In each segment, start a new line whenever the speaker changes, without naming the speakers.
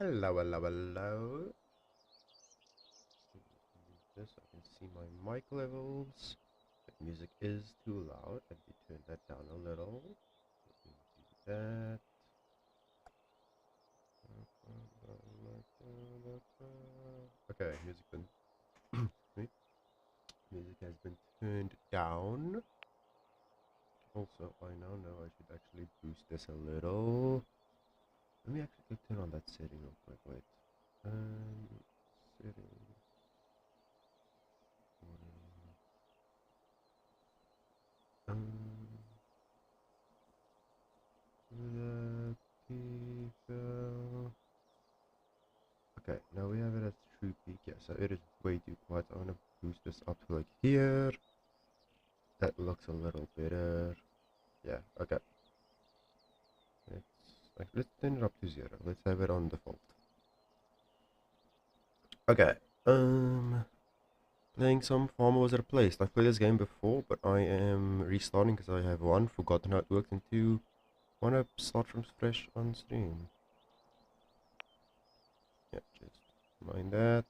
Hello, hello, hello. This I can see my mic levels. The music is too loud. Let me turn that down a little. Let me do that. Okay, music been wait, music has been turned down. Also, I now know I should actually boost this a little. Let me actually turn on that setting real quick. Wait. Setting. Um, the people. Okay, now we have it at true peak. Yeah, so it is way too quiet. I want to boost this up to like here. That looks a little better. Yeah, okay. Let's turn it up to 0. Let's have it on default. Okay. Playing some Farmer was replaced. I've played this game before, but I am restarting because I have one, forgotten how it worked, and two, want to start from fresh on stream. Yeah, just mind that.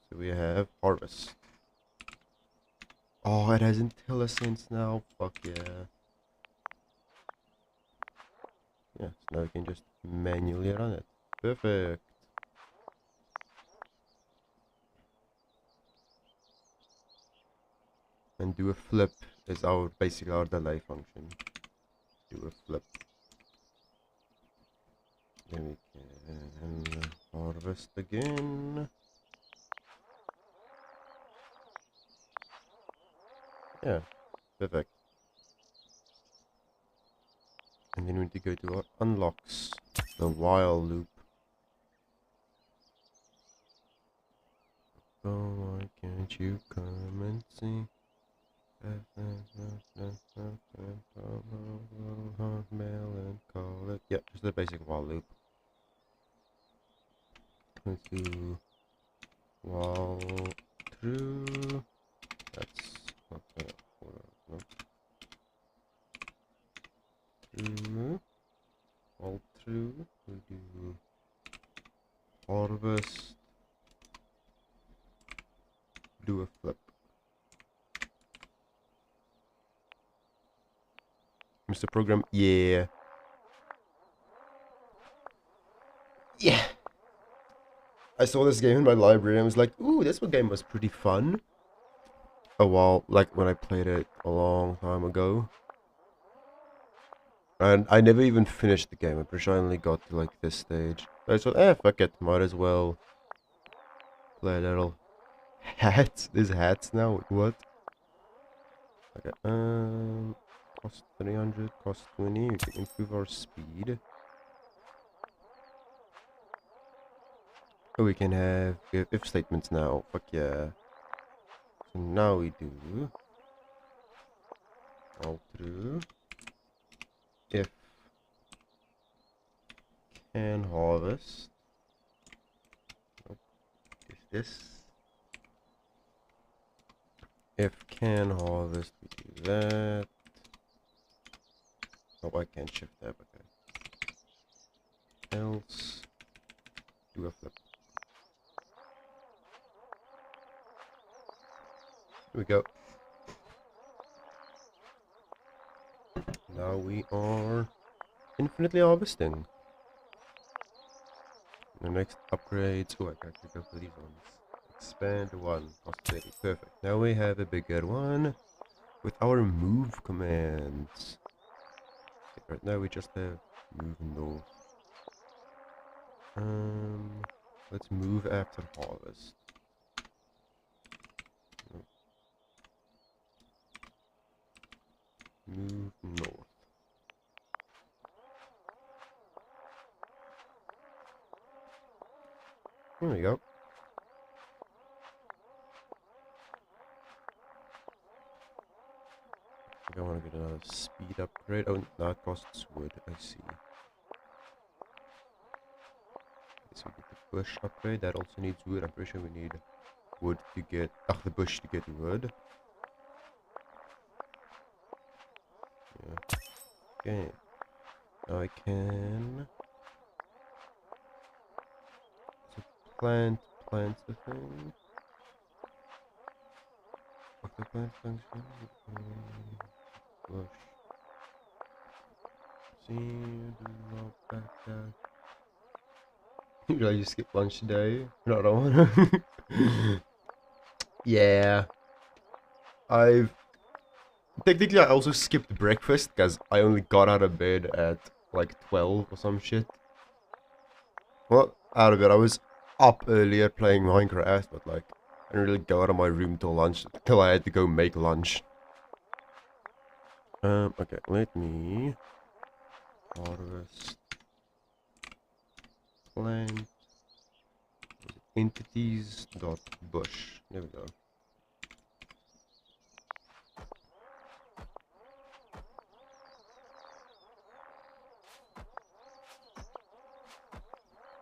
So we have Harvest. Oh, it has IntelliSense now. Fuck yeah. Yeah, so now we can just manually run it. Perfect. And do a flip is our basically our delay function. Do a flip. Then we can harvest again. Yeah, perfect. And then we need to go to our unlocks, the while loop. Oh, why can't you come and see? Melancholic. Yeah, just the basic while loop. Let's do while true. That's not gonna work. True. While true. We do harvest. Do a flip. Mr. Program. Yeah. Yeah. I saw this game in my library and I was like, ooh, this one game was pretty fun. A while, like when I played it a long time ago. And I never even finished the game. I'm pretty sure I only got to like this stage. So I thought, fuck it. Might as well play a little. Hats? There's hats now? What? Okay, cost 300, cost 20. We can improve our speed. Oh, we can have if statements now. Fuck yeah. So now we do all through if can harvest. Nope. If this if can harvest, we do that. Oh, I can't shift that. Okay. Else do a flip. Here we go. Now we are infinitely harvesting. The next upgrades. Oh, I can actually go for these ones. Expand one, cost 30. Perfect. Now we have a bigger one with our move commands. Okay, right now we just have move north. Let's move after harvest. No. Move north. There we go. I think I want to get another speed upgrade. Oh, that costs wood. I see. So we get the bush upgrade. That also needs wood. I'm pretty sure we need wood to get. The bush to get wood. Yeah. Okay. Now I can plants the thing. Of the plant function. Bush. See, do not backpack. Did I just skip lunch today? No, I don't wanna. Yeah. I've technically I also skipped breakfast because I only got out of bed at like 12 or some shit. Well, out of bed. I was up earlier playing Minecraft, but like I didn't really go out of my room till lunch till I had to go make lunch. Okay, let me harvest plant entities dot bush. There we go.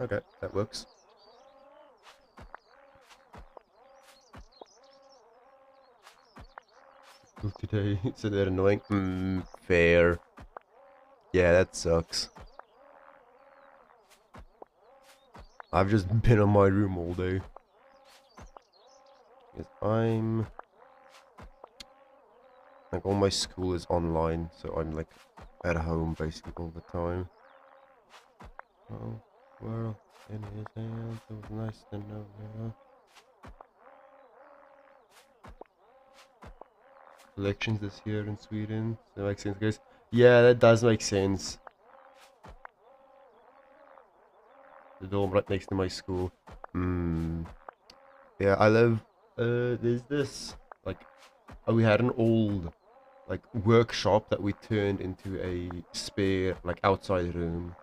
Okay, that works. Today, so they're annoying. Fair. Yeah, that sucks. I've just been in my room all day. Because I'm... like, all my school is online, so I'm, like, at home basically all the time. Oh, well, in his hands, it was nice to know now. Elections this year in Sweden. Does that make sense, guys? Yeah, that does make sense. The dorm right next to my school. Yeah, I live... there's this... like... oh, we had an old... like, workshop that we turned into a spare, like, outside room.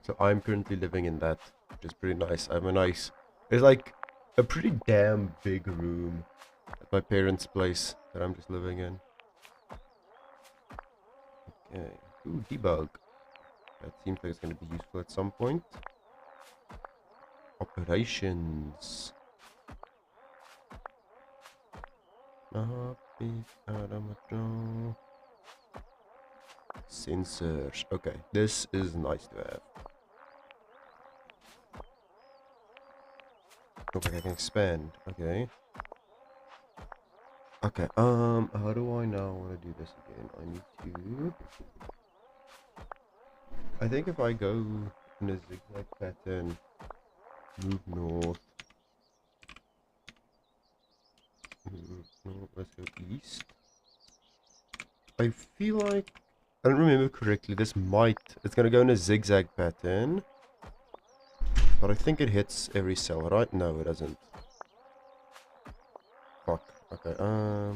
So I'm currently living in that, which is pretty nice. I have a nice... it's like a pretty damn big room at my parents' place that I'm just living in. Okay. Ooh, debug. That seems like it's going to be useful at some point. Operations. Sensors. Okay, this is nice to have. Looks like I can expand. Okay. Okay, how do I now want to do this again? I need to... I think if I go in a zigzag pattern, move north, let's go east. I feel like, I don't remember correctly, this might, it's gonna go in a zigzag pattern, but I think it hits every cell, right? No, it doesn't. Fuck. Okay, okay,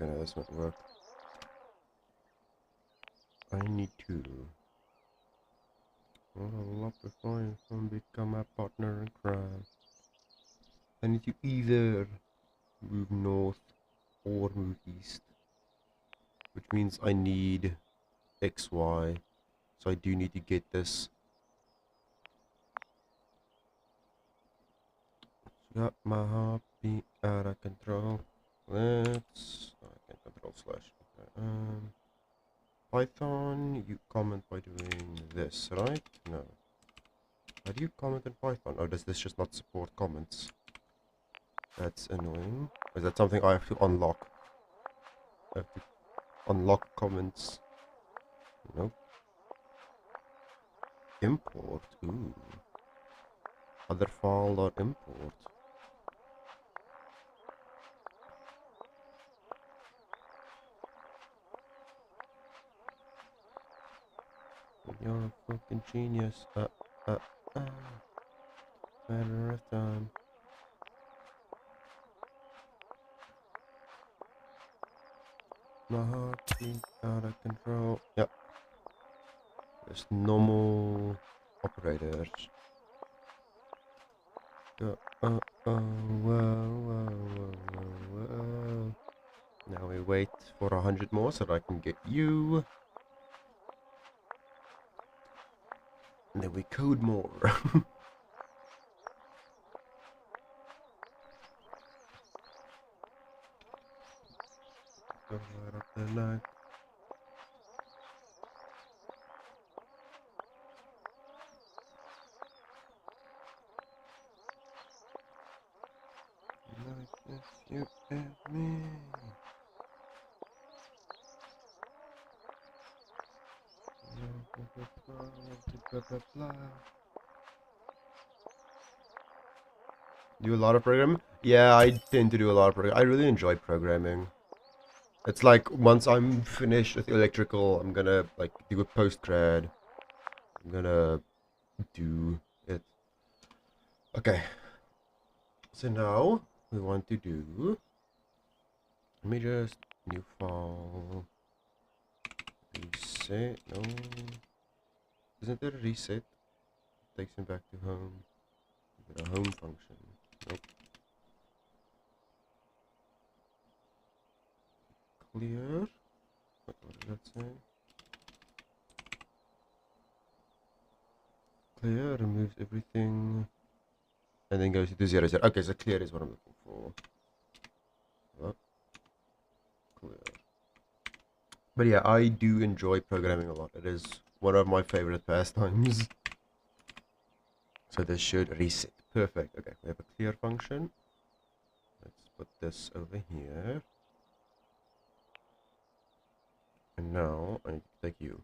no, this won't work. I need to level up before I can become a partner in crime. I need to either move north or move east, which means I need XY, so I do need to get this. Got my heartbeat out of control. Let's... oh, I can control slash. Okay. Python, you comment by doing this, right? No. How do you comment in Python? Oh, does this just not support comments? That's annoying. Is that something I have to unlock? I have to unlock comments. Nope. Import. Ooh. Other file or import. You're a fucking genius. Matter of time. My heartbeat out of control. Yep. Just normal operators. Whoa, whoa. Now we wait for 100 more so that I can get you. And then we code more. Go right up the line. If you and me. Blah, blah, blah. Do a lot of programming? Yeah, I tend to do a lot of programming. I really enjoy programming. It's like once I'm finished with electrical, I'm gonna like do a post-grad. I'm gonna do it. Okay. So now we want to do. Let me just new file. Reset. No. Isn't there a reset? Takes him back to home. Is it a home function? Nope. Clear. What does that say? Clear removes everything. And then goes to 0, 0. Okay, so clear is what I'm looking for. Oh, clear. But yeah, I do enjoy programming a lot. It is one of my favorite pastimes. So this should reset. Perfect. Okay, we have a clear function. Let's put this over here. And now I need to take you.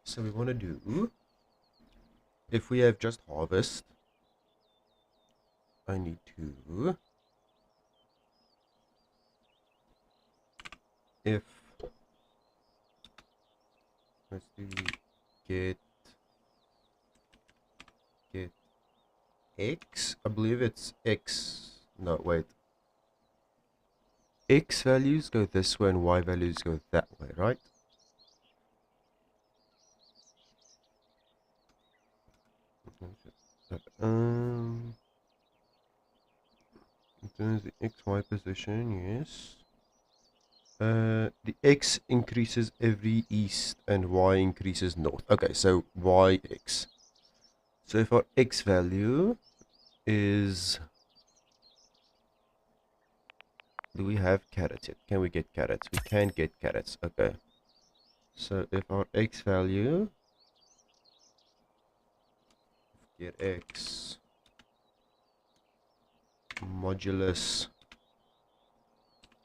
So we want to do, if we have just harvest, I need to, if, let's do get x, I believe it's x, no wait, x values go this way and y values go that way, right? In terms of the XY position, yes. The X increases every east and Y increases north. Okay, so YX. So if our X value is... Do we have carrots yet? Can we get carrots? We can get carrots. Okay. So if our X value... Get X... Modulus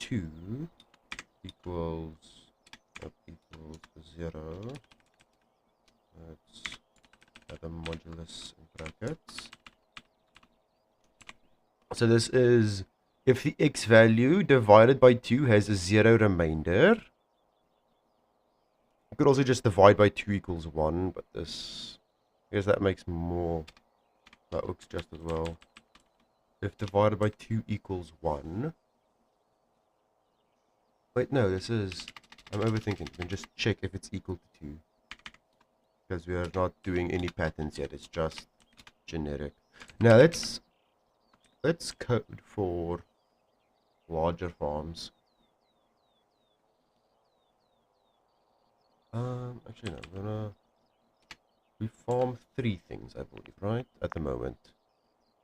2 equals 0. Let's add a modulus in brackets. So this is if the x value divided by 2 has a 0 remainder. You could also just divide by 2 equals 1, but this, I guess that makes more, that works just as well. If divided by 2 equals 1. Wait, no, this is, I'm overthinking. You can just check if it's equal to 2. Because we are not doing any patterns yet, it's just generic. Now let's code for larger farms. Actually no, we farm 3 things, I believe, right? At the moment.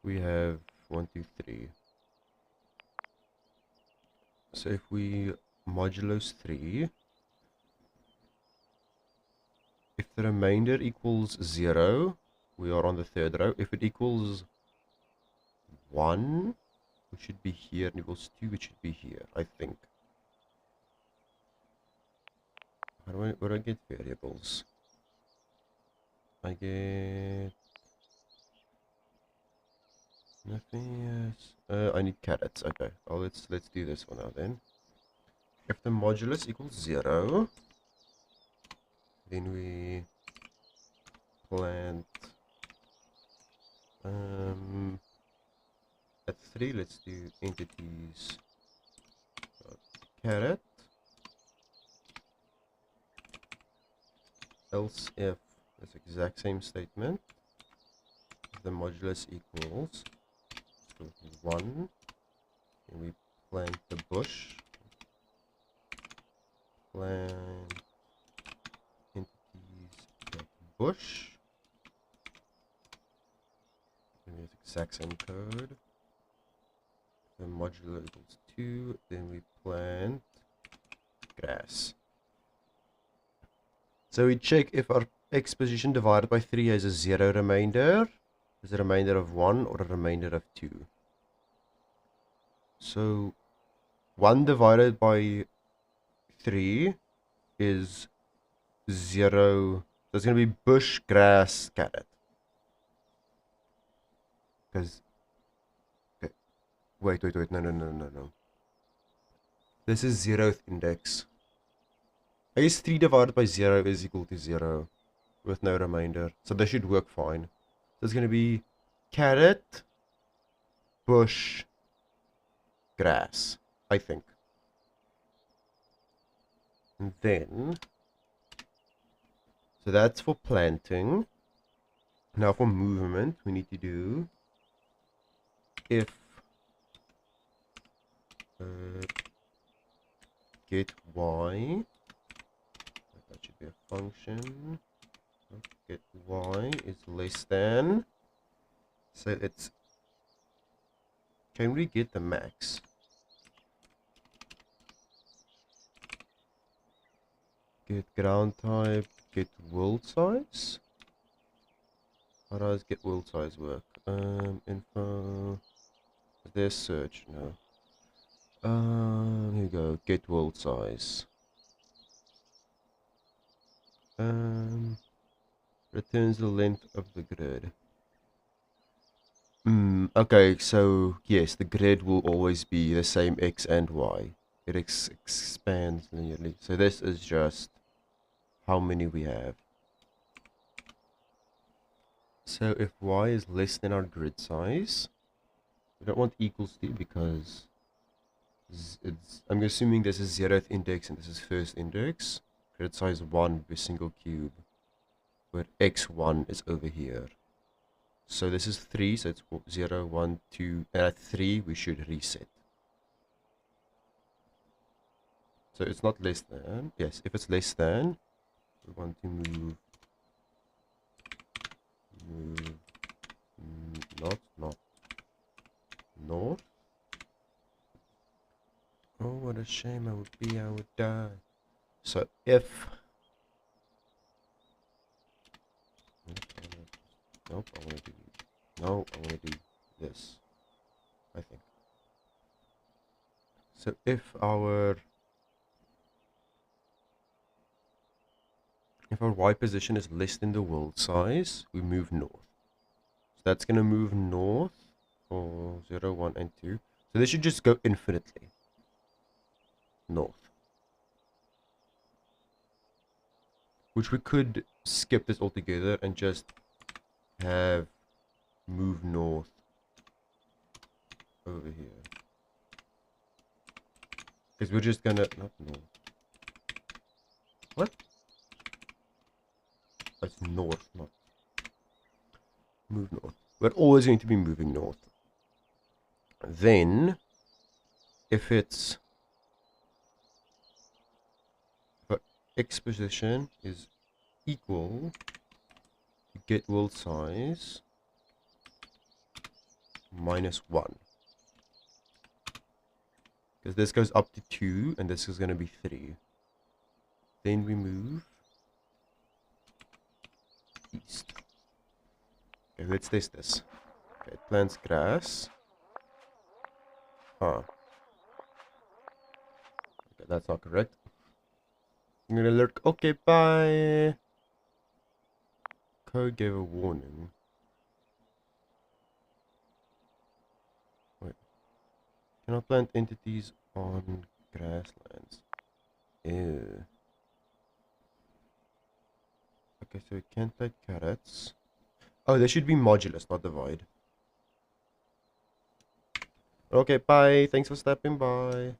We have 1, 2, 3. So if we modulus 3, if the remainder equals 0, we are on the 3rd row. If it equals 1, we should be here, and equals 2, it should be here, I think. How do I get variables? I get nothing. Yes. I need carrots. Okay. Oh, let's do this one now then. If the modulus equals 0, then we plant at 3. Let's do entities carrot. Else if this exact same statement, if the modulus equals 1, and we plant the bush, plant entities bush, and it's exact same code. If the modular equals 2, then we plant grass. So we check if our x position divided by 3 has a 0 remainder, is a remainder of 1 or a remainder of 2. So 1 divided by 3 is 0. So it's going to be bush, grass, carrot. Because, okay. Wait, no. This is 0th index. I guess 3 divided by 0 is equal to 0 with no remainder. So this should work fine. So it's going to be carrot, bush, grass, I think. And then, so that's for planting. Now for movement, we need to do if get y, that should be a function, get y is less than, so it's, can we get the max? Get ground type, get world size? How does get world size work? Info, is there search? No. Here you go, get world size. Returns the length of the grid. Okay, so yes, the grid will always be the same x and y. It expands linearly. So this is just how many we have. So if y is less than our grid size, we don't want equals to because I'm assuming this is 0th index and this is 1st index. Grid size 1 with single cube, where x1 is over here. So this is 3, so it's 0, 1, 2, and at 3 we should reset. So it's not less than, yes, if it's less than, we want to move, not north. Oh, what a shame, I would die. So if, nope, I want to do, no, I want to do this, I think. So if our y position is less than the world size, we move north. So that's going to move north for 0, 1, and 2. So this should just go infinitely north. Which we could skip this altogether and just have move north over here. Because we're just gonna, not north. What? That's north, not move north. We're always going to be moving north. Then, if it's, if x position is equal to get world size minus 1. Because this goes up to 2 and this is going to be 3. Then we move east. Okay, let's test this. Okay, it plants grass. Huh. Okay, that's not correct. I'm gonna alert. Okay, bye. Code gave a warning. Wait. Cannot plant entities on grasslands. Ew. Okay, so we can't plant carrots. Oh, they should be modulus, not divide. Okay, bye. Thanks for stopping by.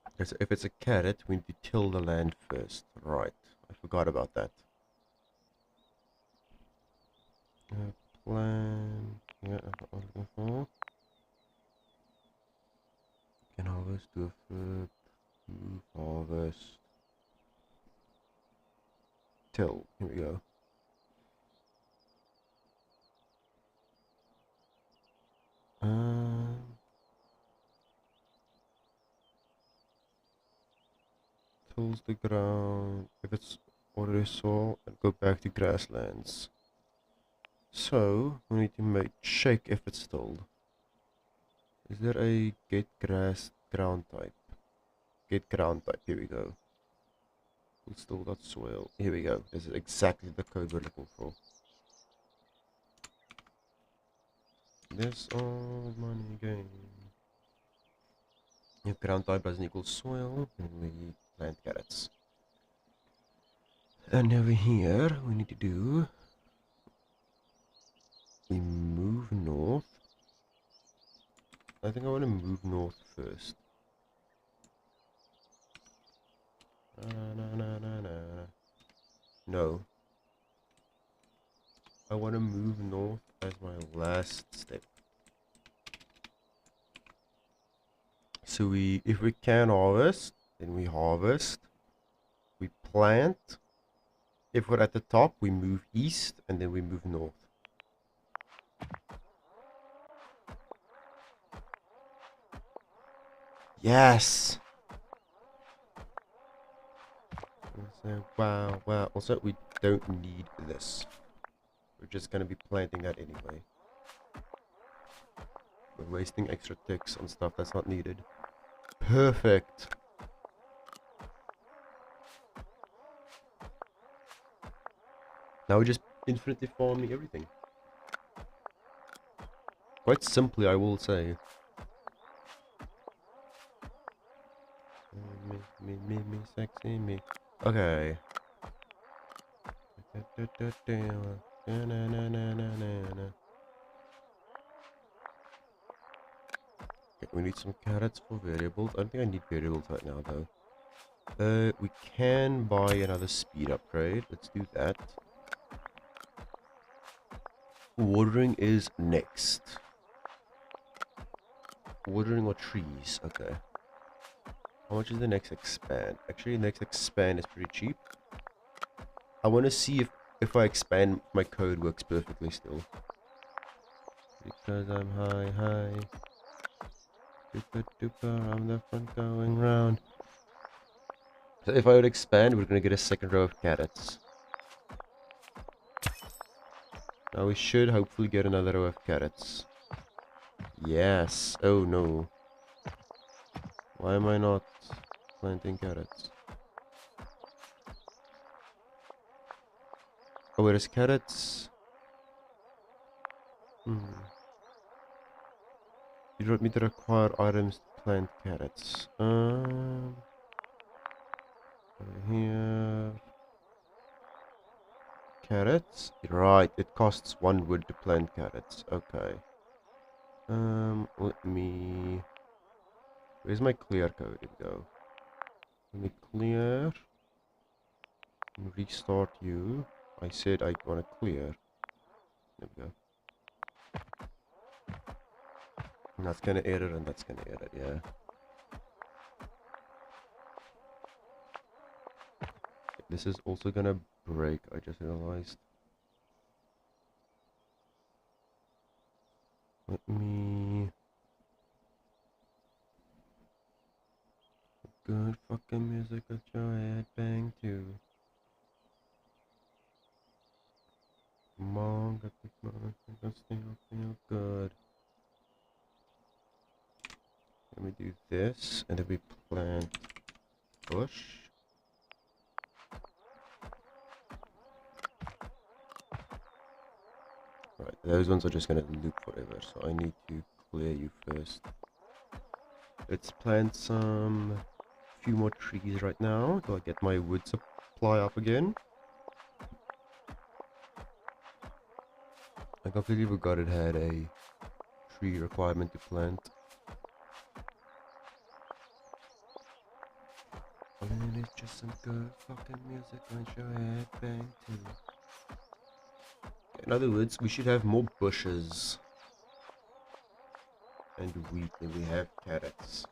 Okay, so if it's a carrot, we need to till the land first. Right. I forgot about that. Plant. Yeah. Can harvest, do a flip. Move, harvest. Till. Here we go. Tills the ground. If it's already soil, and go back to grasslands. So we need to check if it's stalled. Is there a get grass ground type? Get ground type, here we go. Install that soil. Here we go. This is exactly the code we're looking for. This old money game. If ground type doesn't equal soil, then we plant carrots. And over here, we need to do... We move north. I think I want to move north first. No. I want to move north as my last step. So if we can harvest, then we harvest. We plant. If we're at the top, we move east and then we move north. Yes! So, wow, wow. Also, we don't need this. We're just gonna be planting that anyway. We're wasting extra ticks on stuff that's not needed. Perfect! Now we're just infinitely farming everything. Quite simply, I will say. Me, sexy me. Okay. Okay, we need some carrots for variables. I don't think I need variables right now, though. We can buy another speed upgrade. Let's do that. Watering is next. Watering or trees? Okay. How much is the next expand? Actually, the next expand is pretty cheap. I want to see if I expand, my code works perfectly still. Because I'm high. Duper duper, I'm the front going round. So if I would expand, we're gonna get a second row of carrots. Now we should hopefully get another row of carrots. Yes. Oh no. Why am I not planting carrots? Oh, where's carrots? You want me to require items to plant carrots. Over here. Carrots? Right, it costs 1 wood to plant carrots. Okay. Let me... Where's my clear code? Here we go. Let me clear. And restart you. I said I want to clear. There we go. And that's gonna error and that's gonna error, yeah. This is also gonna break, I just realized. Let me... Good fucking music with your head bang too. Come on, get the motherfucker still feel good. Let me do this, and then we plant bush. Right, those ones are just gonna loop forever, so I need to clear you first. Let's plant few more trees right now till I get my wood supply up again. I completely forgot it had a tree requirement to plant. And it's just some good fucking music when your head bang too. In other words, we should have more bushes and wheat than we have carrots.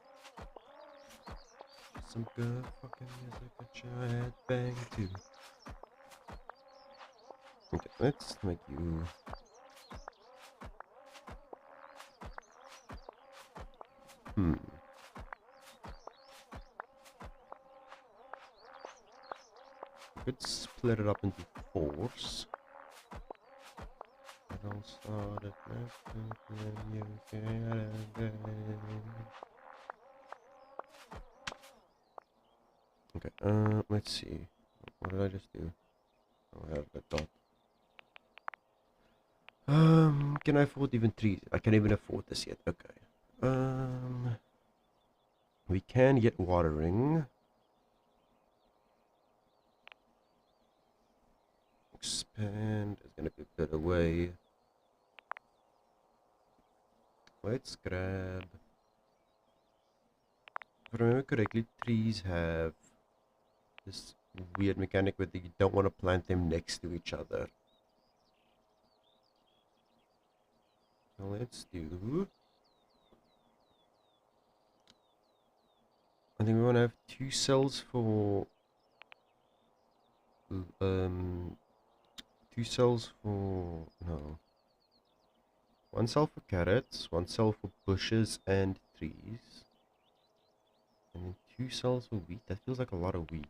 Some good fucking music at your head bang too. Okay, let's make you... We could split it up into 4s. I'll start it next when you get again. Okay, let's see. What did I just do? Oh, I have the dot. Can I afford even trees? I can't even afford this yet. Okay. We can get watering. Expand. There's gonna be a better way. Let's grab. If I remember correctly, trees have this weird mechanic where you don't want to plant them next to each other. So let's do. I think we want to have 2 cells for 2 cells for no. 1 cell for carrots, 1 cell for bushes and trees, and then 2 cells for wheat. That feels like a lot of wheat.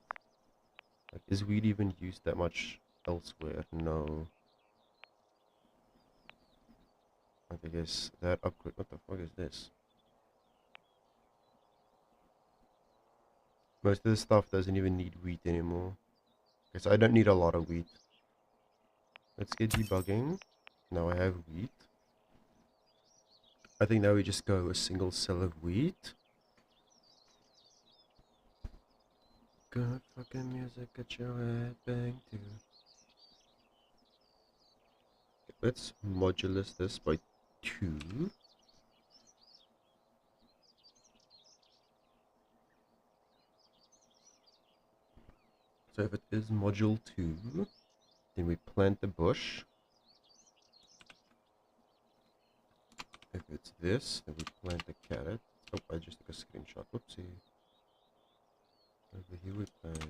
Like, is wheat even used that much elsewhere? No. I guess that upgrade. What the fuck is this? Most of this stuff doesn't even need wheat anymore. Okay, so I don't need a lot of wheat. Let's get debugging. Now I have wheat. I think now we just go a single cell of wheat. Good fucking music, get your head bang too. Okay, let's modulus this by 2. So if it is module 2, then we plant the bush. If it's this, then we plant the carrot. Oh, I just took a screenshot. Whoopsie. Over here we plant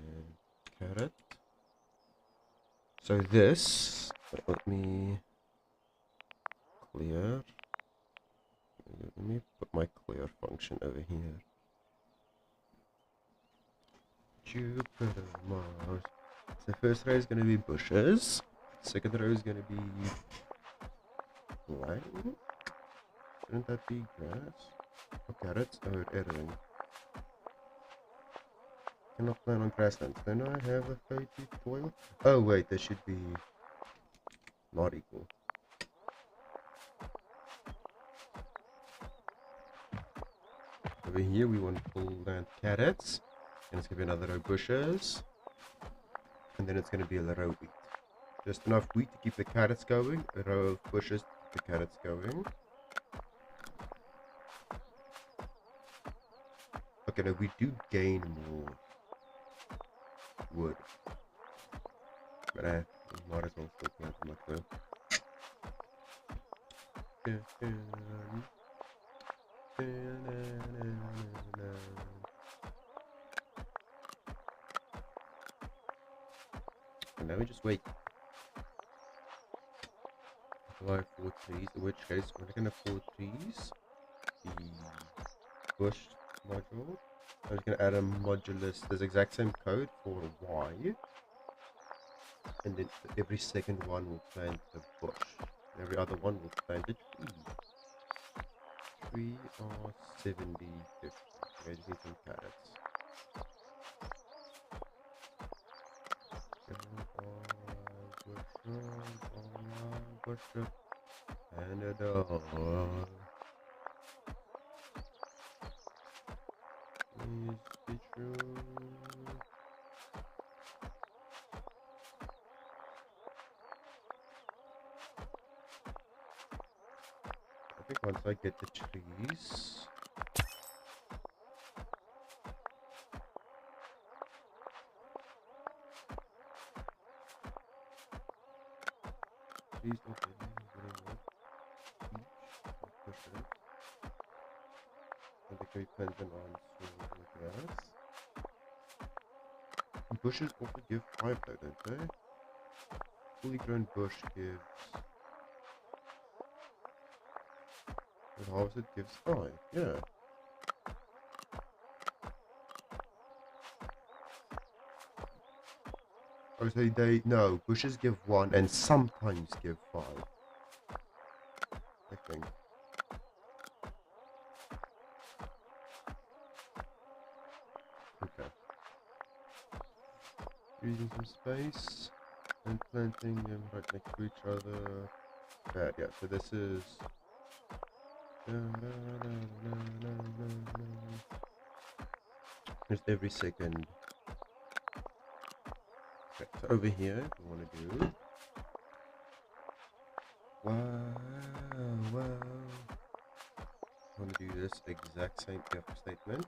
carrot. So this, let me clear. Let me put my clear function over here. Jupiter, Mars. So first row is going to be bushes. Second row is going to be blank. Shouldn't that be grass? Oh, carrots? Oh, everything. Cannot plant on grasslands. Don't I have a 30 toil? Oh wait, they should be not equal. Over here we want to plant carrots. And it's going to be another row bushes. And then it's going to be a row wheat. Just enough wheat to keep the carrots going. A row of bushes to keep the carrots going. Okay, now we do gain more wood. But I might as well still plant them like and now we just wait. Apply 4 trees, in which case we're not gonna 4 trees. The bush module. I'm just gonna add a modulus, this exact same code for Y. And then every second one will plant the bush. Every other one will plant a tree. 3 or 70, 50. Okay, I just need some carrots. And a dog. Please be true. I think once I get the trees. Trees don't get any more. Push it. And they can be planted on soil grass. Bushes also give 5 though, don't they? Fully grown bush gives. And harvested gives 5, yeah. Oh, so no, bushes give 1 and sometimes give 5. freezing some space and planting them right next to each other. Bad, yeah. So this is just every second. Okay, so over here, we want to do wow. I want to do this exact same if statement.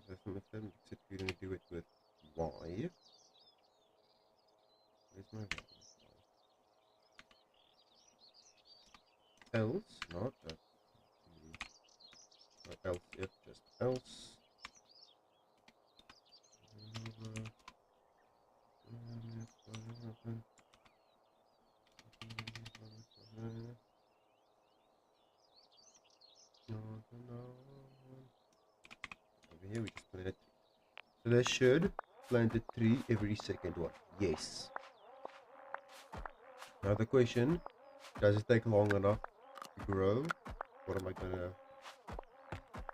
That's not the except we're going to do it with y. Where's my y? Else, not that. Not else if, just else. Over here we just put it. So they should plant a tree every second one. Yes. Now the question, does it take long enough to grow? What am I gonna...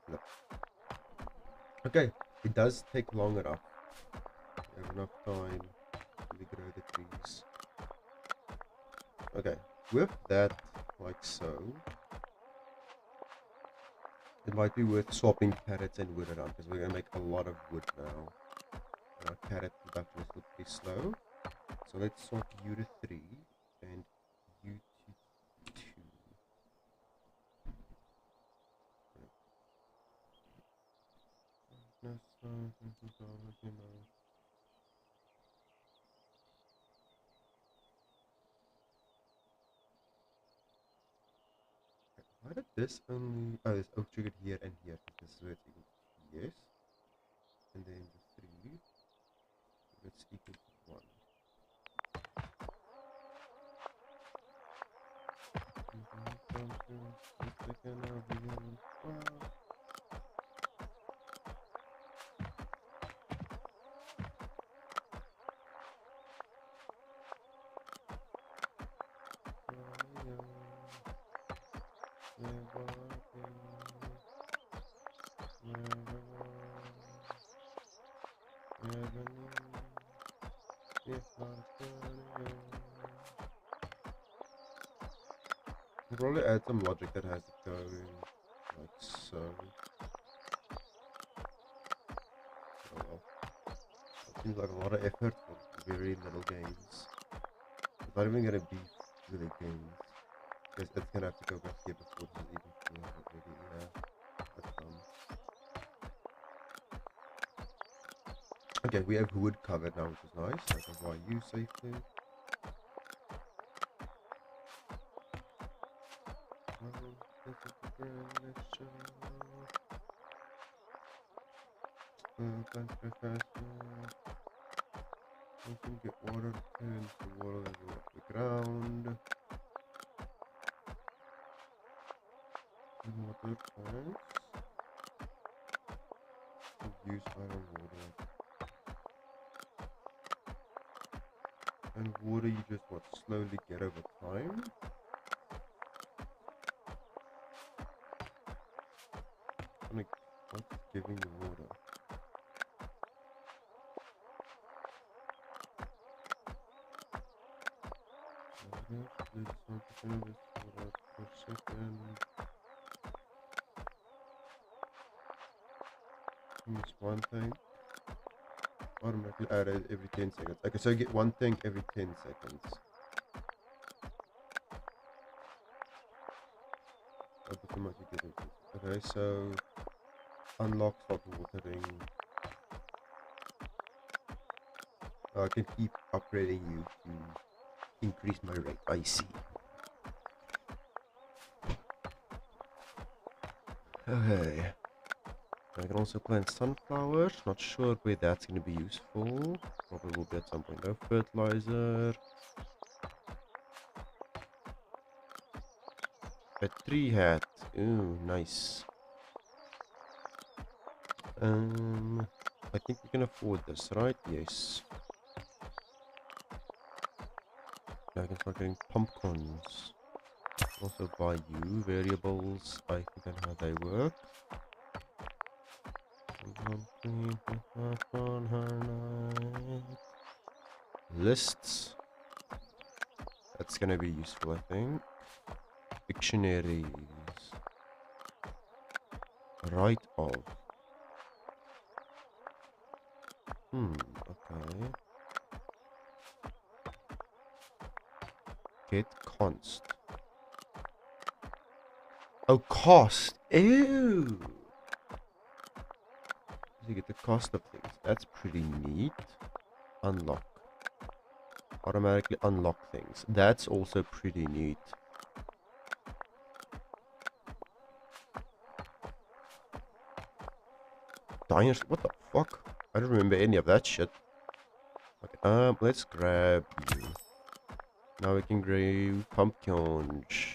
No. Okay, it does take long enough. We have enough time to grow the trees. Okay, with that, like so, it might be worth swapping carrots and wood around because we're gonna make a lot of wood now. And our carrot production is still pretty slow. So let's swap you to 3 and you to 2. Why did this only... Oh, this oak triggered here and here. This is where it's equal to yes. And then the 3. It's equal to 1. We'll probably add some logic that has it going like so. Oh well. It seems like a lot of effort for very little gains. It's not even gonna be really gains. Because it's gonna have to go back here before this is even full already. Yeah. That's dumb. Okay, we have wood covered now, which is nice. I can buy you safely. Plants go faster. We can get water to turn the water level off the ground. Water plants. Use iron water. And water you just what slowly get over time. Like what's giving you water? Let's something this water per second. Use one thing. Automatically added every 10 seconds. Okay, so I get one thing every 10 seconds. Okay, so unlock stop watering. I can keep upgrading you to increase my rate. I see. Okay. I can also plant sunflowers. Not sure where that's going to be useful. Probably will be at some point. No fertilizer. A tree hat. Ooh, nice. I think we can afford this, right? Yes. I can start getting pumpkins. Also by you variables, I forget how they work. Lists. That's gonna be useful, I think. Dictionaries. Right of. Okay. Get const. Oh, cost. Ew. You get the cost of things. That's pretty neat. Unlock. Automatically unlock things. That's also pretty neat. Diners. What the fuck? I don't remember any of that shit. Okay, let's grab you. Now we can grab pumpkins.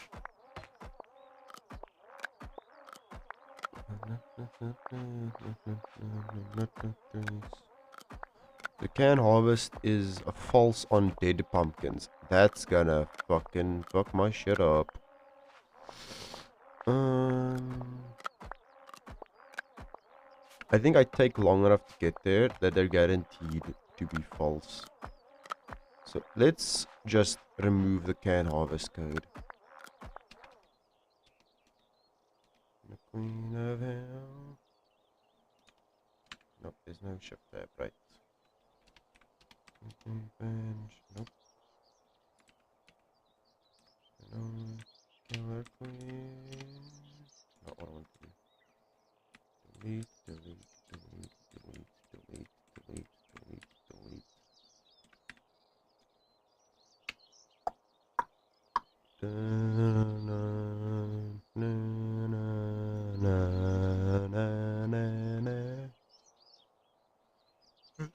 The can harvest is a false on dead pumpkins. That's gonna fucking fuck my shit up. I think I take long enough to get there that they're guaranteed to be false. So let's just remove the can harvest code. The Queen of Hell. Nope, there's no shift tab, right? Bench. Nope. No. Killer Queen. Not what I want to do. Delete, delete, delete, delete, delete, delete, delete, delete.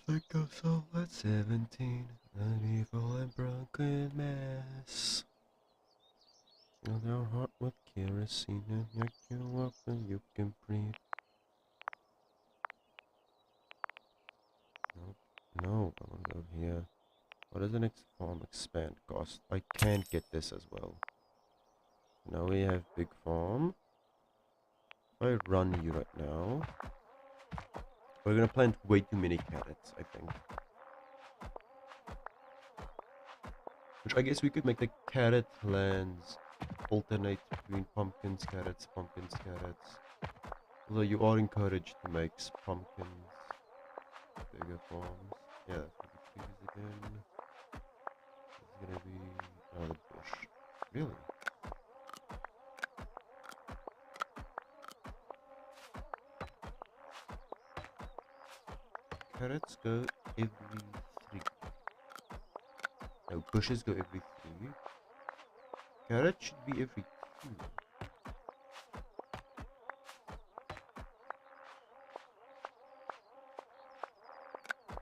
Like a soul at 17, an evil and broken mess. Fill your heart with kerosene and make you up and you can breathe. Nope. No, I want to go here. What does the next farm expand cost? I can't get this as well. Now we have big farm. If I run you right now, we're gonna plant way too many carrots, I think. Which I guess we could make the carrot lands alternate between pumpkins, carrots, pumpkins, carrots. Although you are encouraged to make pumpkins bigger farms. Yeah, that's what it is again. It's gonna be another bush. Really? Carrots go every 3. No, bushes go every 3. Carrots should be every 2.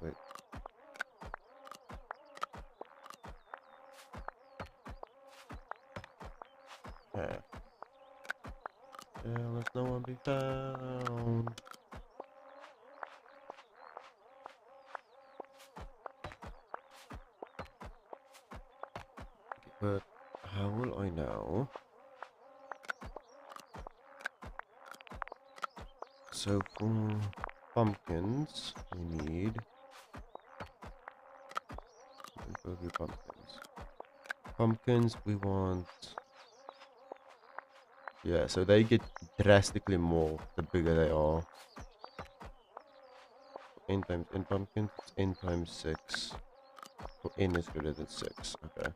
Wait. Yeah. Let no one be found. But how will I now? So for pumpkins, we need pumpkins. Pumpkins, we want. Yeah, so they get drastically more the bigger they are. N times n pumpkins, it's n times 6. For n is greater than 6. Okay.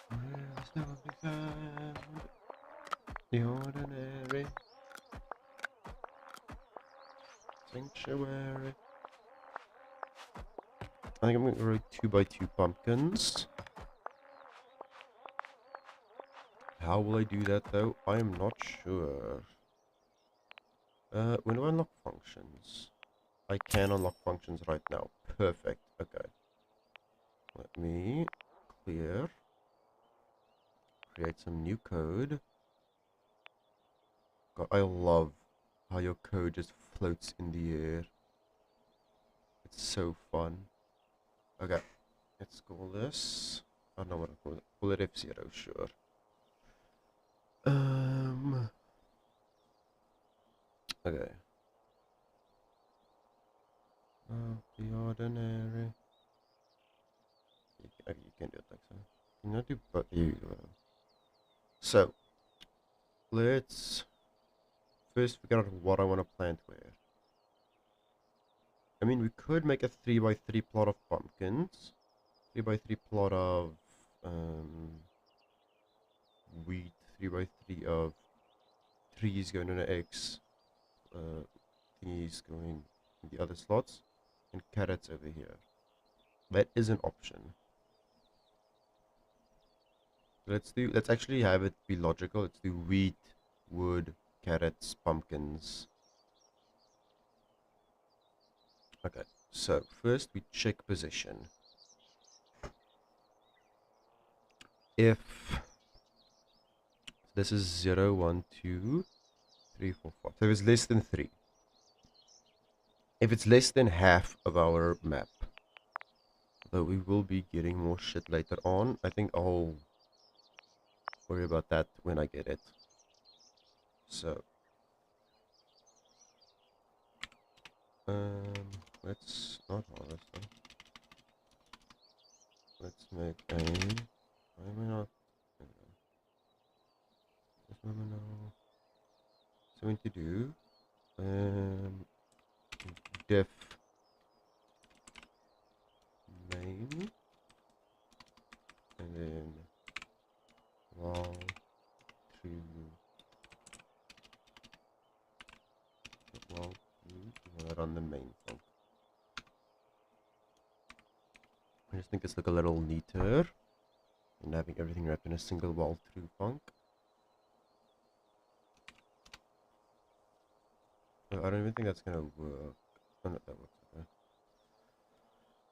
Where's never be found the ordinary sanctuary. I think I'm going to grow 2x2 pumpkins. How will I do that though? I am not sure. When do I unlock functions? I can unlock functions right now. Perfect. Okay. Let me clear. Create some new code. God, I love how your code just floats in the air. It's so fun. Okay. Let's call this I don't know what I call it. Call it F0, sure. Okay. Of the ordinary. Okay, you can do it like so. Can you do but you So let's first figure out what I want to plant where. I mean, we could make a 3x3 plot of pumpkins, 3x3 plot of wheat, 3x3 of trees going on an X, these going in the other slots, and carrots over here. That is an option. Let's actually have it be logical. Let's do wheat, wood, carrots, pumpkins. Okay, so first we check position. If this is 0, 1, 2, 3, 4, 5. So if it's less than 3. If it's less than half of our map, though we will be getting more shit later on, I think I'll worry about that when I get it. So, let's not harvest them. Let's make a... Why am I not... What am I now? Something to do. Def main. And then wall to wall to run the main func. I just think it's like a little neater than having everything wrapped in a single wall through func. I don't even think that's gonna work. Oh no, that works. Okay.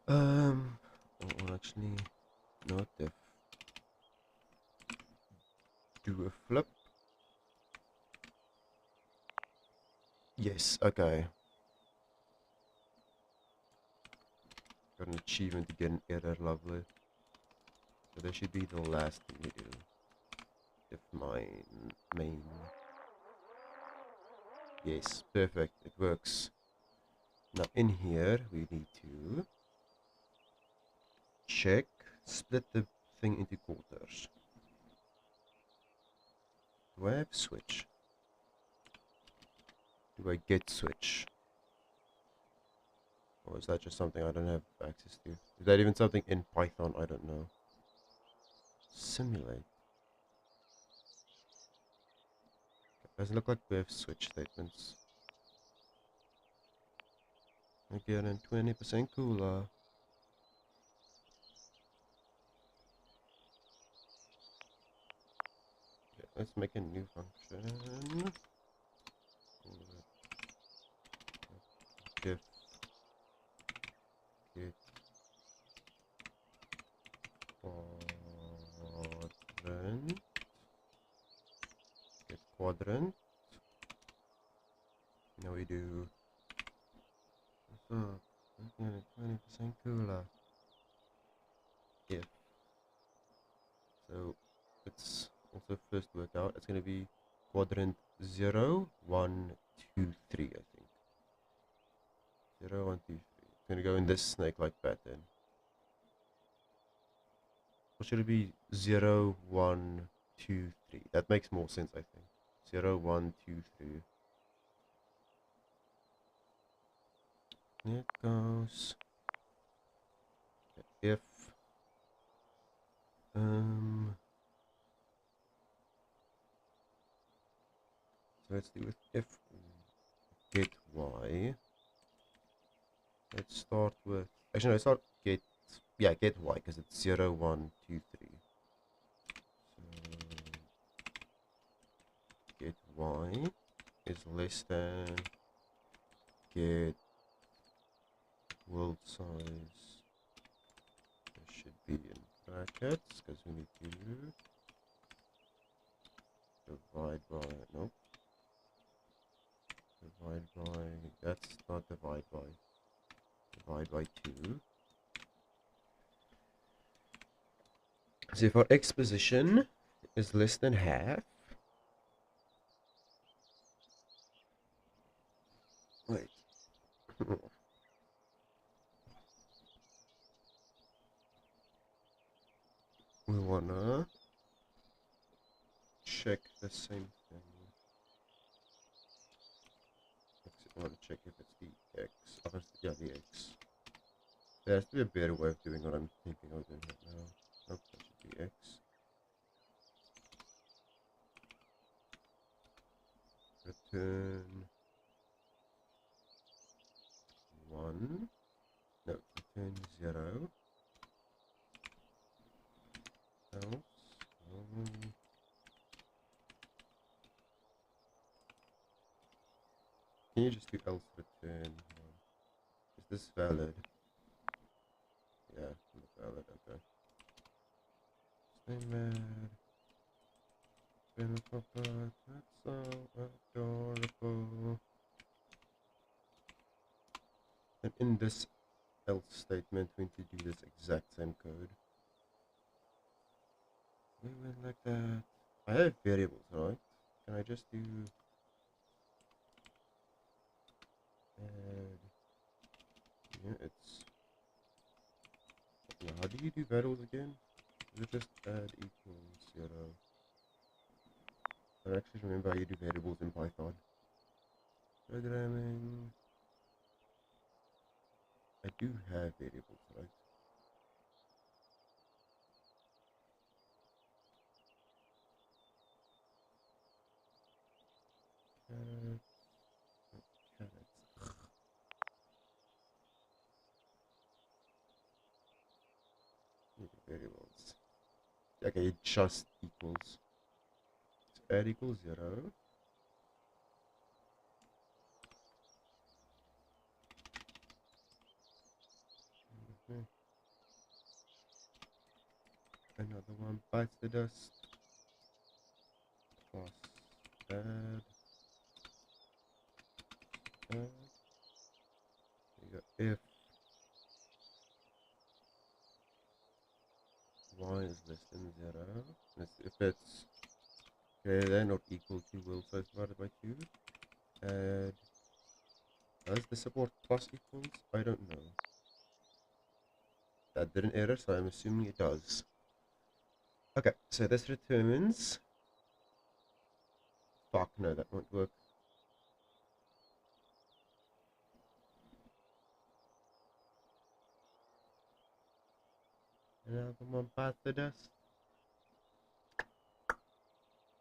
I'll actually not if do a flip. Yes, okay. Got an achievement to get an error, lovely. So that should be the last thing we do. If main. Yes, perfect. It works. Now in here we need to check, split the thing into quarters. Do I have switch? Do I get switch? Or is that just something I don't have access to? Is that even something in Python? I don't know. Simulate. Doesn't look like we have switch statements. Again, and 20% cooler. Okay, let's make a new function. Diff get quadrant. Get quadrant. Now we do. So, 20% cooler. If. So, let's also first work out. It's going to be quadrant 0, 1, 2, 3, I think. 0, 1, 2, 3. It's going to go in this snake-like pattern. Or should it be 0, 1, 2, 3? That makes more sense, I think. 0, 1, 2, 3. Here it goes. If so let's do with if get y. Let's start with actually no, let's start get get y because it's 0, 1, 2, 3. So get y is less than get world size. It should be in brackets because we need to divide by nope. Divide by that's not divide by 2. So if our x position is less than half, wait, we wanna check the same thing. I wanna check if it's the x. Oh, yeah, the x. There has to be a better way of doing what I'm thinking of doing right now. Nope, that should be x. Return 1. No, return 0. Else. Can you just do else return? Is this valid? Yeah, not valid, okay. Stay mad. Been a puppet, that's so adorable. And in this else statement, we need to do this exact same code. We went like that. I have variables, right? Can I just do add units? How do you do variables again? Is it just add equals 0? I don't actually remember how you do variables in Python. Programming. I do have variables, right? Carrots. Carrots. Variables. Okay, it just equals. So add equals 0. Mhm. Another one bites the dust. Plus add. Add. You go if y is less than 0. If it's greater than or equal to will size divided by 2. Add. Does the support plus equals? I don't know. That did an error, so I'm assuming it does. Okay, so this returns. Fuck, no, that won't work. Another one bites the dust.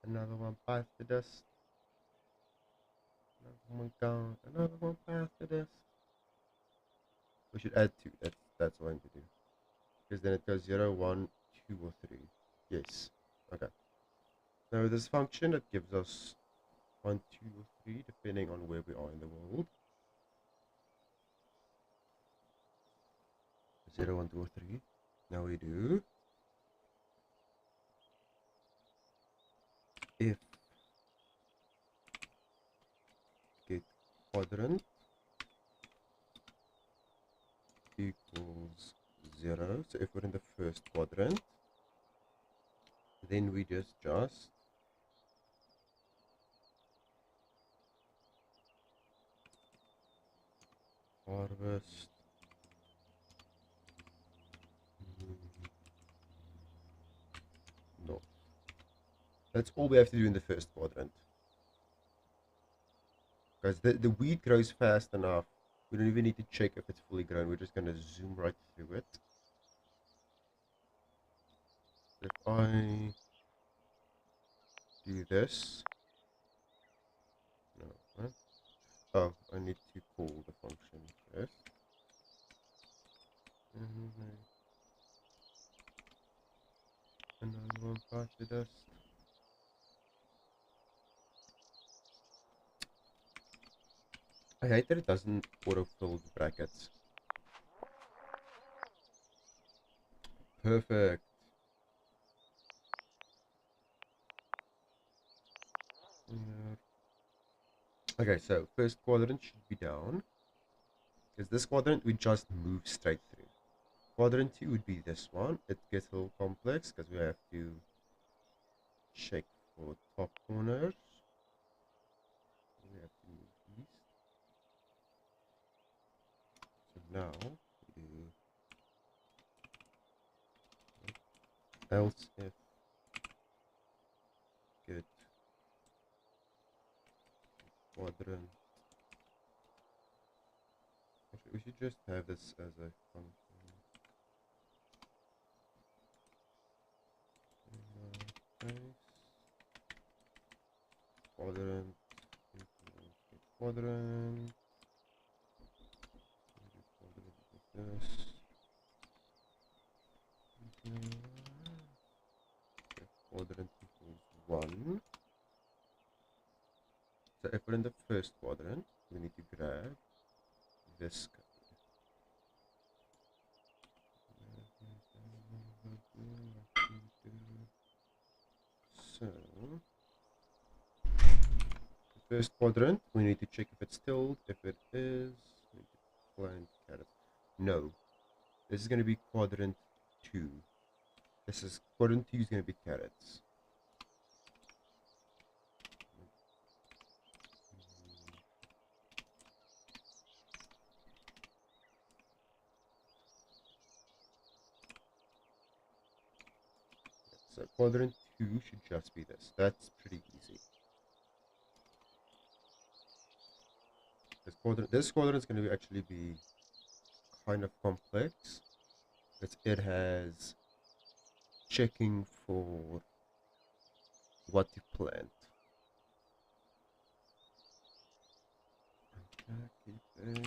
Another one bites the dust. Another one gone. Another one bites the dust. We should add 2. That's what I need to do. Because then it goes 0, 1, 2, or 3. Yes. Okay. Now this function, it gives us 1, 2, or 3, depending on where we are in the world. 0, 1, 2, or 3. Now we do if get quadrant equals 0. So if we're in the first quadrant, then we just harvest north. That's all we have to do in the first quadrant. Because the wheat grows fast enough. We don't even need to check if it's fully grown. We're just going to zoom right through it. If I do this, no, huh? Oh, I need to call the function first. Another one past the dust. I hate that it doesn't autofill the brackets. Perfect. Okay, so first quadrant should be down. Because this quadrant we just move straight through. quadrant 2 would be this one. It gets a little complex because we have to check for top corners. We have to move east. So now we do else if get quadrant. Actually, we should just have this as a function. Quadrant equals get quadrant. Quadrant equals this. Quadrant equals 1. So if we're in the first quadrant, we need to grab this code. So the first quadrant, we need to check if it's tilde. If it is, we need to plant caret. No, this is going to be quadrant 2. This is quadrant 2 is going to be carets. So quadrant 2 should just be this. That's pretty easy. This quadrant is going to actually be kind of complex. It has checking for what to plant. Jackie baby.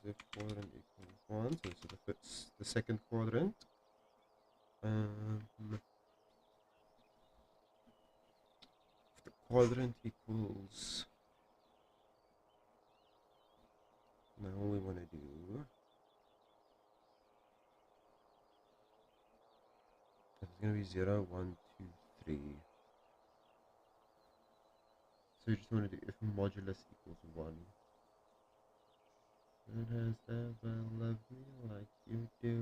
If quadrant equals 1, so this is the second quadrant. If the quadrant equals, now all we want to do is going to be 0, 1, 2, 3. So you just want to do if modulus equals 1. Who has ever loved me like you do?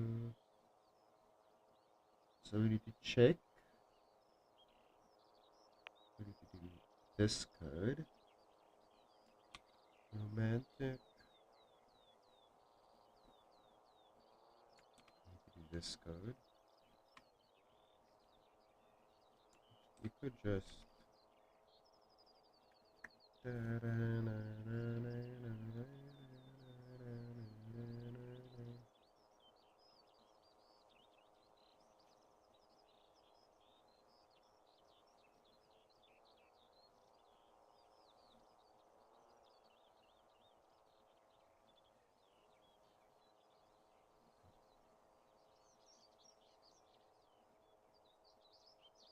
So we need to check. We need to do this code. Romantic. We need to do this code. You could just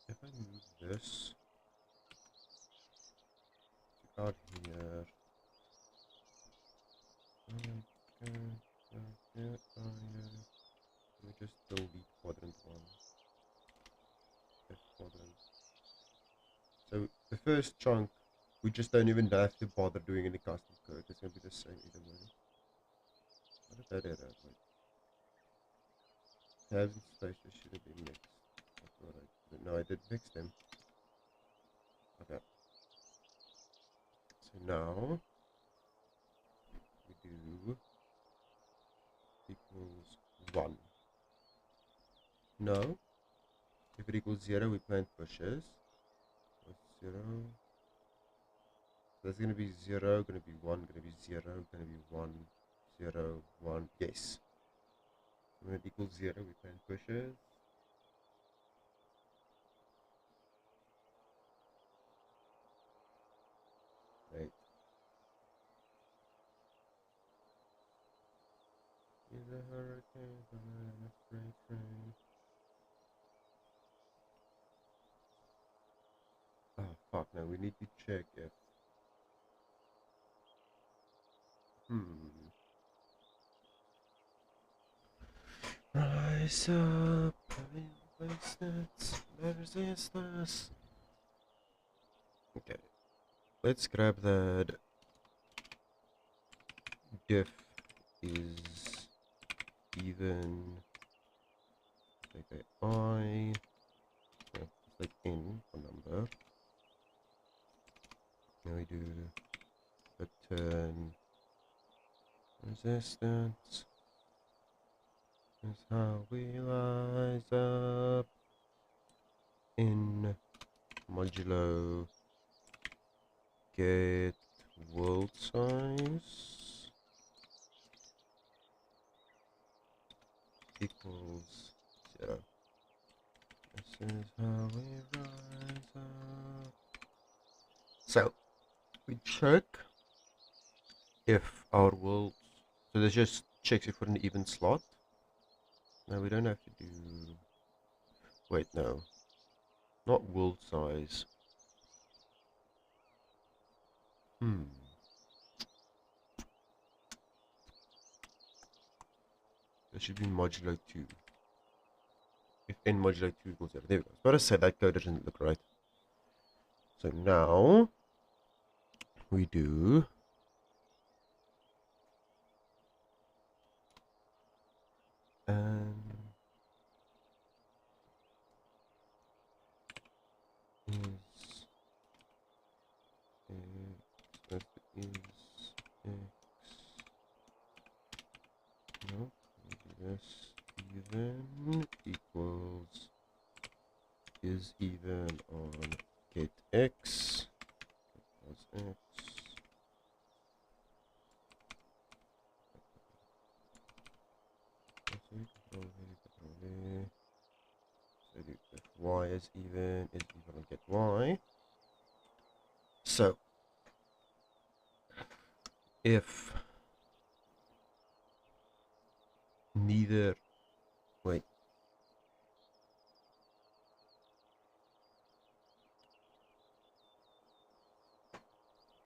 if I move this out here, we just delete quadrant 1. F quadrant. So the first chunk, we just don't even have to bother doing any custom code. It's gonna be the same either way. How did that error? Like, tabs and spaces shouldn't be mixed. I thought no, I did mix them. Okay. So now we do equals 1. No. If it equals 0, we plant bushes. What's 0? So that's gonna be 0, gonna be 1, gonna be 0, gonna be 1, 0, 1. Yes. So when it equals 0, we plant bushes. Right. Is a hurricane and a freight train. Oh fuck, now we need to check if rise up, resistance, resistance. Okay, let's grab that diff is even like I like in for number. Now we do return resistance. Is how we rise up in modulo get world size equals 0. This is how we rise up. So we check if our world, so this just checks if we're in an even slot. Now we don't have to do, wait, no, not world size. That should be modulo 2. If n modulo 2 equals 0. There we go. I was about to say that code doesn't look right. So now we do is no, this even equals is even on get x equals x. So do if y is even on get y. So if neither, wait,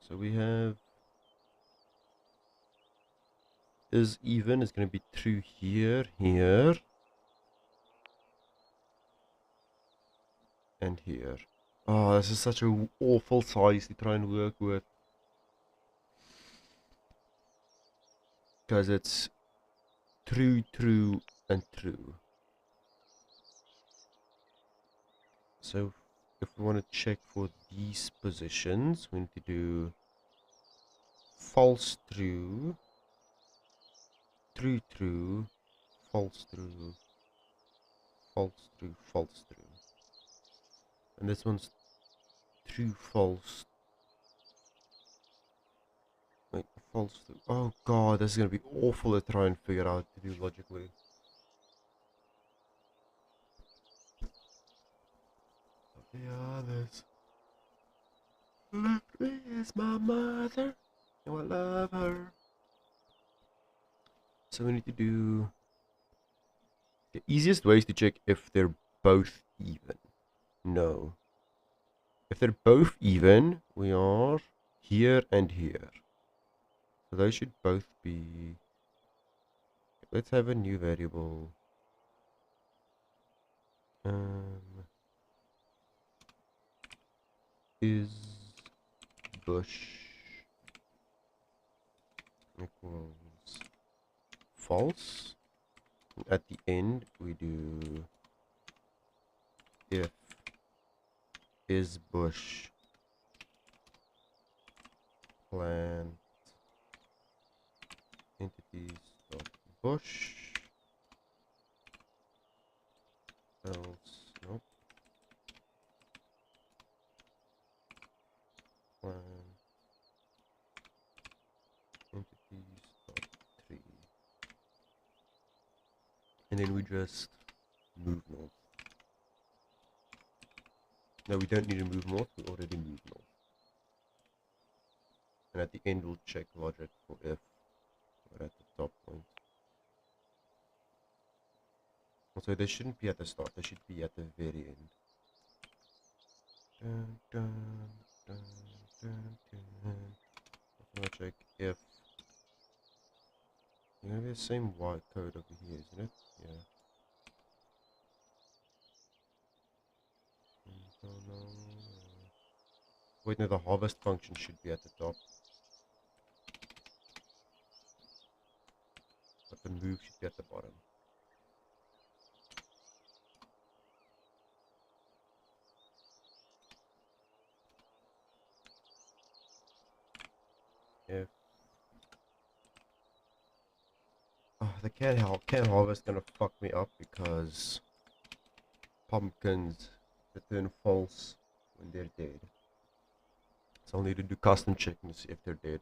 so we have is even is going to be true here, here, and here. Oh, this is such an awful size to try and work with, because it's true, true, and true. So if we want to check for these positions, we need to do false, true, true, true, false, true, false, true, false, true. And this one's true, false. Wait, false, true. Oh god, this is going to be awful to try and figure out to do logically. The others. Lively is my mother, and I love her. So we need to do... The easiest way is to check if they're both even. No. If they're both even, we are here and here. So those should both be... Let's have a new variable. Is bush equals false. At the end, we do if is bush plant entities dot bush else nope plant entities dot tree, and then we just move north. No, we don't need to move north, we already moved north. And at the end we'll check logic for if we're at the top point. Also, they shouldn't be at the start, they should be at the very end. Dun, dun, dun, dun, dun. I'm gonna check if it's gonna be the same white code over here, isn't it? Yeah. Wait, no, the harvest function should be at the top. But the move should be at the bottom. If the can harvest gonna fuck me up because pumpkins return false when they're dead. So I'll need to do custom checking to see if they're dead.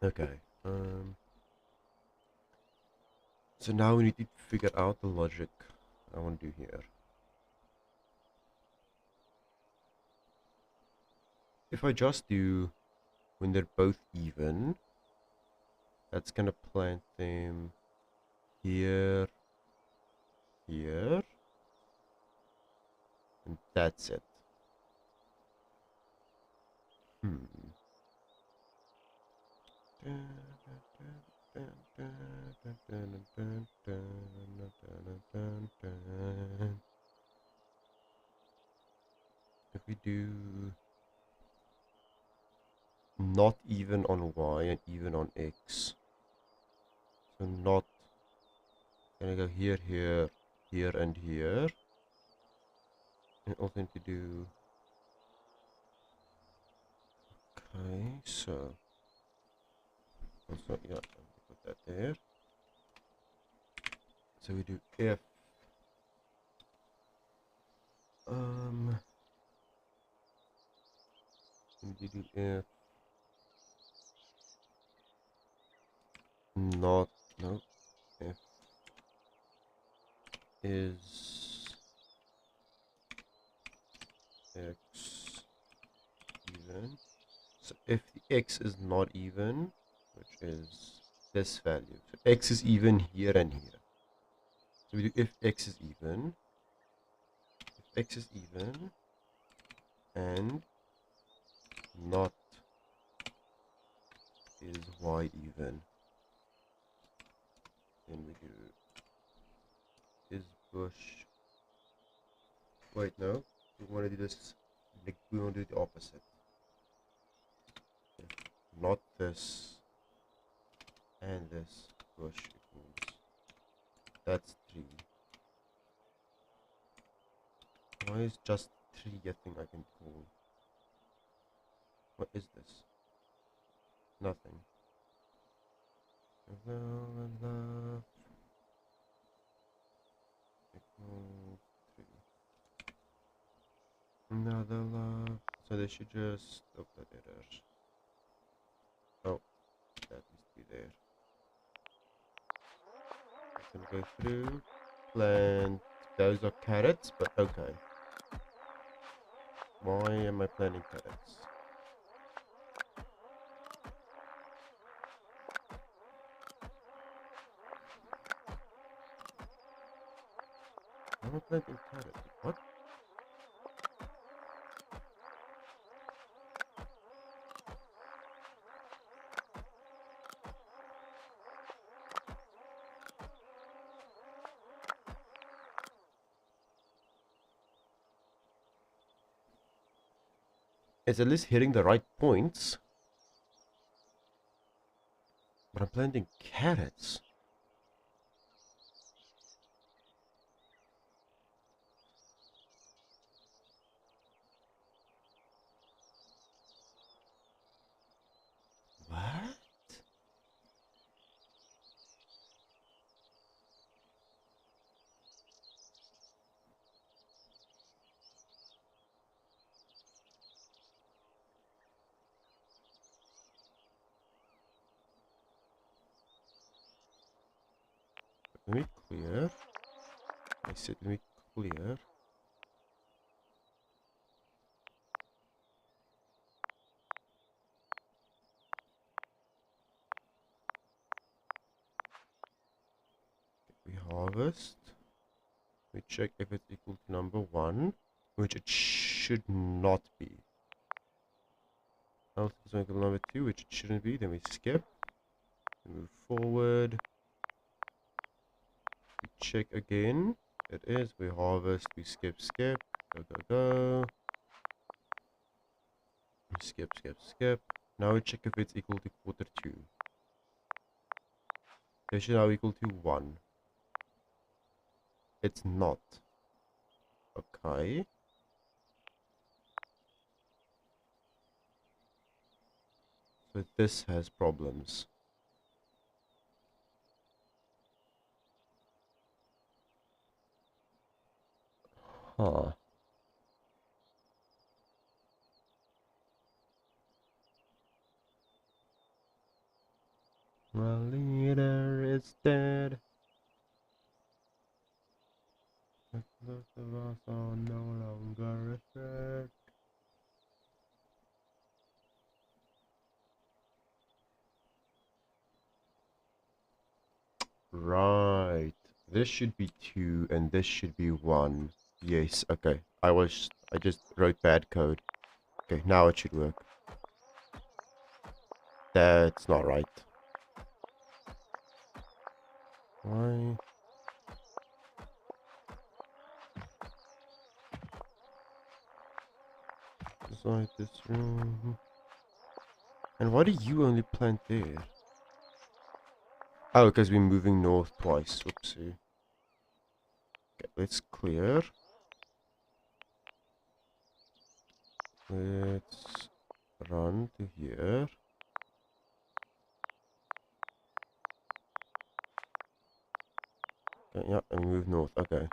Okay. So now we need to figure out the logic I want to do here. If I just do when they're both even, that's gonna plant them here, here, and that's it. If we do not even on Y and even on X, so not gonna go here, here, here, and here, and also need to do. Okay, so also yeah, put that there. So we do if we do if not no if is x even. So if the x is not even, which is this value, so x is even here and here. So we do if x is even, if x is even, and not is y even. Then we do is bush. Wait, no, we want to do this. We want to do the opposite. If not this and this bush equals. That's 3. Why is just 3 a thing I can call? What is this? Nothing. Love equals 3. Another love. So they should just open errors. Oh, that needs to be there. I'm gonna go through. Plant. Those are carrots, but okay. Why am I planting carrots? Why am I planting carrots? What? It's at least hitting the right points. But I'm planting carrots. What? Let me clear. I said let me clear. We harvest. We check if it's equal to number 1, which it should not be. Else it's equal to number 2, which it shouldn't be. Then we skip. We move forward. We check again. It is. We harvest. We skip, skip. Go, go, go. Skip, skip, skip. Now we check if it's equal to quarter 2. This should now equal to 1. It's not. Okay. So this has problems. Huh. My leader is dead. Most of us are no longer a threat. Right. This should be 2 and this should be 1. Yes, okay. I just wrote bad code. Okay, now it should work. That's not right. Why? Inside this room. And why do you only plant there? Oh, because we're moving north twice. Whoopsie. Okay, let's clear. Let's run to here. Okay, yeah, and move north. Okay.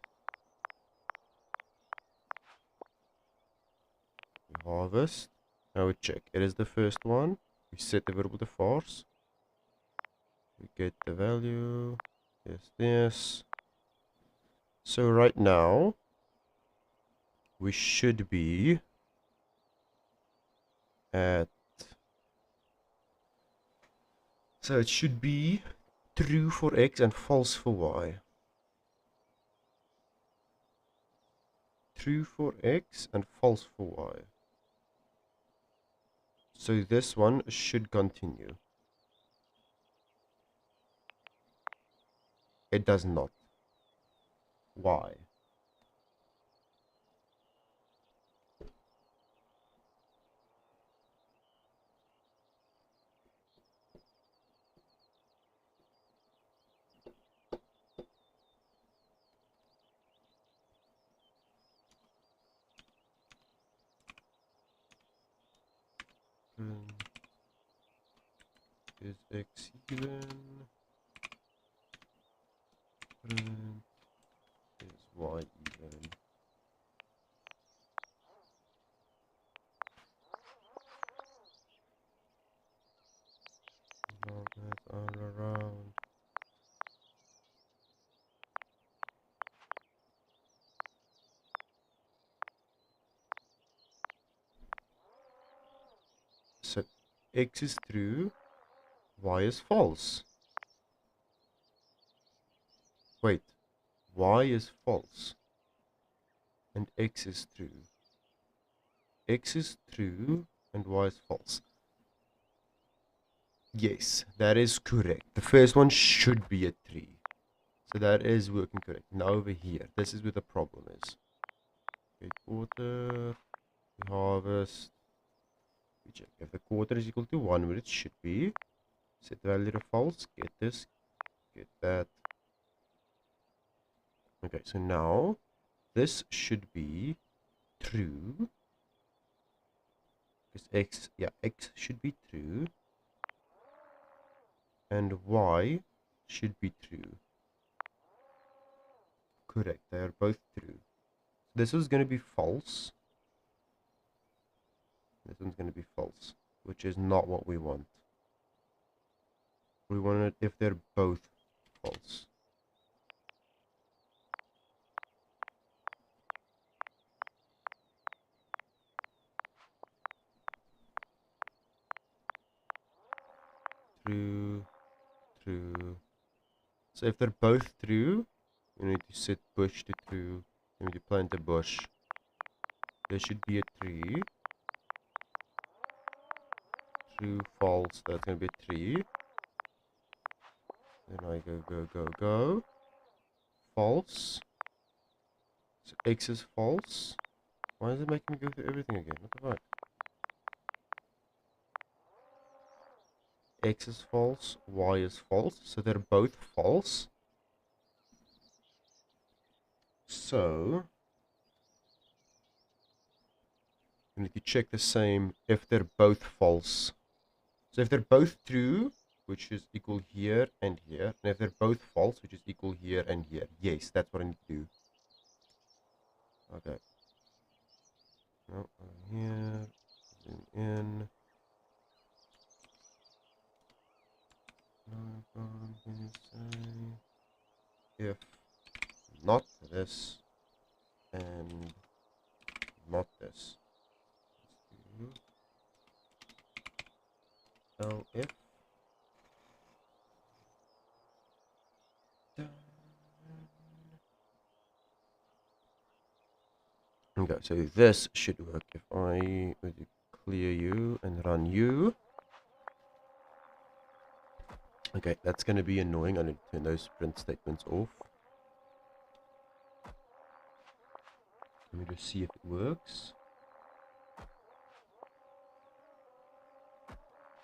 We harvest. Now we check. It is the first one. We set the variable to false. We get the value. Yes, this. So right now, we should be at... So it should be true for X and false for Y. True for X and false for Y. So this one should continue. It does not. Why? Is X even? Is Y even? Numbers all around. So X is true, Y is false. Wait, Y is false and X is true. X is true and Y is false. Yes, that is correct. The first one should be a 3. So that is working correct. Now over here, this is where the problem is. Okay, quarter, we harvest. We check if the quarter is equal to 1, which it should be. Set the value to false, get this, get that. Okay, so now this should be true. Because X, yeah, X should be true. And Y should be true. Correct, they are both true. This is going to be false. This one's going to be false, which is not what we want. We want it if they're both false. True, true. So if they're both true, we need to set bush to true. We need to plant a bush. There should be a tree. True, false, that's going to be a tree. Then I go, go, go, go. False. So X is false. Why is it making me go through everything again? What the fuck? X is false, Y is false, so they're both false. So we need to check the same if they're both false. So if they're both true, which is equal here and here, and if they're both false, which is equal here and here. Yes, that's what I need to do. Okay. No, here, zoom in. If not this and not this. So if okay, so this should work if I were to clear you and run you. Okay, that's going to be annoying. I need to turn those print statements off. Let me just see if it works.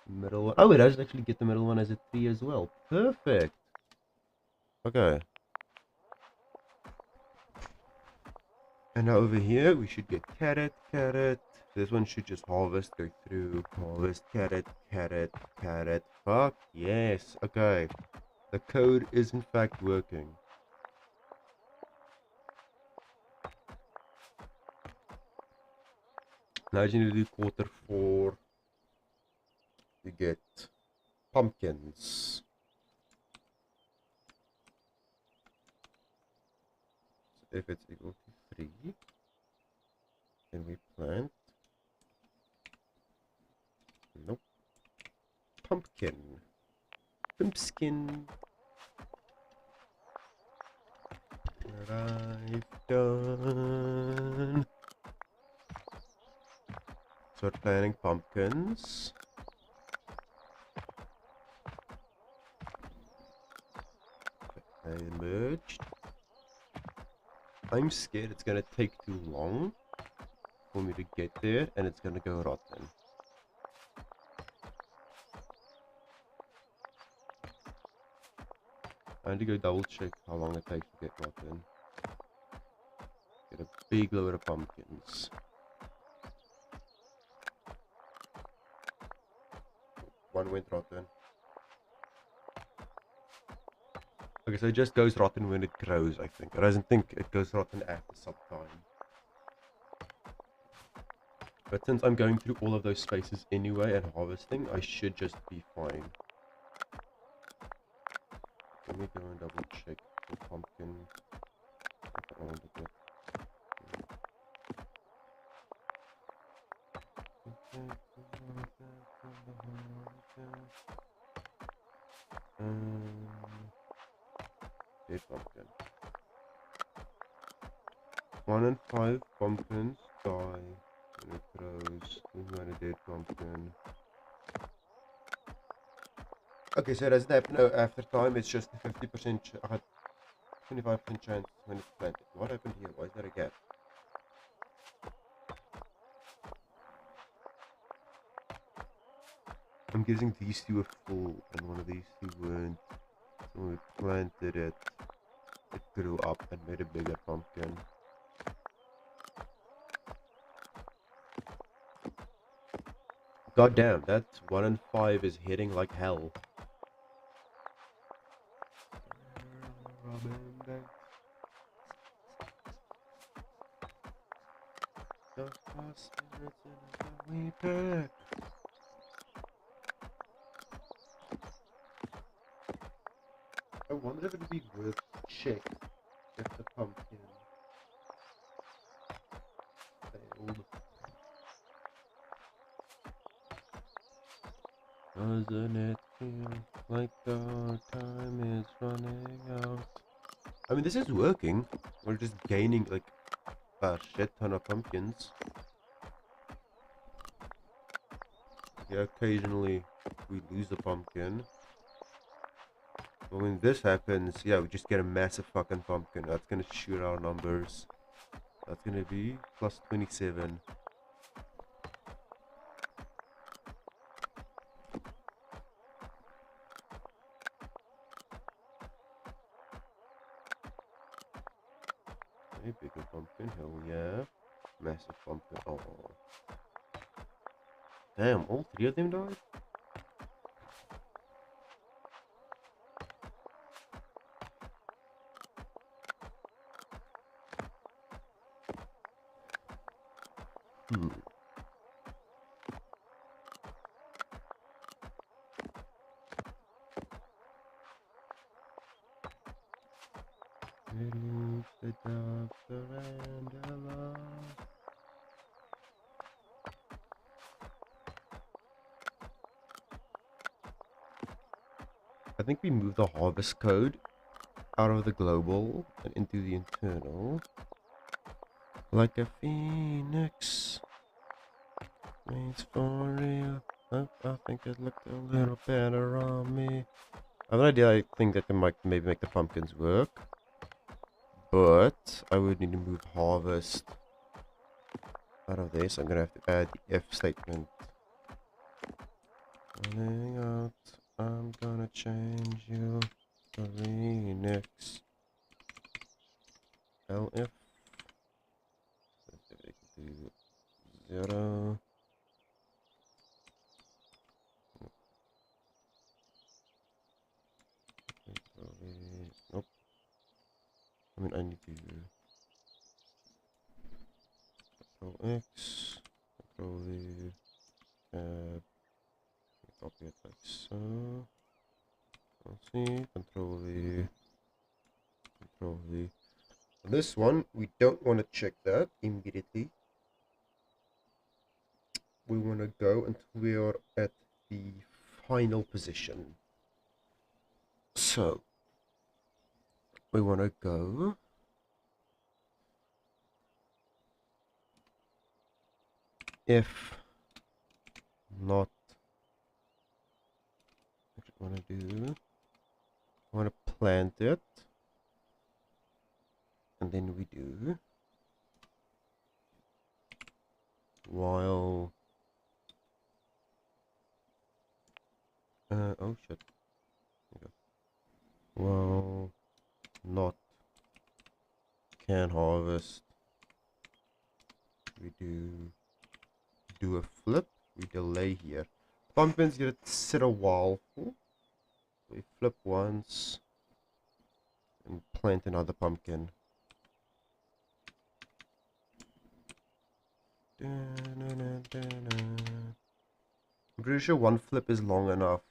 Middle one. Oh, it does actually get the middle one as a 3 as well. Perfect. Okay. And now over here, we should get carrot, carrot. This one should just harvest, go through, harvest, carrot, carrot, carrot. Fuck, yes. Okay. The code is in fact working. Now you need to do quarter 4 to get pumpkins. So if it's equal to 3, then we plant. Nope. Pumpkin. Pumpkin. Right done. Start planting pumpkins. They emerged. I'm scared it's gonna take too long for me to get there and it's gonna go rotten. I need to go double check how long it takes to get rotten. Get a big load of pumpkins. One went rotten. Okay, so it just goes rotten when it grows, I think. It doesn't think it goes rotten after some time. But since I'm going through all of those spaces anyway and harvesting, I should just be fine. Let me go and double check the pumpkin. I want to get. Dead pumpkin. 1 in 5 pumpkins die when it grows. There's not a dead pumpkin. Okay, so it doesn't happen after time, it's just a 50% 25% chance when it's planted. What happened here? Why is there a gap? I'm guessing these two are full and one of these two weren't. So when we planted it, it grew up and made a bigger pumpkin. God damn, that 1 in 5 is hitting like hell. I wonder if it would be worth check if the pumpkin failed. Doesn't it feel like our time is running out? I mean, this is working. We're just gaining like a shit ton of pumpkins. Yeah, occasionally we lose a pumpkin. But when this happens, yeah, we just get a massive fucking pumpkin. That's gonna shoot our numbers. That's gonna be plus 27. A bigger pumpkin, hell yeah. Massive pumpkin, oh. Damn, all three of them died? Hmm. Remove the dog, Tarantula. I think we moved the harvest code out of the global and into the internal. Like a phoenix. Means for real. Oh, I think it looked a little better on me. I have an idea. I think that might maybe make the pumpkins work. But I would need to move harvest out of this. I'm gonna have to add the if statement. Running out. I'm gonna change you to Phoenix. LF. Do 0. Nope. I mean, I need to Control X, Control V, tab, copy it like so. Control C, Control V, Control V. This one, we don't want to check that immediately. We want to go until we are at the final position. So, we want to go if not, what I want to do, I want to plant it, and then we do while oh shit, while not can harvest, we do a flip, we delay here. Pumpkins get to sit a while for. We flip once and plant another pumpkin. I'm pretty sure one flip is long enough.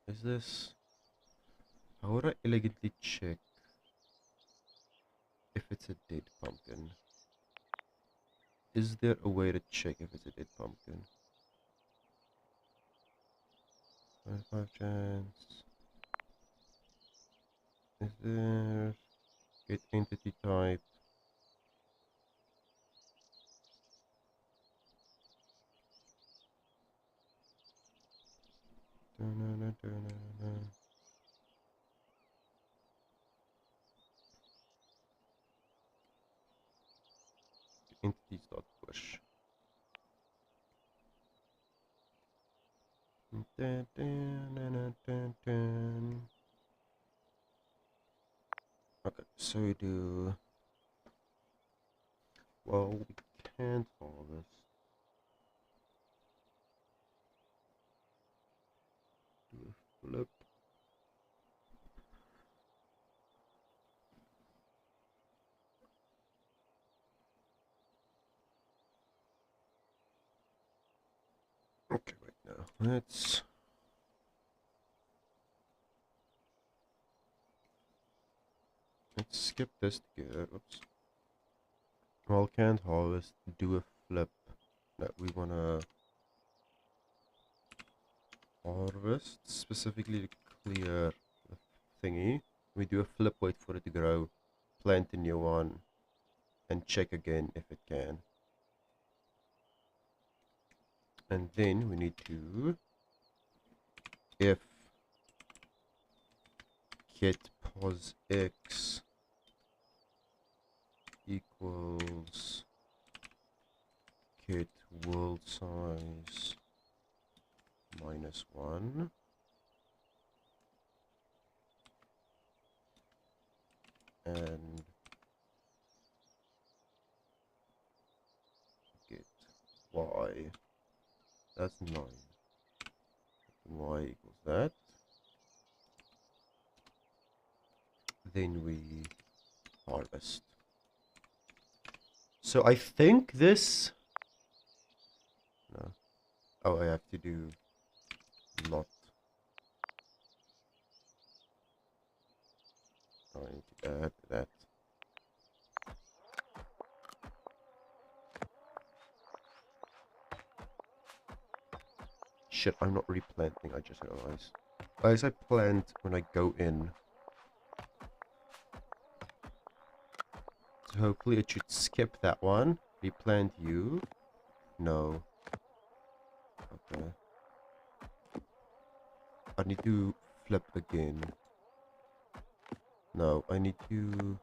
Is this... How would I elegantly check if it's a dead pumpkin? Is there a way to check if it's a dead pumpkin? 5 chance. Is there... Get entity type. Entities dot push. Okay, so we do... Well, we can't harvest. Do a flip. Okay, wait now. Let's skip this together. Oops. Well, can't harvest. Do a flip. No, we wanna harvest specifically to clear the thingy. We do a flip, wait for it to grow, plant a new one, and check again if it can. And then we need to if get pos x equals get world size -1, and get y, that's 9, y equals that, then we harvest. So I think this, no, oh, I have to do not, I need to add that. Shit, I'm not replanting, I just realized. As I plant when I go in. So hopefully it should skip that one. Replant you. No. Okay. I need to flip again. No, I need to...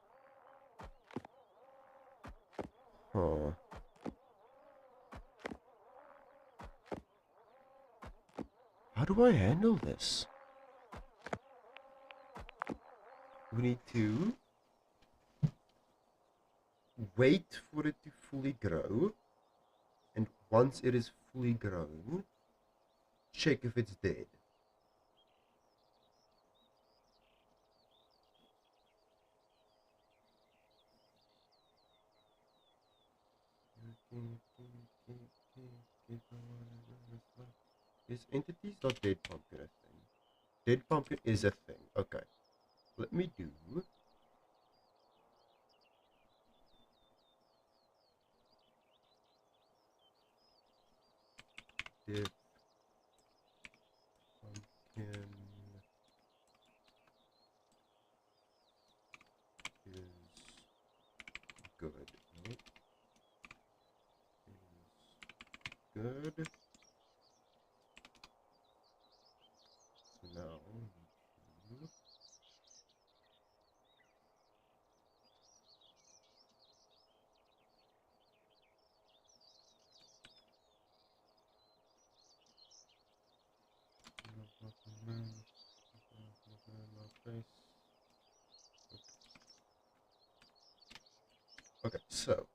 Huh. How do I handle this? We need to wait for it to fully grow, and once it is fully grown, check if it's dead. Is entities not dead pumpkin a thing? Dead pumpkin is a thing. Okay. Let me do dead pumpkin is good. Right? Is good. So now we need to okay, so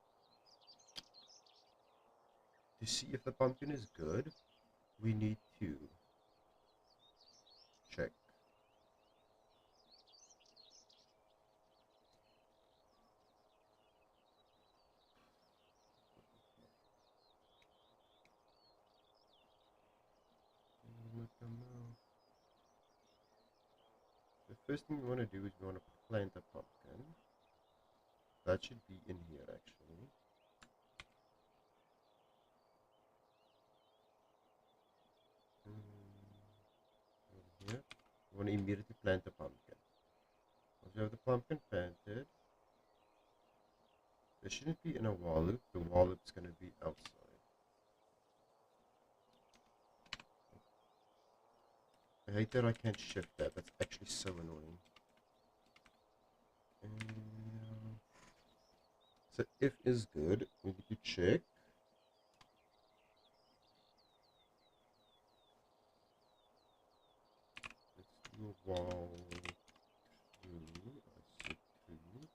to see if the pumpkin is good, we need to check. The first thing we want to do is we want to plant a pumpkin. That should be in here actually. Over here. We want to immediately plant the pumpkin. Once we have the pumpkin planted, there shouldn't be in a wall loop. The wall loop's going to be outside. I hate that I can't shift that. That's actually so annoying. So if is good, we need to check. Let's do a wall true. I said true.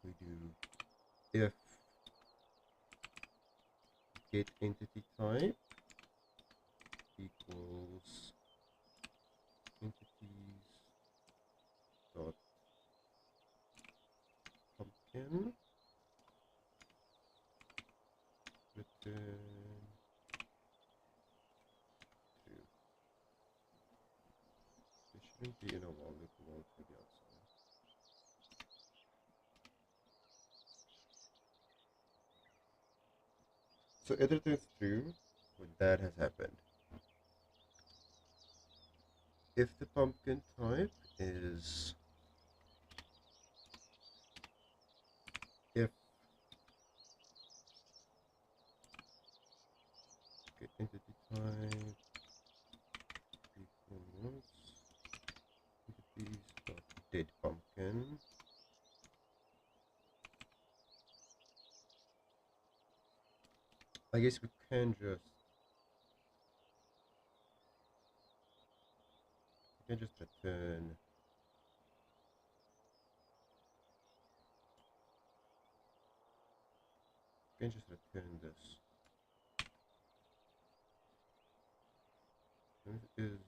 We do if get entity type equals entities dot pumpkin return true. There shouldn't be in a wall loop, the wall should be outside. So it returns true when that has happened. If the pumpkin type is if get entity type equals entities dot dead pumpkin. I guess we can just return this. This is not dead.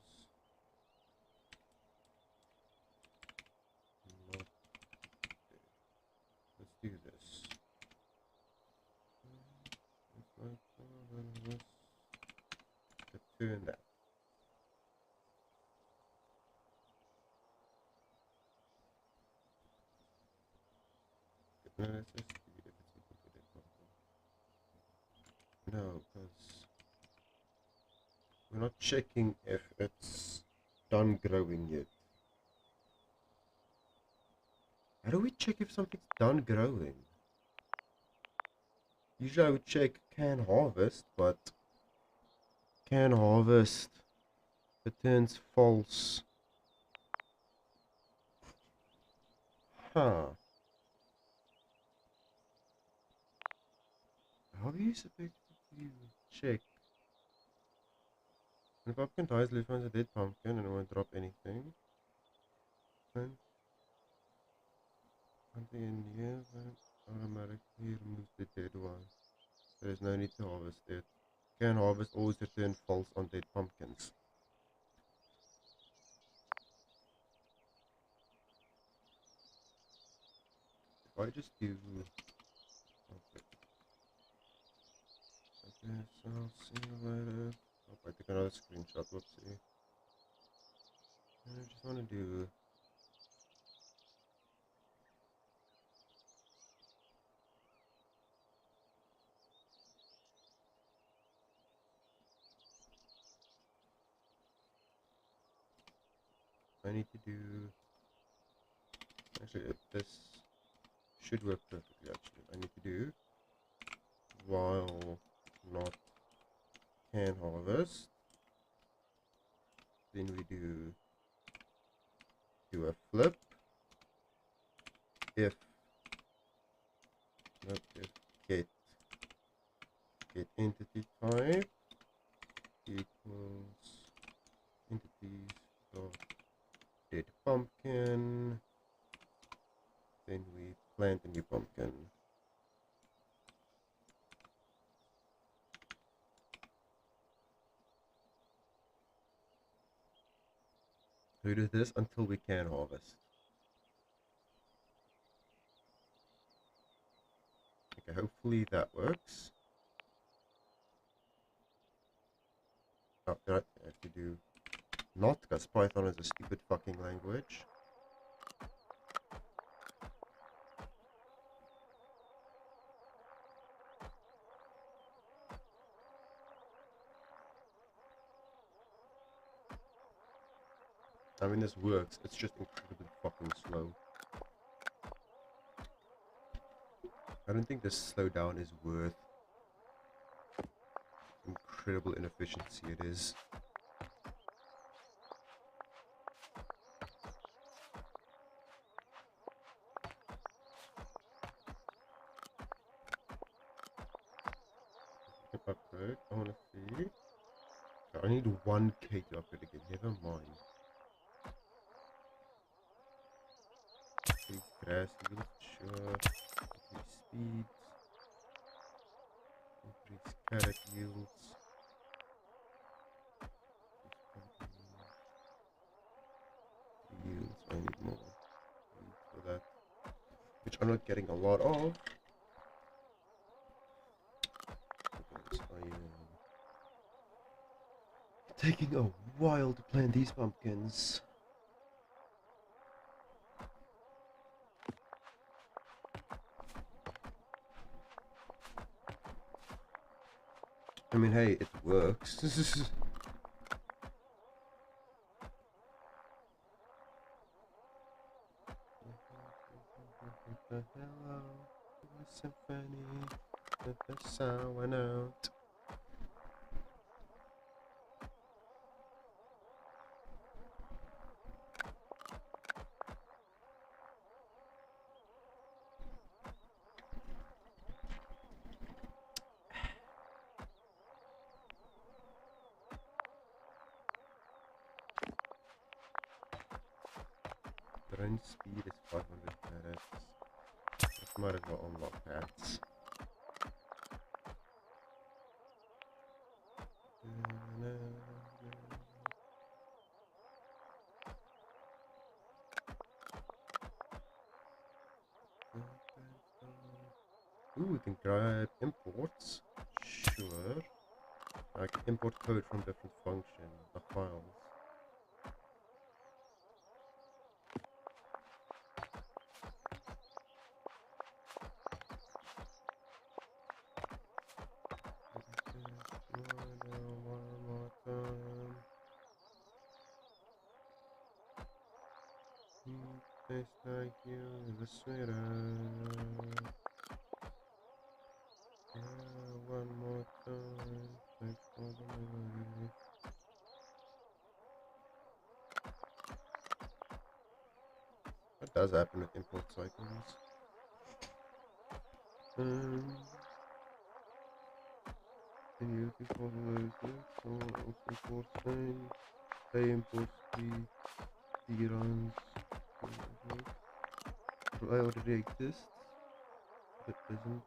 Let's do this. Let's return that. Let's just see if it's equal to dead pumpkin. No, because we're not checking if it's done growing yet. How do we check if something's done growing? Usually I would check can harvest, but can harvest returns false. Huh. How are you supposed to check? When a pumpkin dies, leave finds a dead pumpkin and it won't drop anything. Then something in here that automatically removes the dead one. There is no need to harvest it. Can harvest always return false on dead pumpkins. If I just do okay, so I'll see you later. Oh, I took another screenshot, whoopsie. I just want to do I need to do actually this should work perfectly actually. I need to do while not can harvest, then we do a flip if not if get entity type equals entities dot dead pumpkin, then we plant a new pumpkin. We do this until we can harvest. Okay, hopefully that works. Oh, did I have to do not, because Python is a stupid fucking language. I mean, this works, it's just incredibly fucking slow. I don't think this slowdown is worth incredible inefficiency it is. Upgrade, I want to see. I need 1k to upgrade again, never mind. Increase grass yield, sure. Increase speeds. Increase carrot yields. Yields, I need more yields for that. Which I'm not getting a lot of. Because I am taking a while to plant these pumpkins. I mean, hey, it works. the hello to a symphony that the sound went out. Drone speed is 500 carats. That might as well unlock hats. Ooh, we can grab imports. Sure. I can import code from different functions, the files. One more time. Tastes like you is a sweeter. Yeah, one more time. Thanks for the memory. What does happen with import cycles? Can you before the or import thing? They import the runs. I already exist. It doesn't.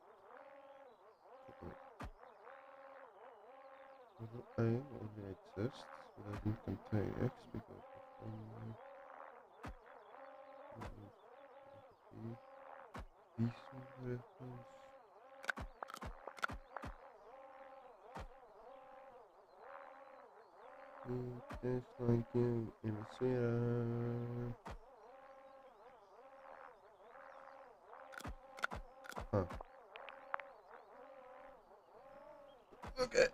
A already exists. It doesn't contain X because these reference. It tastes like you in a sweater. Huh. Okay.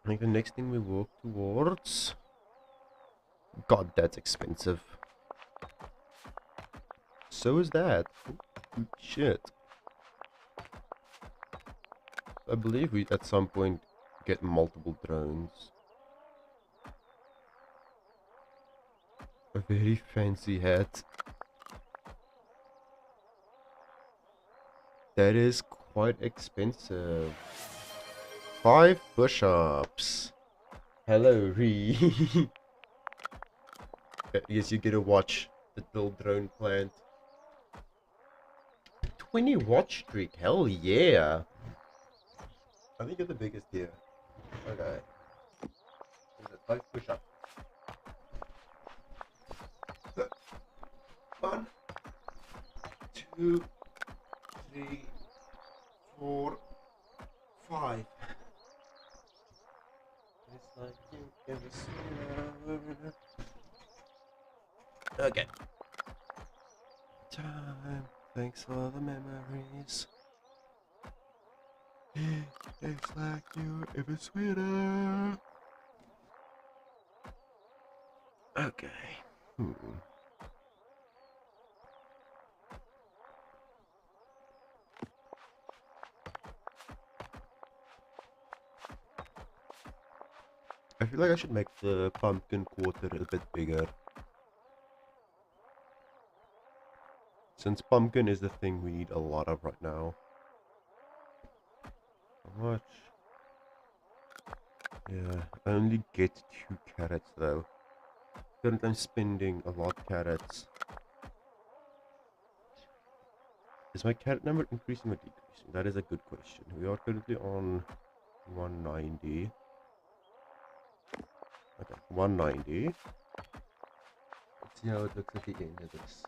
I think the next thing we walk towards. God, that's expensive. So is that. Ooh, shit. I believe we at some point get multiple drones. A very fancy hat. That is quite expensive. 5 push-ups. Hello, Ree. Yes, you get to watch the little drone plant. 20 watch streak. Hell yeah. I think you're the biggest here. Okay. Is it 5 push-ups? 1, 2, 3, 4, 5. It's like you ever seen. Okay. Time. Thanks for the memories. It's like you ever sweeter. Okay. I feel like I should make the pumpkin quarter a bit bigger. Since pumpkin is the thing we need a lot of right now. How much? Yeah, I only get 2 carrots though. Currently I'm spending a lot of carrots. Is my carrot number increasing or decreasing? That is a good question. We are currently on 190. Okay, 190. Let's see how it looks at the end of this.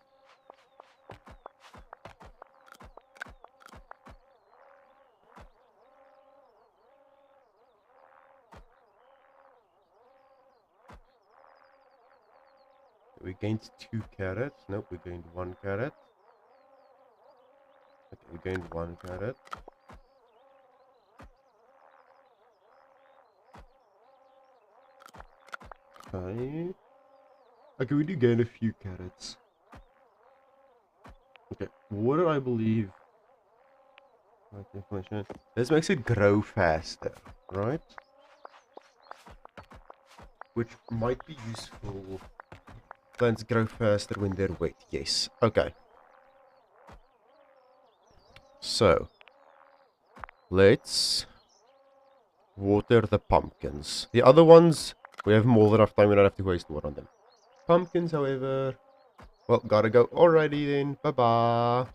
We gained 2 carrots. Nope, we gained 1 carrot. Okay, we gained 1 carrot. Okay. Okay, we do gain a few carrots. Okay, water, I believe. Like information. This makes it grow faster, right? Which might be useful. Plants grow faster when they're wet. Yes. Okay. So, let's water the pumpkins. The other ones, we have more than enough time. We don't have to waste water on them. Pumpkins, however, well, gotta go already then. Bye-bye.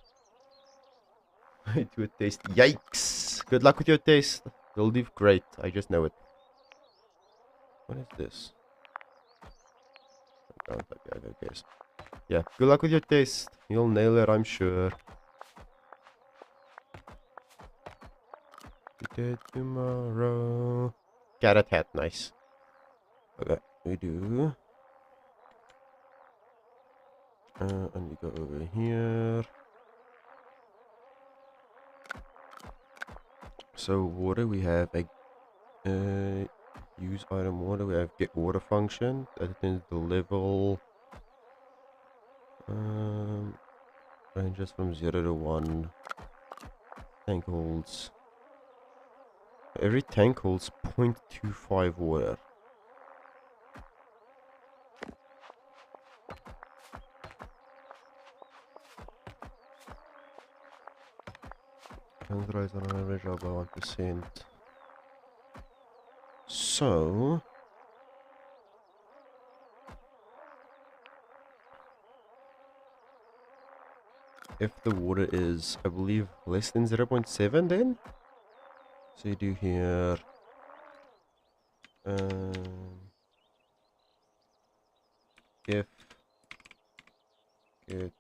To a test. Yikes. Good luck with your test. You'll do great. I just know it. What is this? Oh, okay, who cares? Yeah, good luck with your test. You'll nail it, I'm sure. Be dead tomorrow. Carrot hat, nice. Okay, we do. And we go over here. So water, we have a use item water. We have get water function. That is the level. Ranges from 0 to 1. Tank holds. Every tank holds 0.25 water. Tank rise on average about 1%. So if the water is, I believe, less than 0.7 then? So you do here if get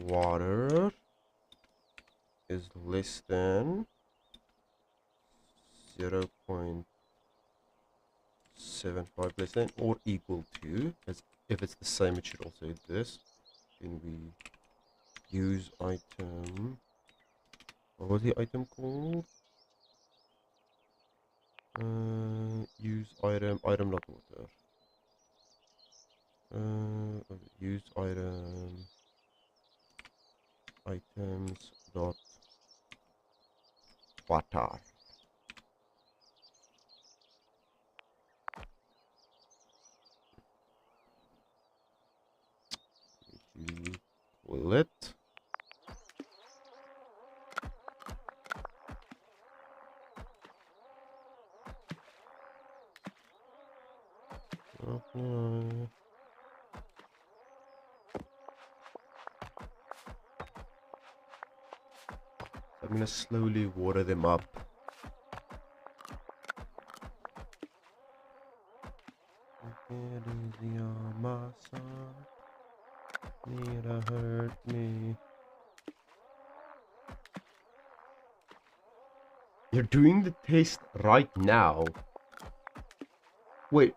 water is less than 0.75, less than or equal to, as if it's the same it should also do this. Then we use item, what was the item called? Use item not water. Use items dot water. Equal it. I'm gonna slowly water them up. Need to hurt me. You're doing the test right now. Wait,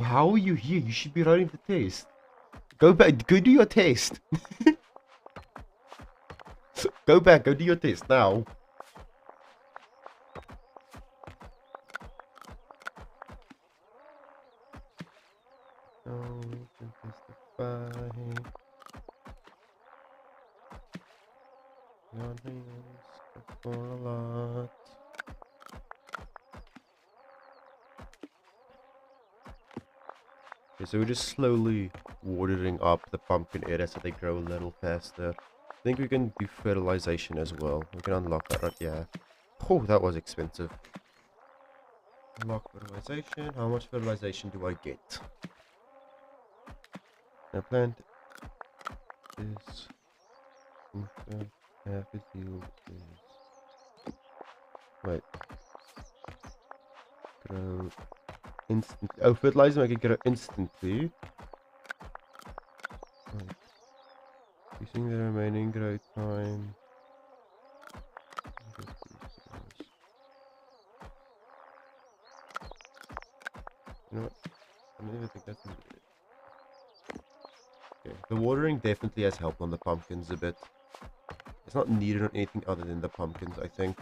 how are you here? You should be running the test. Go back, go do your test. Go back, go do your test now. Oh, we can testify. Your hands for a lot. Okay, so we're just slowly watering up the pumpkin area so they grow a little faster. I think we can do fertilization as well. We can unlock that right here. Oh, that was expensive. Unlock fertilization. How much fertilization do I get? I plant this. Half its yield is. Wait. Grow instantly. Oh, fertilizer I can grow instantly. Right. Using the remaining grow time. You know what? I don't even think that's needed. Okay. The watering definitely has helped on the pumpkins a bit. It's not needed on anything other than the pumpkins, I think.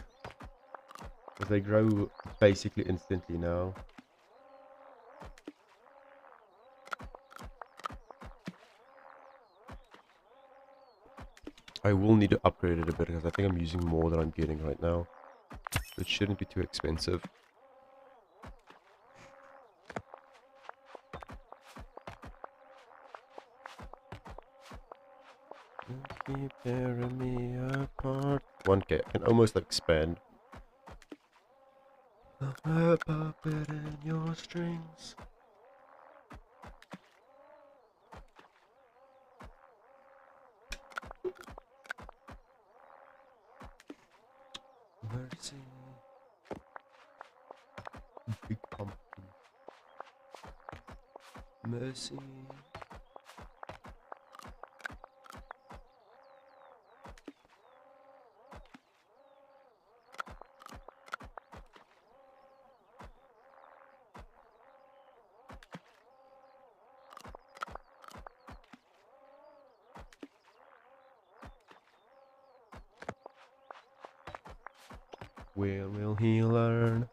Because they grow basically instantly now. I will need to upgrade it a bit because I think I'm using more than I'm getting right now. It shouldn't be too expensive. Keep tearing me apart. 1k. I can almost like expand. A puppet in your strings. Mercy. Big pumpkin. Mercy. Where will he learn?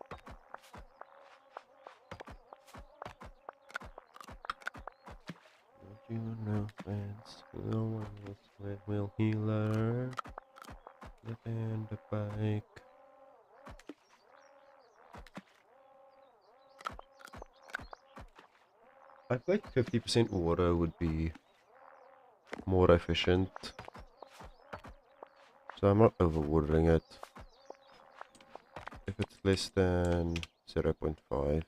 Don't you know friends? No one else. Where will he learn? Live and a bike. I feel like 50% water would be more efficient. So I'm not overwatering it. If it's less than 0.5.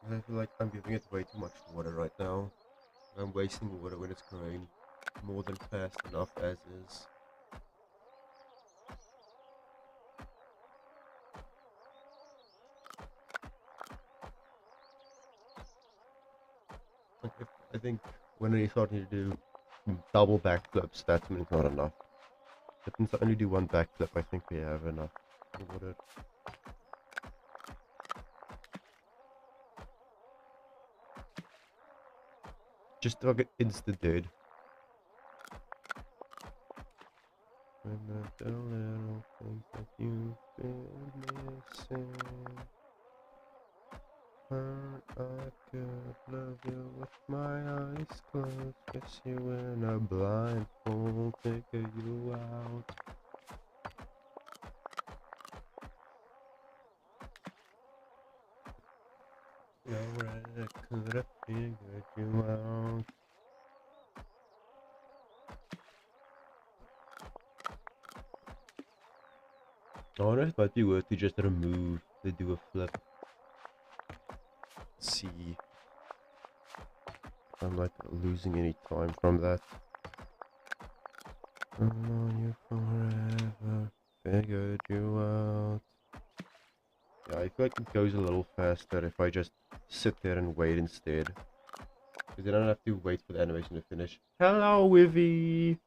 I feel like I'm giving it way too much water right now. I'm wasting water when it's growing more than fast enough as is. I think when you're starting to do double backflips, that's when it's not enough. But since I only do one backflip, I think we have enough water. Just to get insta dead. And the little things that you've been missing. I could love you with my eyes closed, kiss you in a blindfold, figure you out. I could have figured you out. I wonder if it might be worth to just remove the do a flip. See if I'm like losing any time from that. I've known you forever, figured you out. Yeah, I feel like it goes a little faster if I just sit there and wait instead. Because then I don't have to wait for the animation to finish. Hello, Wivy!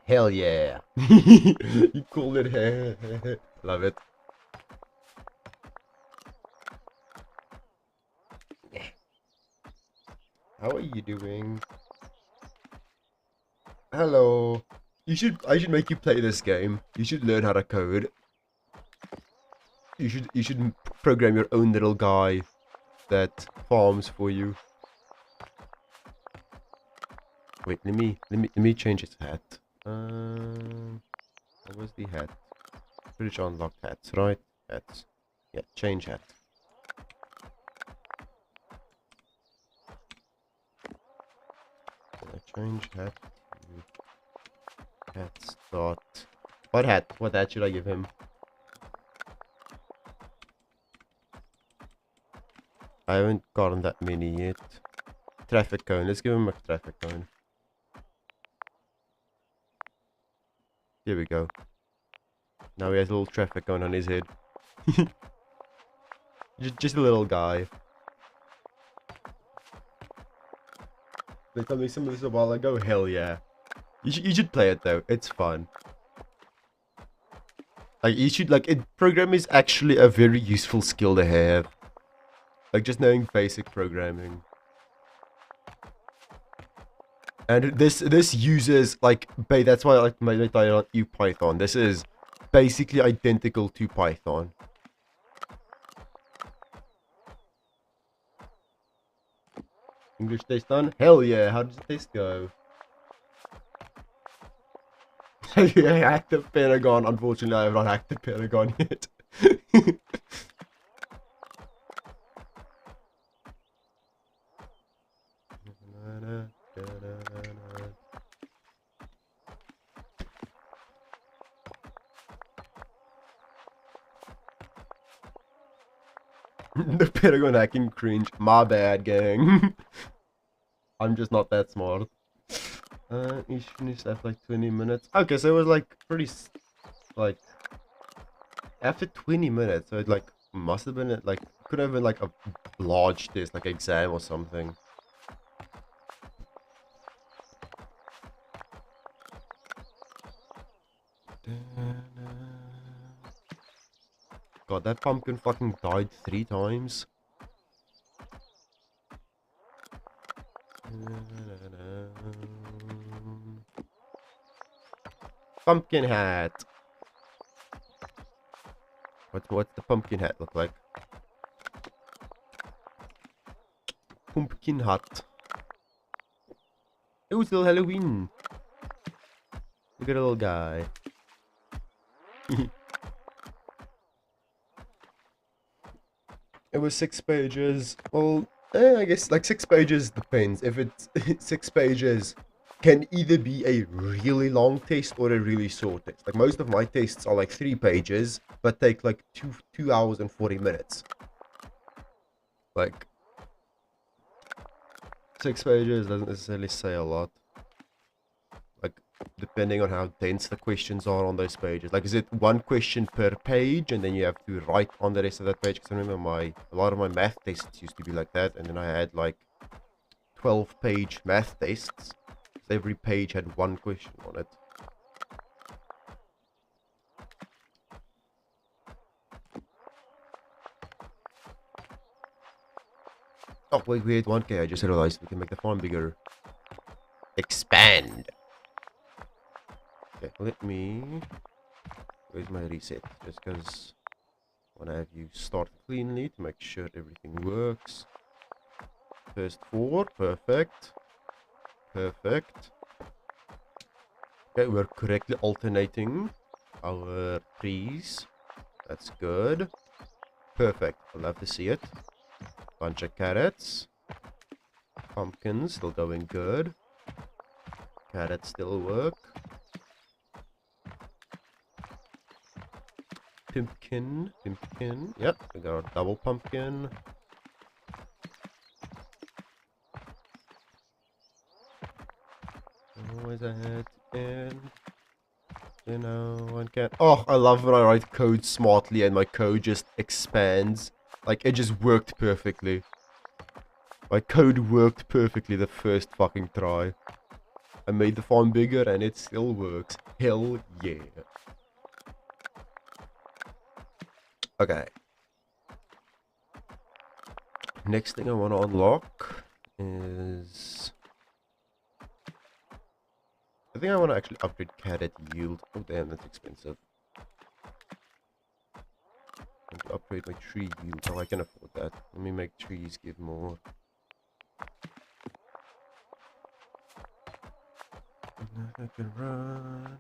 Hell yeah! You called it hair. Love it. How are you doing? Hello. I should make you play this game. You should learn how to code. You should program your own little guy that farms for you. Wait, let me change his hat. What was the hat? Pretty sure unlocked hats, right? Hats. Yeah, change hat. Change hat. Hats dot. What hat? What hat should I give him? I haven't gotten that many yet. Traffic cone. Let's give him a traffic cone. Here we go. Now he has a little traffic cone on his head. just a little guy. They told me some of this a while ago. Hell yeah. You should play it though. It's fun. Like you should programming is actually a very useful skill to have. Like just knowing basic programming. And this uses like that's why I like my title on Python. This is basically identical to Python. English test done? Hell yeah, how did the test go? Yeah, hacked the Pentagon. Unfortunately, I have not hacked the Pentagon yet. The Pentagon hacking cringe. My bad, gang. I'm just not that smart. Each finished after like 20 minutes. Okay, so it was like pretty, like, after 20 minutes. So it like must have been like, could have been like a large test, like exam or something. God, that pumpkin fucking died 3 times. Pumpkin hat. What's the pumpkin hat look like? Pumpkin hat. It was still Halloween. Look at the little guy. It was 6 pages. Well, I guess like 6 pages depends. If it's 6 pages, can either be a really long test or a really short test. Like most of my tests are like 3 pages, but take like 2 hours and 40 minutes. Like 6 pages doesn't necessarily say a lot. Like depending on how dense the questions are on those pages. Like is it 1 question per page and then you have to write on the rest of that page? Because I remember a lot of my math tests used to be like that, and then I had like 12-page math tests. So every page had 1 question on it. Oh wait, we had 1K. I just realized we can make the farm bigger. Expand. Okay, let me. Where's my reset? Just because I want to have you start cleanly to make sure everything works. First 4, perfect. Perfect. Okay, we're correctly alternating our trees. That's good. Perfect. I'd love to see it. Bunch of carrots. Pumpkins still going good. Carrots still work. Pumpkin. Yep, we got our double pumpkin. Always ahead and you know, 1 can. Oh, I love when I write code smartly and my code just expands. Like it just worked perfectly. My code worked perfectly the first fucking try. I made the farm bigger and it still works. Hell yeah. Okay. Next thing I want to unlock is... I think I want to actually upgrade carrot yield. Oh damn, that's expensive. I want to upgrade my tree yield. Oh, I can afford that. Let me make trees give more. I can run.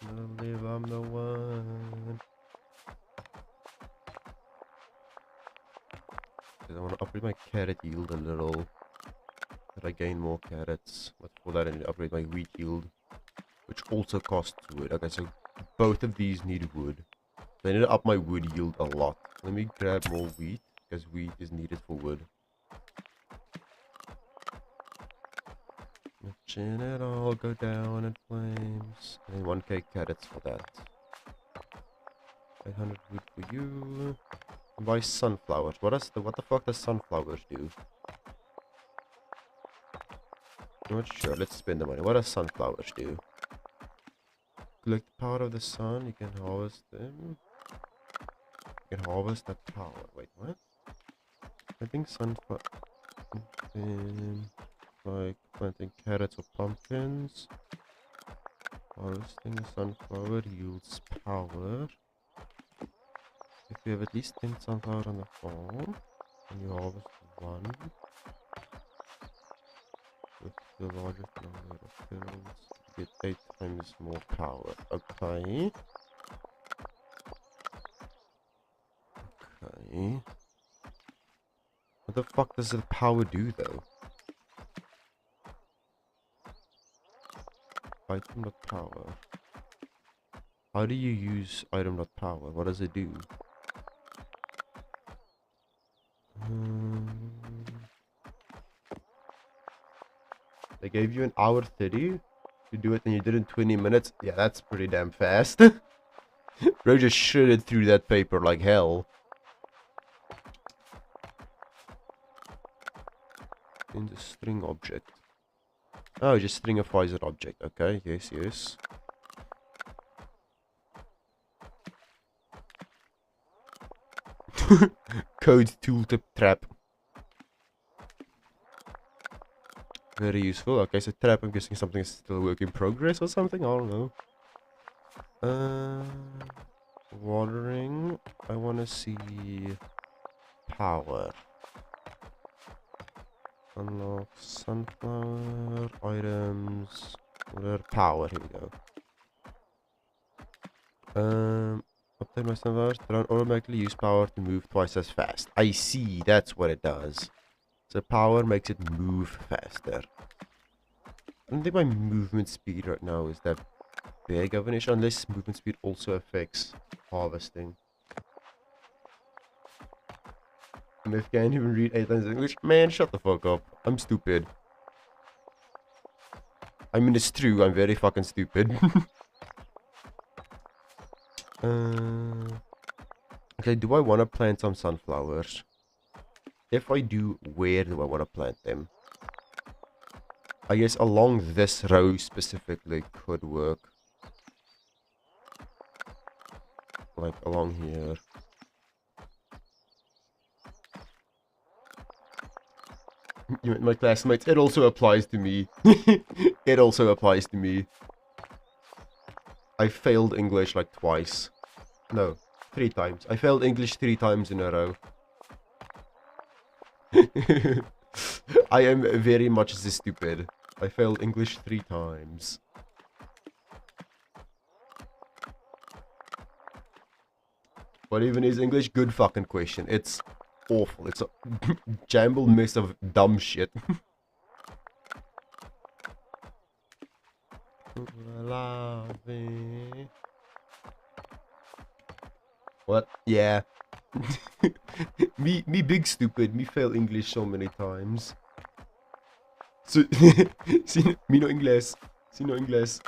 I believe I'm the one. Because I want to upgrade my carrot yield a little. That I gain more carrots. But for that I need to upgrade my wheat yield. Which also costs wood. Okay, so both of these need wood. So I need to up my wood yield a lot. Let me grab more wheat. Because wheat is needed for wood. Watching it all go down in flames. And 1k carrots for that. 800 wood for you. Buy sunflowers. What the fuck does sunflowers do? I'm not sure. Let's spend the money. What does sunflowers do? Collect the power of the sun. You can harvest them. You can harvest that power. Wait, what? I think sunflower... like planting carrots or pumpkins. Harvesting a sunflower yields power. If you have at least 10 sunflower on the farm, and you harvest 1, the largest number of pills, you get 8 times more power. Okay. Okay. What the fuck does the power do though? Item.power. How do you use item.power? What does it do? They gave you an hour 30 to do it and you did it in 20 minutes? Yeah, that's pretty damn fast. Bro just shredded through that paper like hell. In the string object. Oh, just stringifies an object. Okay, yes, yes. Code tooltip trap. Very useful. Okay, so trap, I'm guessing something is still a work in progress or something. I don't know. Watering. I want to see power. Unlock sunflower items. Whatever power. Here we go. Update my sunflowers. They don't automatically use power to move twice as fast. I see. That's what it does. So power makes it move faster. I don't think my movement speed right now is that big of an issue, unless movement speed also affects harvesting. And if you can't even read 8 lines of English, man, shut the fuck up. I'm stupid. I mean, it's true. I'm very fucking stupid. Okay, do I want to plant some sunflowers? If I do, where do I want to plant them? I guess along this row specifically could work. Like along here. My classmates, it also applies to me. It also applies to me. I failed English like twice. No, 3 times. I failed English 3 times in a row. I am very much this stupid. I failed English 3 times. What even is English? Good fucking question. It's awful. It's a jumbled mess of dumb shit. What? Yeah. me big stupid. Me fail English so many times. So, me no English. See no English.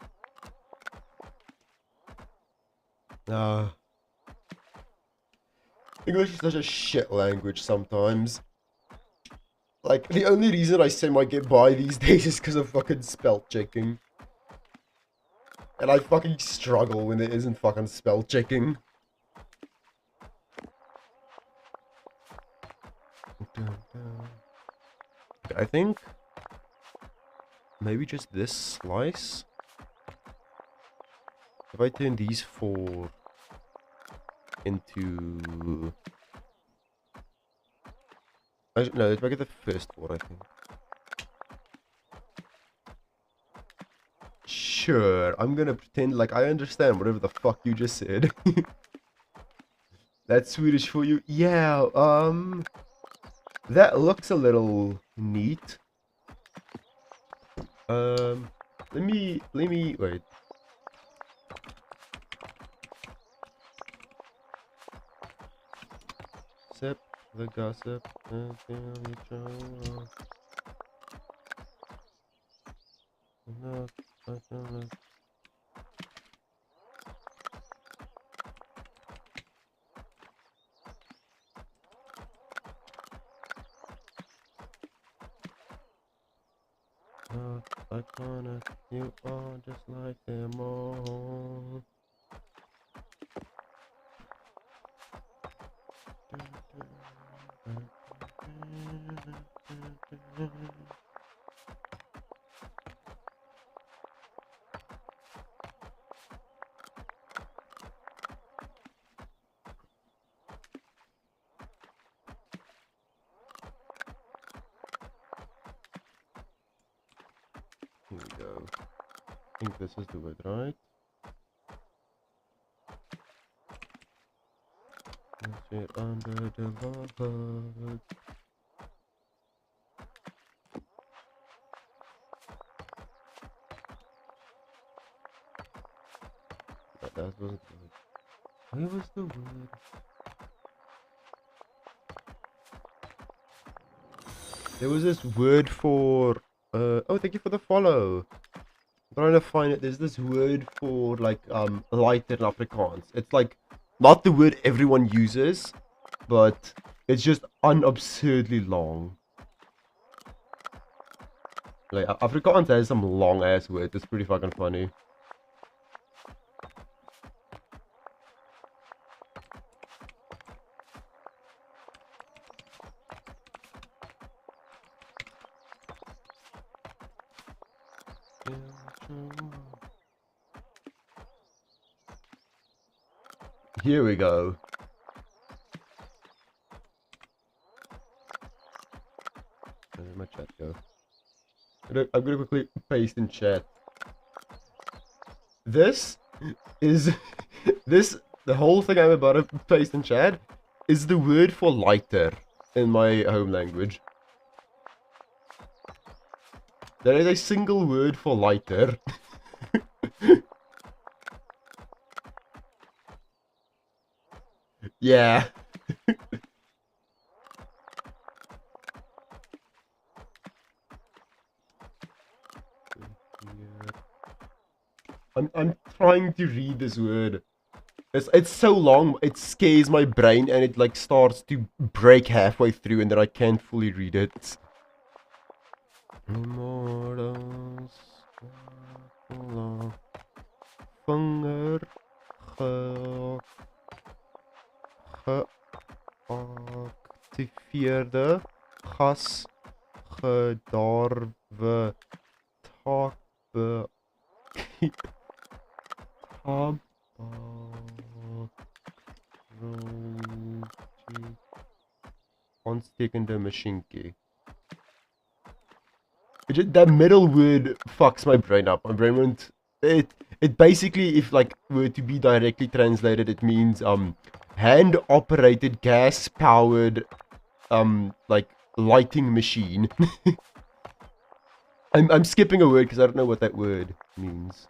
English is such a shit language sometimes. Like, the only reason I say might get by these days is because of fucking spell checking. And I fucking struggle when there isn't fucking spell checking. I think maybe just this slice. If I turn these 4 into... No, let's make it the first 4, I think. Sure, I'm gonna pretend like I understand whatever the fuck you just said. That's Swedish for you? Yeah, that looks a little neat. Let me, wait. Sip the gossip until you show up. Enough, I can look. Iconic, you are just like them all. I think this is the word, right? Sit under the lava. That wasn't the word. Where was the word? There was this word for oh, thank you for the follow. I'm trying to find it. There's this word for like lighter in Afrikaans. It's like not the word everyone uses, but it's just unabsurdly long. Like Afrikaans has some long ass words. It's pretty fucking funny. Here we go. Where did my chat go? I'm gonna quickly paste in chat. This is the whole thing I'm about to paste in chat is the word for lighter in my home language. There is a single word for lighter. Yeah. I'm trying to read this word. It's so long, it scares my brain and it like starts to break halfway through and then I can't fully read it. Immortals vinger geactiveerde gas gedarwe taakbe aanstekende machientjie. That middle word fucks my brain up. My brain won't. It basically, if like were to be directly translated, it means hand operated gas powered like lighting machine. I'm skipping a word because I don't know what that word means.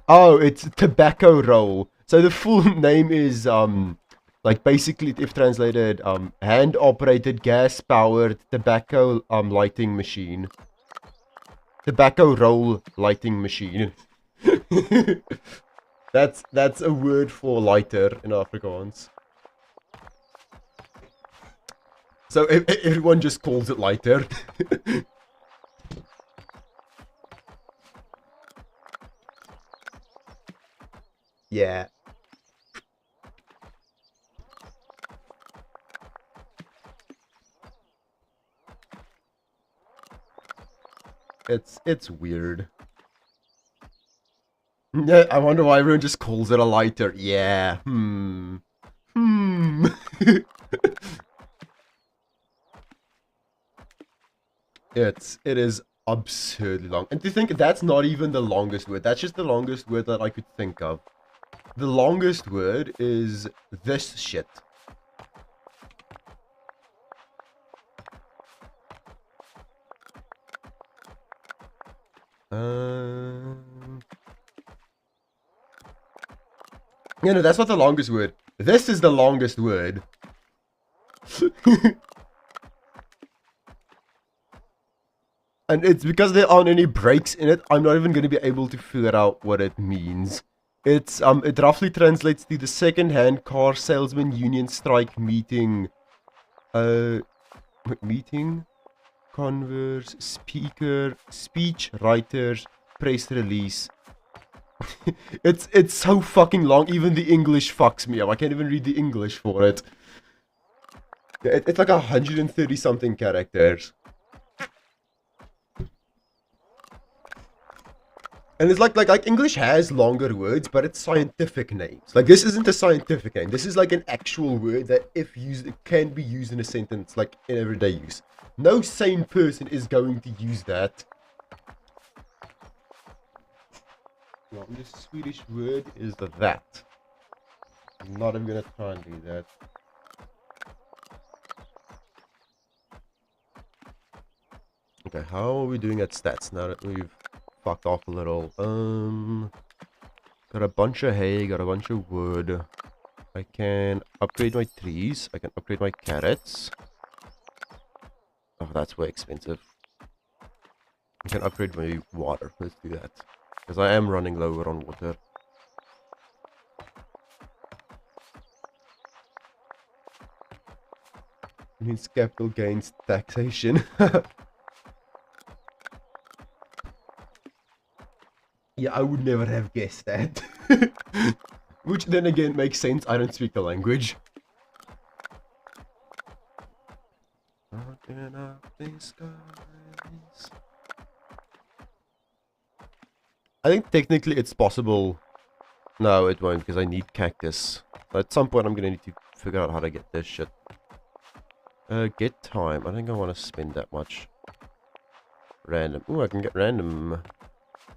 Oh, it's tobacco roll. So the full name is like basically if translated hand operated gas powered tobacco lighting machine. Tobacco roll lighting machine. That's a word for lighter in Afrikaans. So everyone just calls it lighter. Yeah. It's weird. Yeah, I wonder why everyone just calls it a lighter. Yeah. It is absurdly long. And to think that's not even the longest word. That's just the longest word that I could think of. The longest word is this shit. Yeah, no, that's not the longest word. This is the longest word. And it's because there aren't any breaks in it, I'm not even going to be able to figure out what it means. It roughly translates to the second-hand car salesman union strike meeting. Meeting? Converse, speaker, speech writers, press release. It's so fucking long, even the English fucks me up. I can't even read the English for it. It's like 130 something characters. And it's like English has longer words, but it's scientific names. Like this isn't a scientific name. This is like an actual word that if used, it can be used in a sentence, like in everyday use. No sane person is going to use that. Well, the Swedish word is that. I'm not even gonna try and do that. Okay, how are we doing at stats now that we've fucked off a little? Got a bunch of hay, got a bunch of wood. I can upgrade my trees. I can upgrade my carrots. Oh, that's way expensive. I can upgrade my water. Let's do that. Because I am running lower on water. It means capital gains taxation. Yeah, I would never have guessed that. Which then again makes sense. I don't speak the language. I think technically it's possible. No, it won't because I need cactus. At some point I'm gonna need to figure out how to get this shit. Get time. I think I want to spend that much. Random. Ooh, I can get random.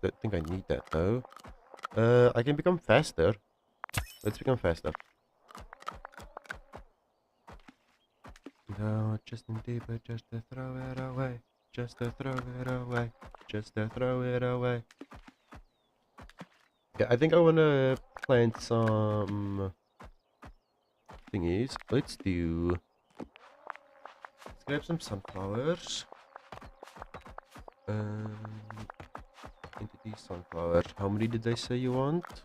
Don't think I need that though. I can become faster. Let's become faster. No, just in deeper, just to throw it away. Just to throw it away. Just to throw it away. Yeah, I think I wanna plant some thingies. Let's grab some sunflowers. Into these sunflowers. How many did they say you want?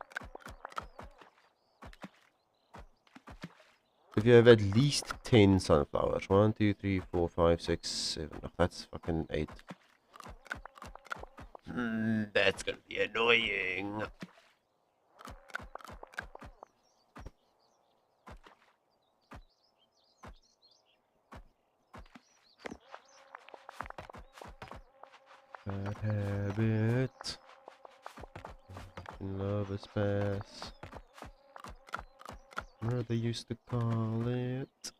If you have at least 10 sunflowers. 1, 2, 3, 4, 5, 6, 7. Oh, that's fucking 8. That's gonna be annoying. Bad habit. Love a space. Where they used to call it.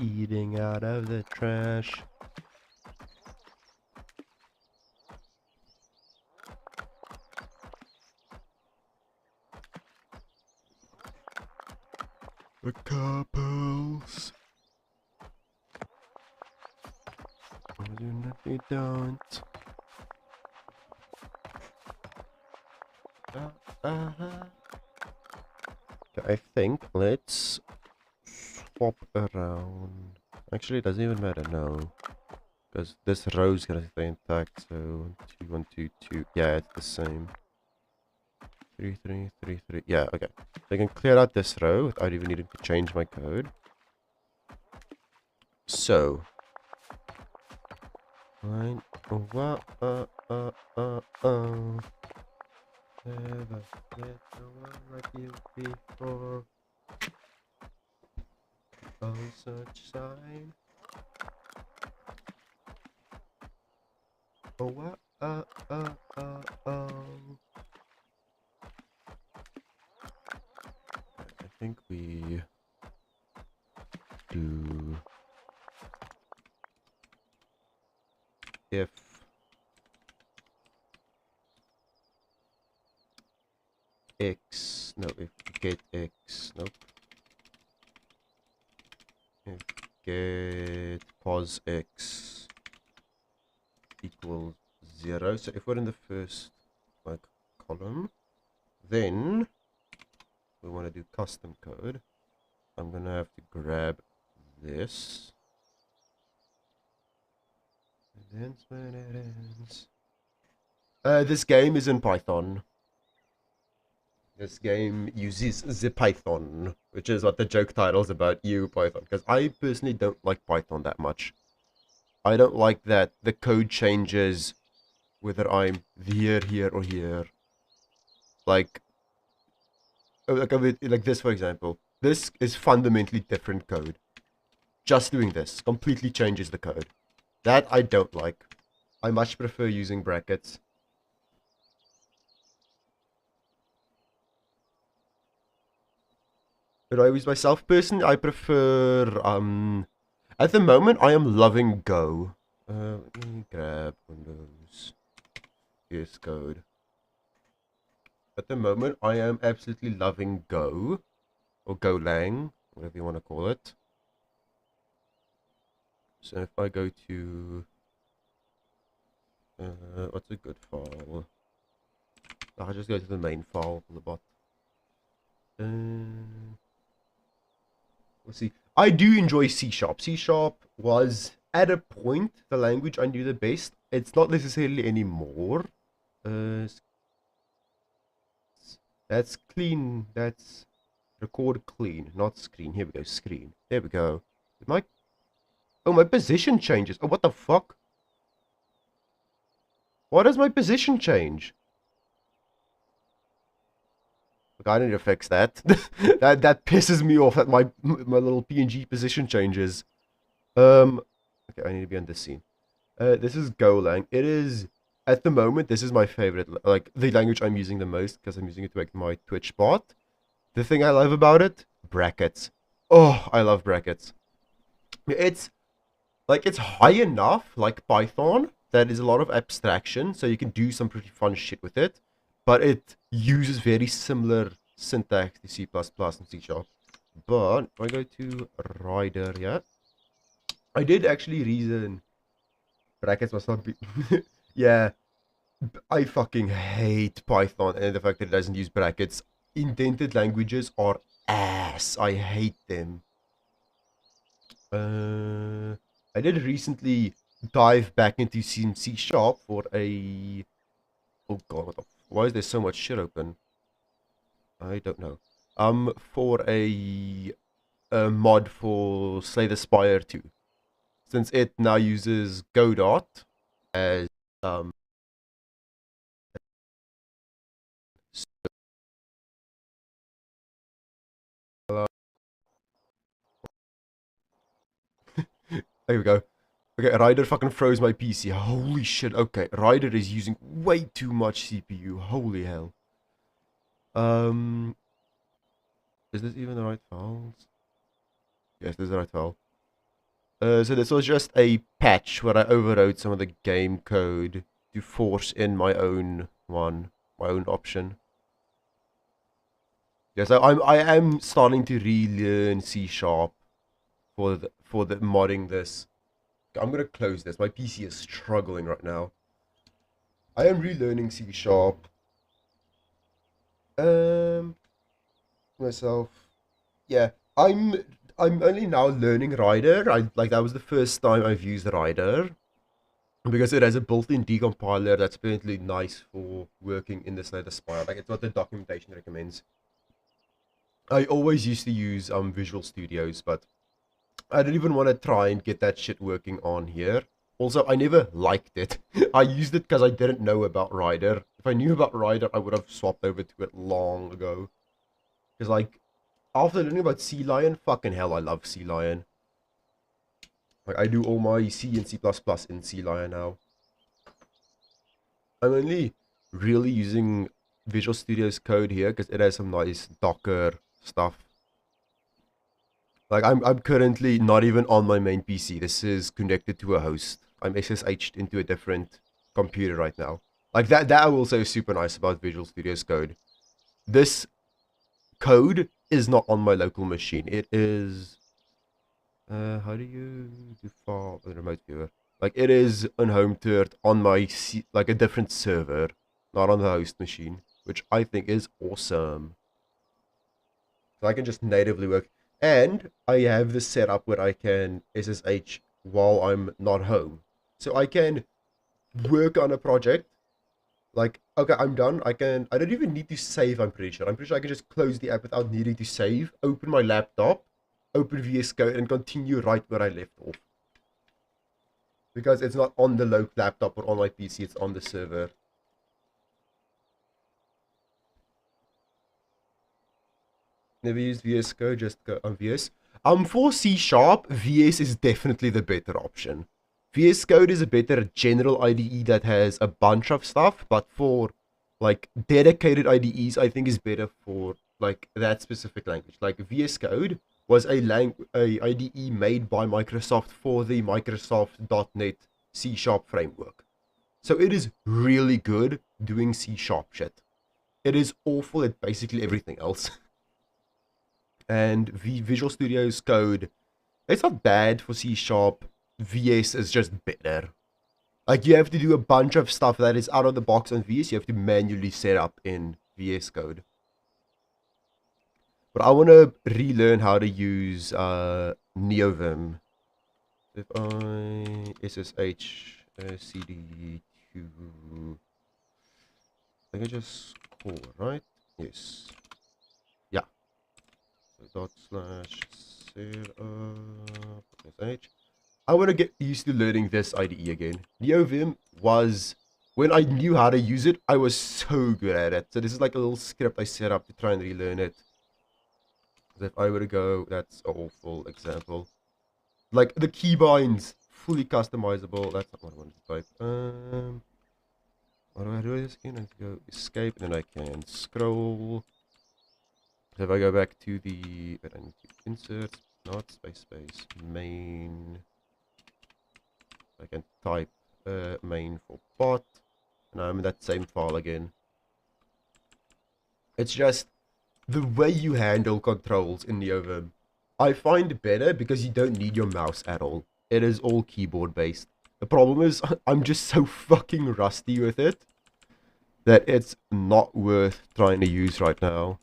Eating out of the trash. The couples. We don't. Okay, I think let's swap around. Actually, it doesn't even matter now. Because this row is gonna stay intact, so 2, 1, 2, 2. Yeah, it's the same. 3, 3, 3, 3. Yeah, okay. So I can clear out this row without even needing to change my code. So. Fine. Never met no one like you before. Oh, such sign. Oh, I think we do if x, no, if get x, nope. If get pos x equals 0. So if we're in the first like column, then we want to do custom code. I'm gonna have to grab this. It ends when it ends. This game is in Python. This game uses the Python, which is what the joke title's about, you Python. Because I personally don't like Python that much. I don't like that the code changes whether I'm here, here, or here. Like this, for example. This is fundamentally different code. Just doing this completely changes the code. That I don't like. I much prefer using brackets. But I use myself personally, I prefer at the moment I am loving Go. Let me grab Windows VS Code. At the moment I am absolutely loving Go or Golang, whatever you want to call it. So if I go to what's a good file? I'll just go to the main file for the bot. Let's see. I do enjoy C Sharp. C Sharp was at a point the language I knew the best. It's not necessarily anymore. That's clean. That's record clean, not screen. Here we go. Screen. There we go. My position changes. Oh, what the fuck? Why does my position change? Look, I need to fix that. that pisses me off that my little PNG position changes. Okay, I need to be on this scene. This is Golang. It is at the moment this is my favorite, like the language I'm using the most because I'm using it to make my Twitch bot. The thing I love about it, brackets. Oh, I love brackets. It's high enough, like Python, that is a lot of abstraction, so you can do some pretty fun shit with it. But it uses very similar syntax to C++ and C Sharp. But if I go to Rider, yeah, I did actually reason brackets must not be. Yeah, I fucking hate Python and the fact that it doesn't use brackets. Indented languages are ass. I hate them. I did recently dive back into some C Sharp for a. Oh god, why is there so much shit open? I don't know. For a mod for Slay the Spire 2. Since it now uses Godot as there we go. Okay, Ryder fucking froze my PC. Holy shit. Okay, Ryder is using way too much CPU. Holy hell. Is this even the right files? Yes, this is the right file. So this was just a patch where I overrode some of the game code to force in my own option. Yeah, so I am starting to relearn C Sharp for the modding this. I'm gonna close this. My PC is struggling right now. I am relearning C Sharp. Myself. Yeah, I'm only now learning Rider. That was the first time I've used Rider because it has a built-in decompiler that's apparently nice for working in the Slay the Spire. Like, it's what the documentation recommends. I always used to use Visual Studios, but I didn't even want to try and get that shit working on here. Also, I never liked it. I used it because I didn't know about Rider. If I knew about Rider, I would have swapped over to it long ago. Because, like, after learning about Sea Lion, fucking hell, I love Sea Lion. Like, I do all my C and C++ in Sea Lion now. I'm only really using Visual Studio's code here because it has some nice Docker stuff. Like, I'm currently not even on my main PC. This is connected to a host. I'm SSH'd into a different computer right now. Like, that I will say is super nice about Visual Studio's code. This code is not on my local machine. It is... how do you do file the remote viewer? Like, it is on home turret on my like a different server, not on the host machine, which I think is awesome. So I can just natively work. And I have this set up where I can SSH while I'm not home. So I can work on a project. Like, okay, I'm done. I don't even need to save, I'm pretty sure. I'm pretty sure I can just close the app without needing to save, open my laptop, open VS Code, and continue right where I left off. Because it's not on the local laptop or on my PC, it's on the server. Never used VS Code, just go on VS. For C Sharp, VS is definitely the better option. VS Code is a better general IDE that has a bunch of stuff, but for like dedicated IDEs, I think is better for like that specific language. Like VS Code was a IDE made by Microsoft for the Microsoft .NET C# framework. So it is really good doing C# shit. It is awful at basically everything else. And Visual Studio's code, it's not bad for C#. VS is just better. Like you have to do a bunch of stuff that is out of the box on VS. You have to manually set up in VS Code. But I want to relearn how to use NeoVim. If I SSH CD to, I think I just call, right? Yes. Yeah. So /setup/sh. I want to get used to learning this IDE again. NeoVim was, when I knew how to use it, I was so good at it. So this is like a little script I set up to try and relearn it. If I were to go, that's an awful example. Like the keybinds, fully customizable. That's not what I wanted to type. What do I do this again? I have to go escape, and then I can scroll. So if I go back to the, I need to insert, not space, main. I can type main for bot, and I'm in that same file again. It's just the way you handle controls in NeoVim, I find better because you don't need your mouse at all. It is all keyboard based. The problem is I'm just so fucking rusty with it that it's not worth trying to use right now.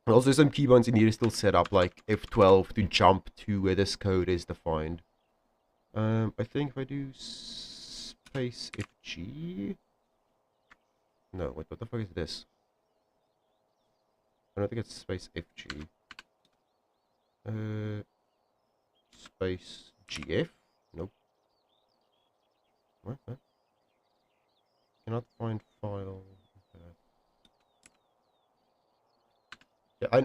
And also some keybinds you need to still set up, like F12 to jump to where this code is defined. I think if I do space FG... No, wait, what the fuck is this? I don't think it's space FG. Space GF? Nope. What? Cannot find file. Yeah, I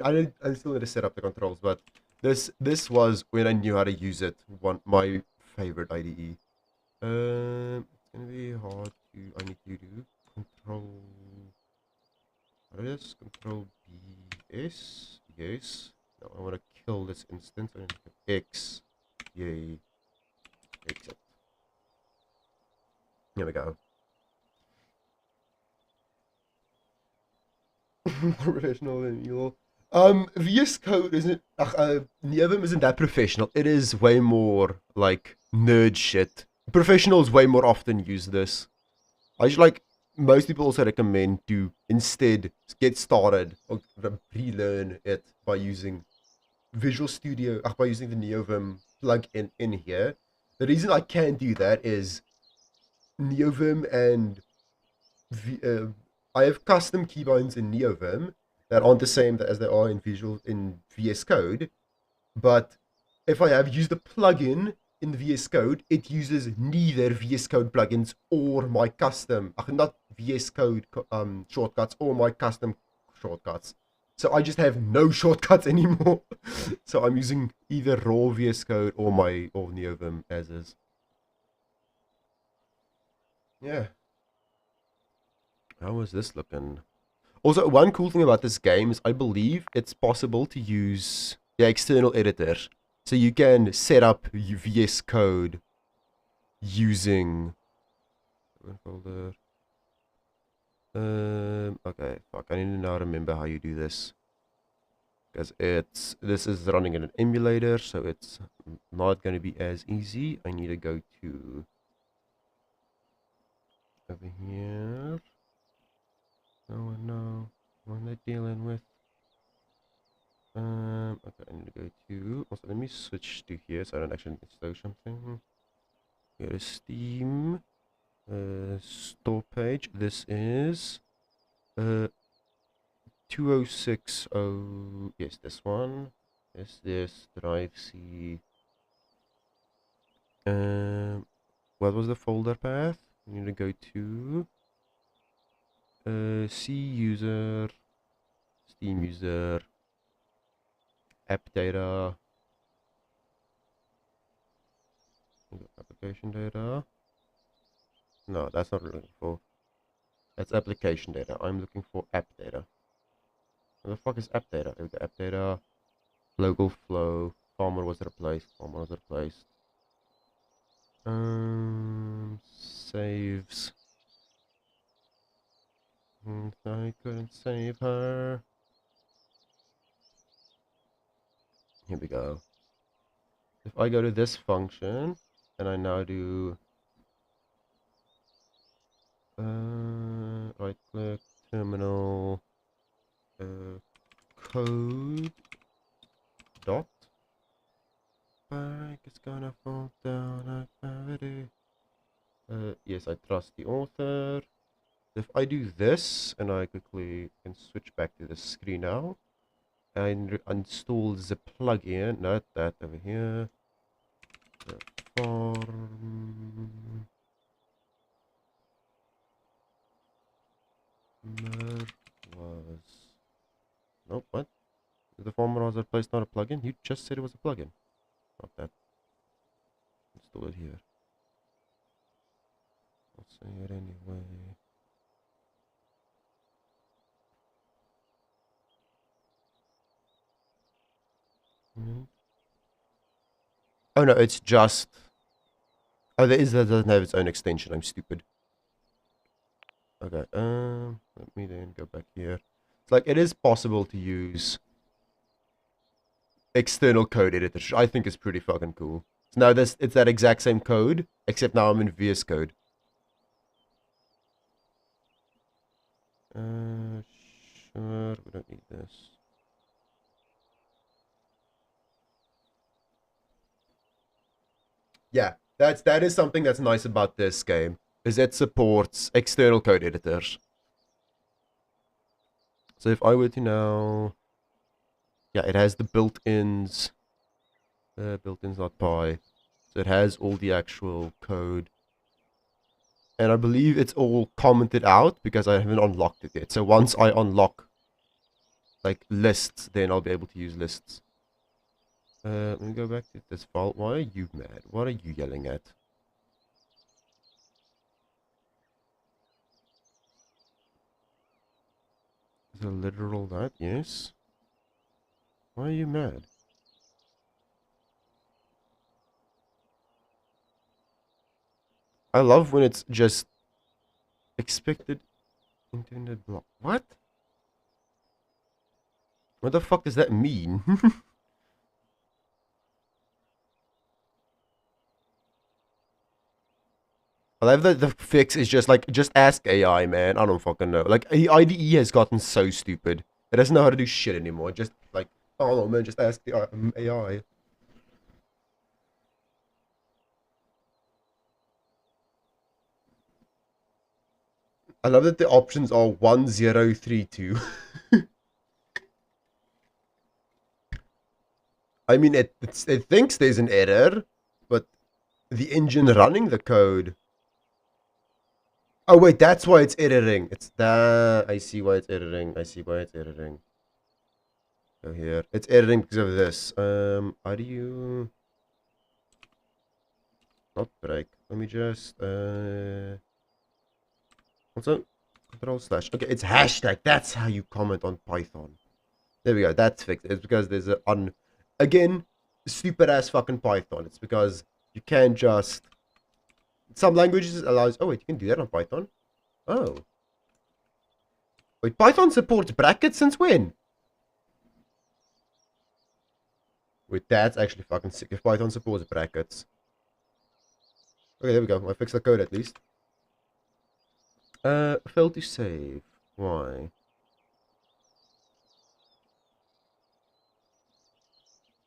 still need to set up the controls, but this was when I knew how to use it. My favorite IDE. It's gonna be hard to. I need to do control. What is this? Control BS. Yes. No, I want to kill this instance. I need to go X. Yay. Exit. Here we go. Professional and evil. VS Code isn't. NeoVim isn't that professional. It is way more like nerd shit. Professionals way more often use this. I just like most people also recommend to instead get started or relearn it by using Visual Studio, by using the NeoVim plugin in here. The reason I can do that is NeoVim and I have custom keybinds in NeoVim that aren't the same as they are in VS Code, but if I have used a plugin in VS Code, it uses neither VS Code plugins or my custom, not VS Code shortcuts or my custom shortcuts. So I just have no shortcuts anymore. So I'm using either raw VS Code or NeoVim as is. Yeah. How is this looking? Also, one cool thing about this game is I believe it's possible to use the external editor. So you can set up VS Code using folder. Okay, fuck. I need to now remember how you do this. Because this is running in an emulator, so it's not going to be as easy. I need to go to over here. No, what am I dealing with? Okay, I need to go to. Also, let me switch to here so I don't actually install something. Go to Steam. Store page. This is 2060. Yes, this one. This drive C. What was the folder path? You need to go to C user, Steam user, app data, application data. No, that's not what I'm looking for. That's application data. I'm looking for app data. Where the fuck is app data? There we go, app data. Local flow. Farmer was replaced. Farmer was replaced. Saves. I couldn't save her. Here we go. If I go to this function, and I now do right click, terminal, code, dot, back is gonna fall down activity. Yes, I trust the author. If I do this, and I quickly can switch back to the screen now, and install the plugin, not that over here, the form was, nope, what? The former was replaced, not a plugin? You just said it was a plugin. Not that. Install it here. I'll say it anyway. Oh no, it's just... Oh, that doesn't have its own extension. I'm stupid. Okay, let me then go back here. It's like, it is possible to use external code editor, which I think is pretty fucking cool. So now it's that exact same code, except now I'm in VS Code. Sure, we don't need this. Yeah, that is something that's nice about this game, is it supports external code editors. So if I were to now, yeah, it has the built-ins, built-ins.py, so it has all the actual code, and I believe it's all commented out because I haven't unlocked it yet. So once I unlock like lists, then I'll be able to use lists. Let me go back to this file. Why are you mad? What are you yelling at? Is it a literal that? Yes. Why are you mad? I love when it's just expected intended block. What? What the fuck does that mean? I love that the fix is just like, just ask AI, man. I don't fucking know. Like, IDE has gotten so stupid. It doesn't know how to do shit anymore. Just like, oh no, man, just ask the AI. I love that the options are 1032. I mean, it thinks there's an error, but the engine running the code. Oh wait, that's why it's editing. It's that. I see why it's editing. I see why it's editing. Go here. It's editing because of this. How do you not break? Let me just also control slash. Okay, it's hashtag. That's how you comment on Python. There we go. That's fixed. It's because there's a again, stupid ass fucking Python. It's because you can't just, some languages allows. Oh wait, you can do that on Python. Oh wait, Python supports brackets since when? Wait, that's actually fucking sick. If Python supports brackets. Okay, there we go. I fixed the code at least. Failed to save. Why?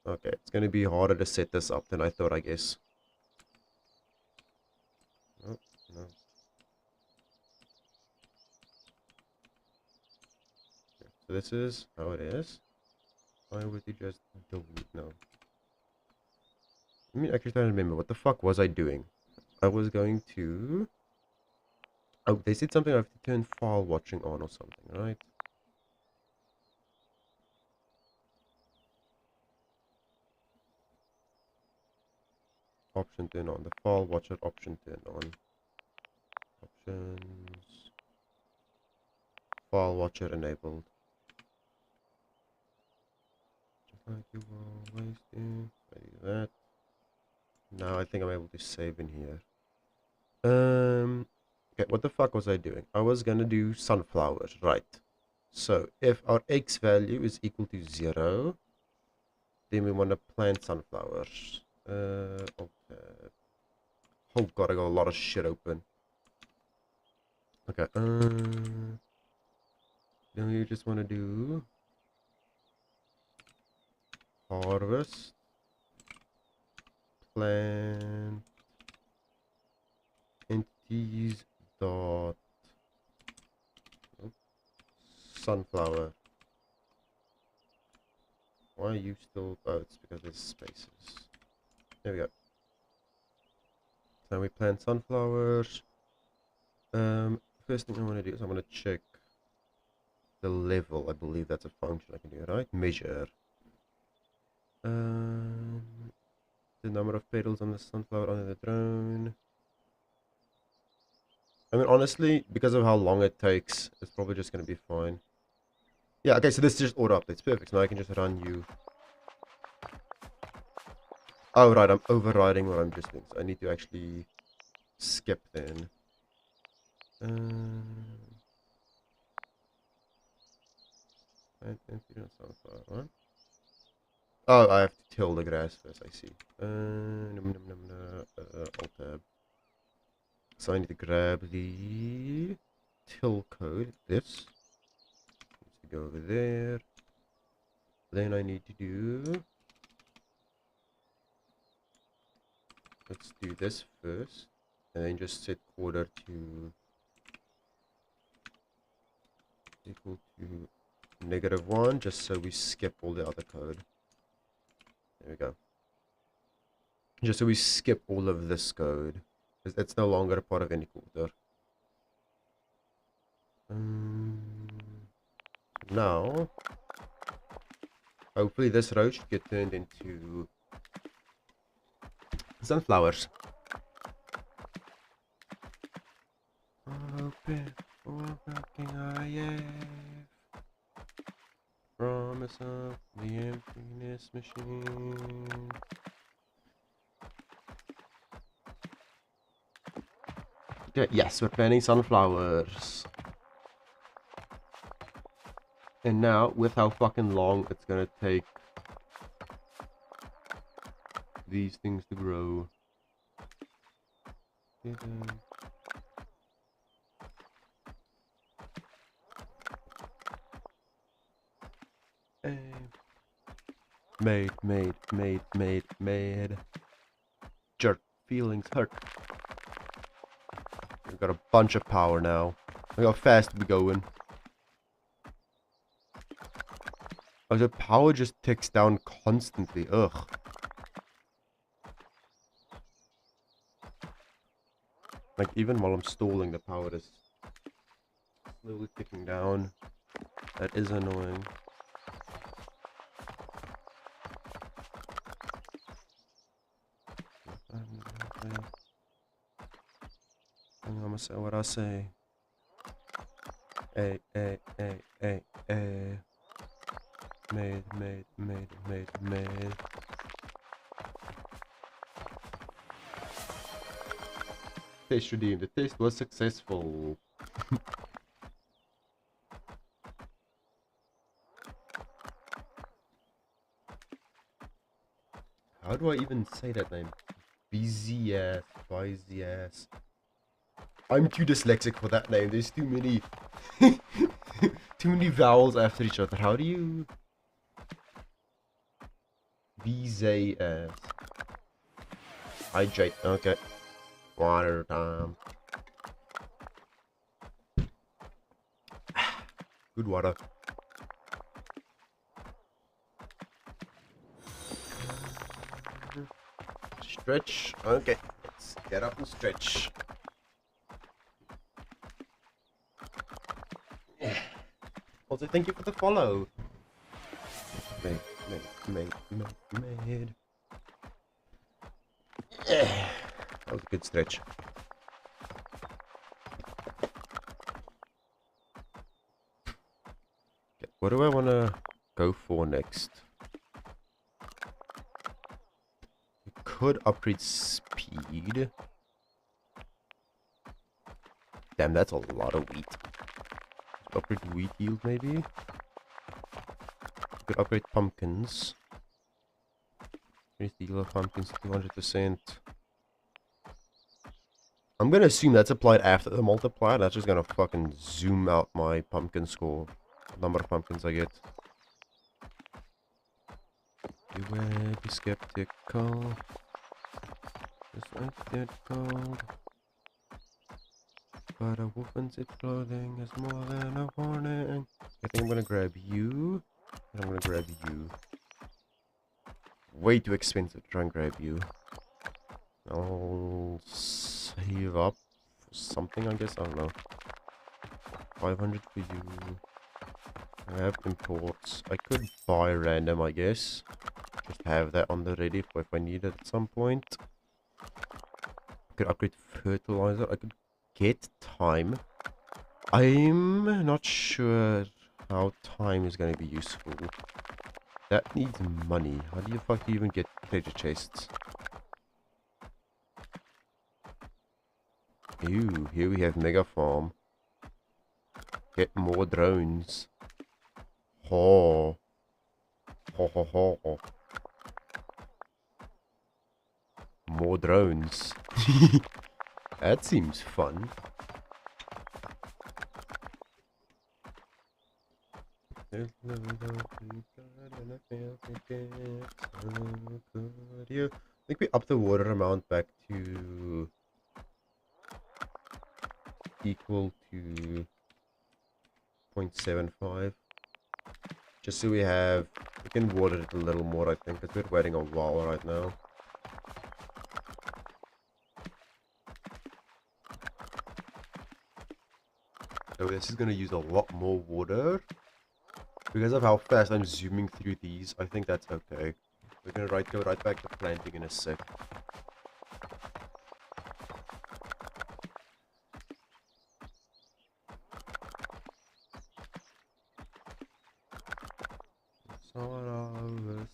Okay, it's gonna be harder to set this up than I thought, I guess. Oh, no. Okay, so this is how it is. Why would you just delete? No. Let me actually try to remember. What the fuck was I doing? I was going to... Oh, they said something I have to turn file watching on or something, right? Option turn on. The file watcher option turn on. Options. File watcher enabled. Like you always do. I do that. Now I think I'm able to save in here. Okay, what the fuck was I doing? I was gonna do sunflowers, right? So if our x value is equal to 0, then we want to plant sunflowers. Okay. Oh god, I got a lot of shit open. Okay, then we just want to do harvest, plant, entities dot sunflower. Why are you still? Oh, it's because there's spaces. There we go. So we plant sunflowers. First thing I want to do is I'm going to check the level. I believe that's a function I can do, right? Measure. The number of petals on the sunflower under the drone. I mean, honestly, because of how long it takes, it's probably just going to be fine. Yeah, okay, so this is just auto updates. Perfect. So now I can just run you. Oh, right, I'm overriding what I'm just doing. So I need to actually skip then. Sunflower. Oh, I have to till the grass first, I see. Alt tab. So I need to grab the till code, this. Needs to go over there. Then I need to do... Let's do this first. And then just set quarter to... equal to -1, just so we skip all the other code. There we go. Just so we skip all of this code. It's no longer a part of any quarter. Now, hopefully this row should get turned into sunflowers. Open, walking promise of the emptiness machine. Okay, yes, we're planting sunflowers. And now, with how fucking long it's gonna take these things to grow. Made. Jerk. Feelings hurt. We've got a bunch of power now. Look how fast we're going. Oh, the power just ticks down constantly. Ugh. Like, even while I'm stalling, the power is slowly ticking down. That is annoying. I'm gonna say what I say. Hey. Made. Test redeemed. The test was successful. How do I even say that name? Busy ass. I'm too dyslexic for that name. There's too many too many vowels after each other. How do you busy ass? Hydrate. Okay. Water time. Good water. Stretch. Okay. Let's get up and stretch. Also, thank you for the follow. Made. That was a good stretch. Okay, what do I want to go for next? could upgrade speed. Damn, that's a lot of wheat. Upgrade wheat yield, maybe? Could upgrade pumpkins. Increase the yield of pumpkins 200%. I'm gonna assume that's applied after the multiplier. That's just gonna fucking zoom out my pumpkin score. The number of pumpkins I get. Beware, be skeptical. Just like that cold. But a wolf in its clothing is more than a warning. I think I'm gonna grab you. And I'm gonna grab you. Way too expensive to try and grab you. I'll save up for something, I guess. I don't know. 500 for you. I have imports. I could buy random, I guess. Just have that on the ready for if I need it at some point. I could upgrade fertilizer. I could get time. I'm not sure how time is going to be useful. That needs money. How do you fuck even get treasure chests? Ew, here we have mega farm. Get more drones. Ho. Ho ho ho. More drones. That seems fun. I think we up the water amount back to equal to 0.75. Just so we can water it a little more, I think, because we're waiting a while right now. So this is going to use a lot more water. Because of how fast I'm zooming through these, I think that's okay. We're going to go right back to planting in a sec. Start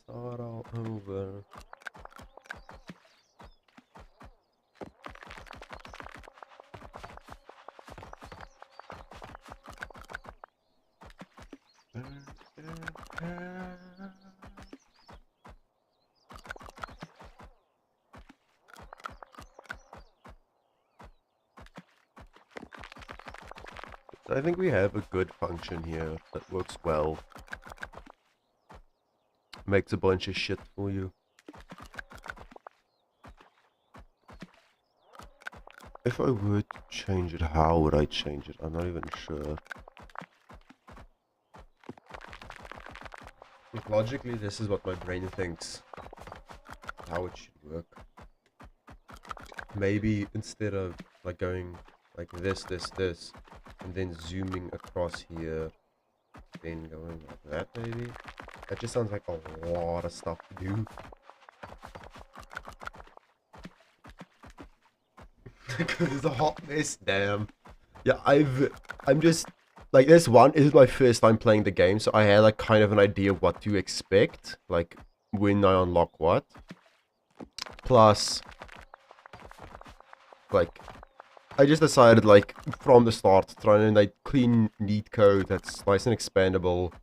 all over. I think we have a good function here that works well. Makes a bunch of shit for you. If I were to change it, how would I change it? I'm not even sure. Like, logically, this is what my brain thinks how it should work. Maybe instead of like going like this, and then zooming across here, then going like that, maybe? That just sounds like a lot of stuff to do. It's a hot mess, damn. Yeah, I'm just like, this one is my first time playing the game, so I had like kind of an idea what to expect, like when I unlock what. Plus, like, I just decided like from the start trying to like clean, neat code that's nice and expandable.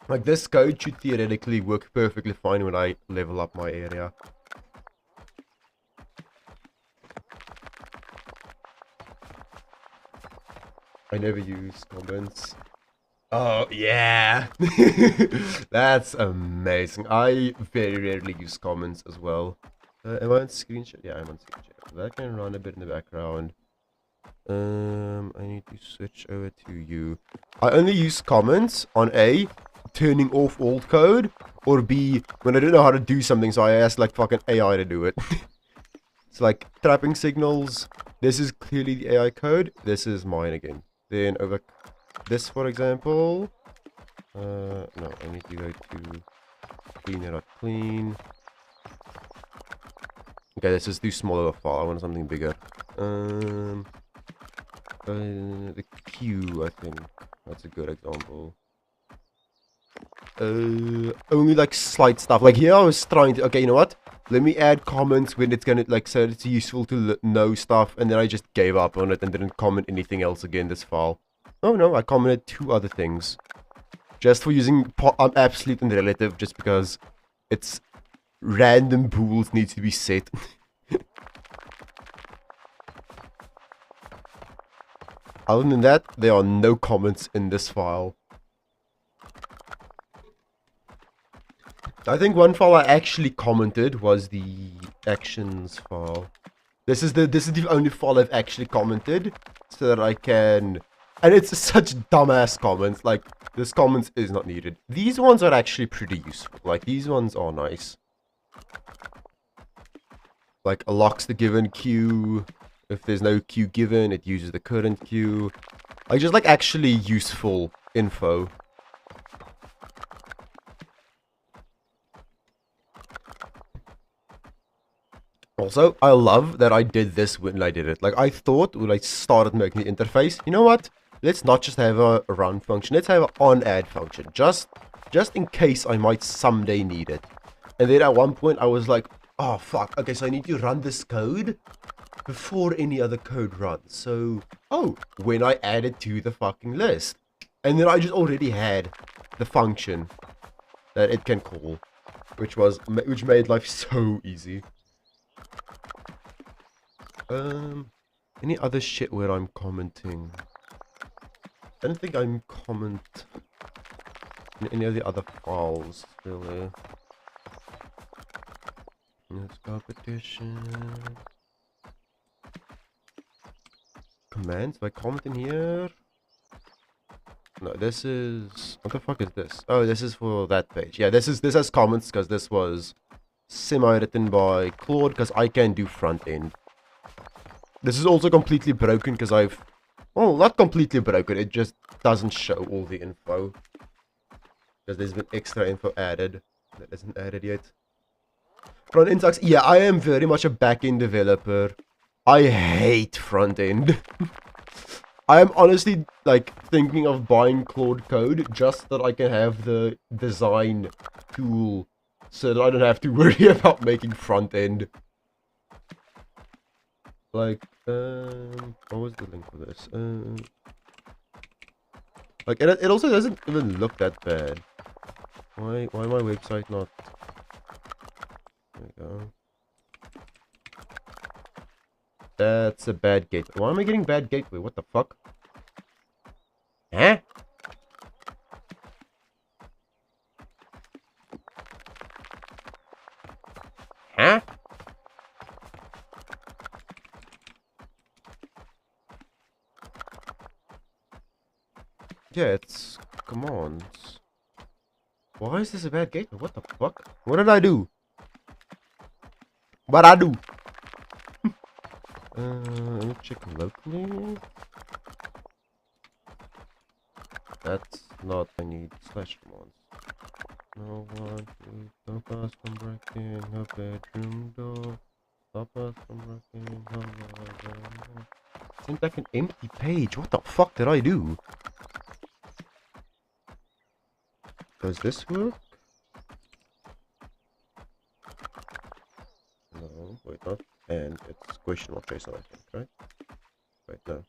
Like, this code should theoretically work perfectly fine when I level up my area. I never use comments. Oh, yeah! That's amazing. I very rarely use comments as well. Am I on screenshot? Yeah, I'm on screenshot. That can run a bit in the background. I need to switch over to you. I only use comments on A, turning off alt code, or B, when I don't know how to do something, so I ask like fucking AI to do it. It's like trapping signals. This is clearly the AI code. This is mine again. Then over this, for example. No, I need to go to cleaner.clean. Okay, this is too small of a file. I want something bigger. The Q, I think. That's a good example. only like slight stuff. Like here I was trying to, okay, you know what? Let me add comments when it's gonna, like, so it's useful to know stuff, and then I just gave up on it and didn't comment anything else again this file. Oh no, I commented 2 other things. Just for using absolute and relative, just because it's random pools needs to be set. Other than that, there are no comments in this file. I think one file I actually commented was the actions file. This is the only file I've actually commented, so that I can. And it's such dumbass comments. Like, this comments is not needed. These ones are actually pretty useful. Like, these ones are nice. Like, locks the given queue. If there's no queue given, it uses the current queue. Like, just like actually useful info. Also, I love that I did this when I did it. Like, I thought when I started making the interface, you know what? Let's not just have a run function. Let's have an on-add function. Just in case I might someday need it. And then at one point, I was like, oh, fuck. Okay, so I need to run this code before any other code runs. So, oh, when I add it to the fucking list. And then I just already had the function that it can call. Which made life so easy. Any other shit where I'm commenting? I don't think I'm comment in any of the other files, really. Let's competition. Commands? Do I comment in here? No, this is... What the fuck is this? Oh, this is for that page. Yeah, this has comments, because this was semi-written by Claude, because I can do front end. This is also completely broken because well, not completely broken, it just doesn't show all the info. Because there's been extra info added that isn't added yet. Front end sucks. Yeah, I am very much a back-end developer. I hate front end. I am honestly, like, thinking of buying Claude Code just so that I can have the design tool so that I don't have to worry about making front end. Like, what was the link for this? Like, it also doesn't even look that bad. Why my website not... There we go. That's a bad gateway. Why am I getting bad gateway? What the fuck? Huh? Huh? Yeah, it's commands. Why is this a bad gateway? What the fuck? What did I do? What I do? Let me check locally. That's not I need slash commands. No one to stop us from breaking her bedroom door. Stop us from breaking her bedroom door. Seems like an empty page. What the fuck did I do? Does this work? No, wait, not. And it's question mark JSON, I think, right? Wait, no.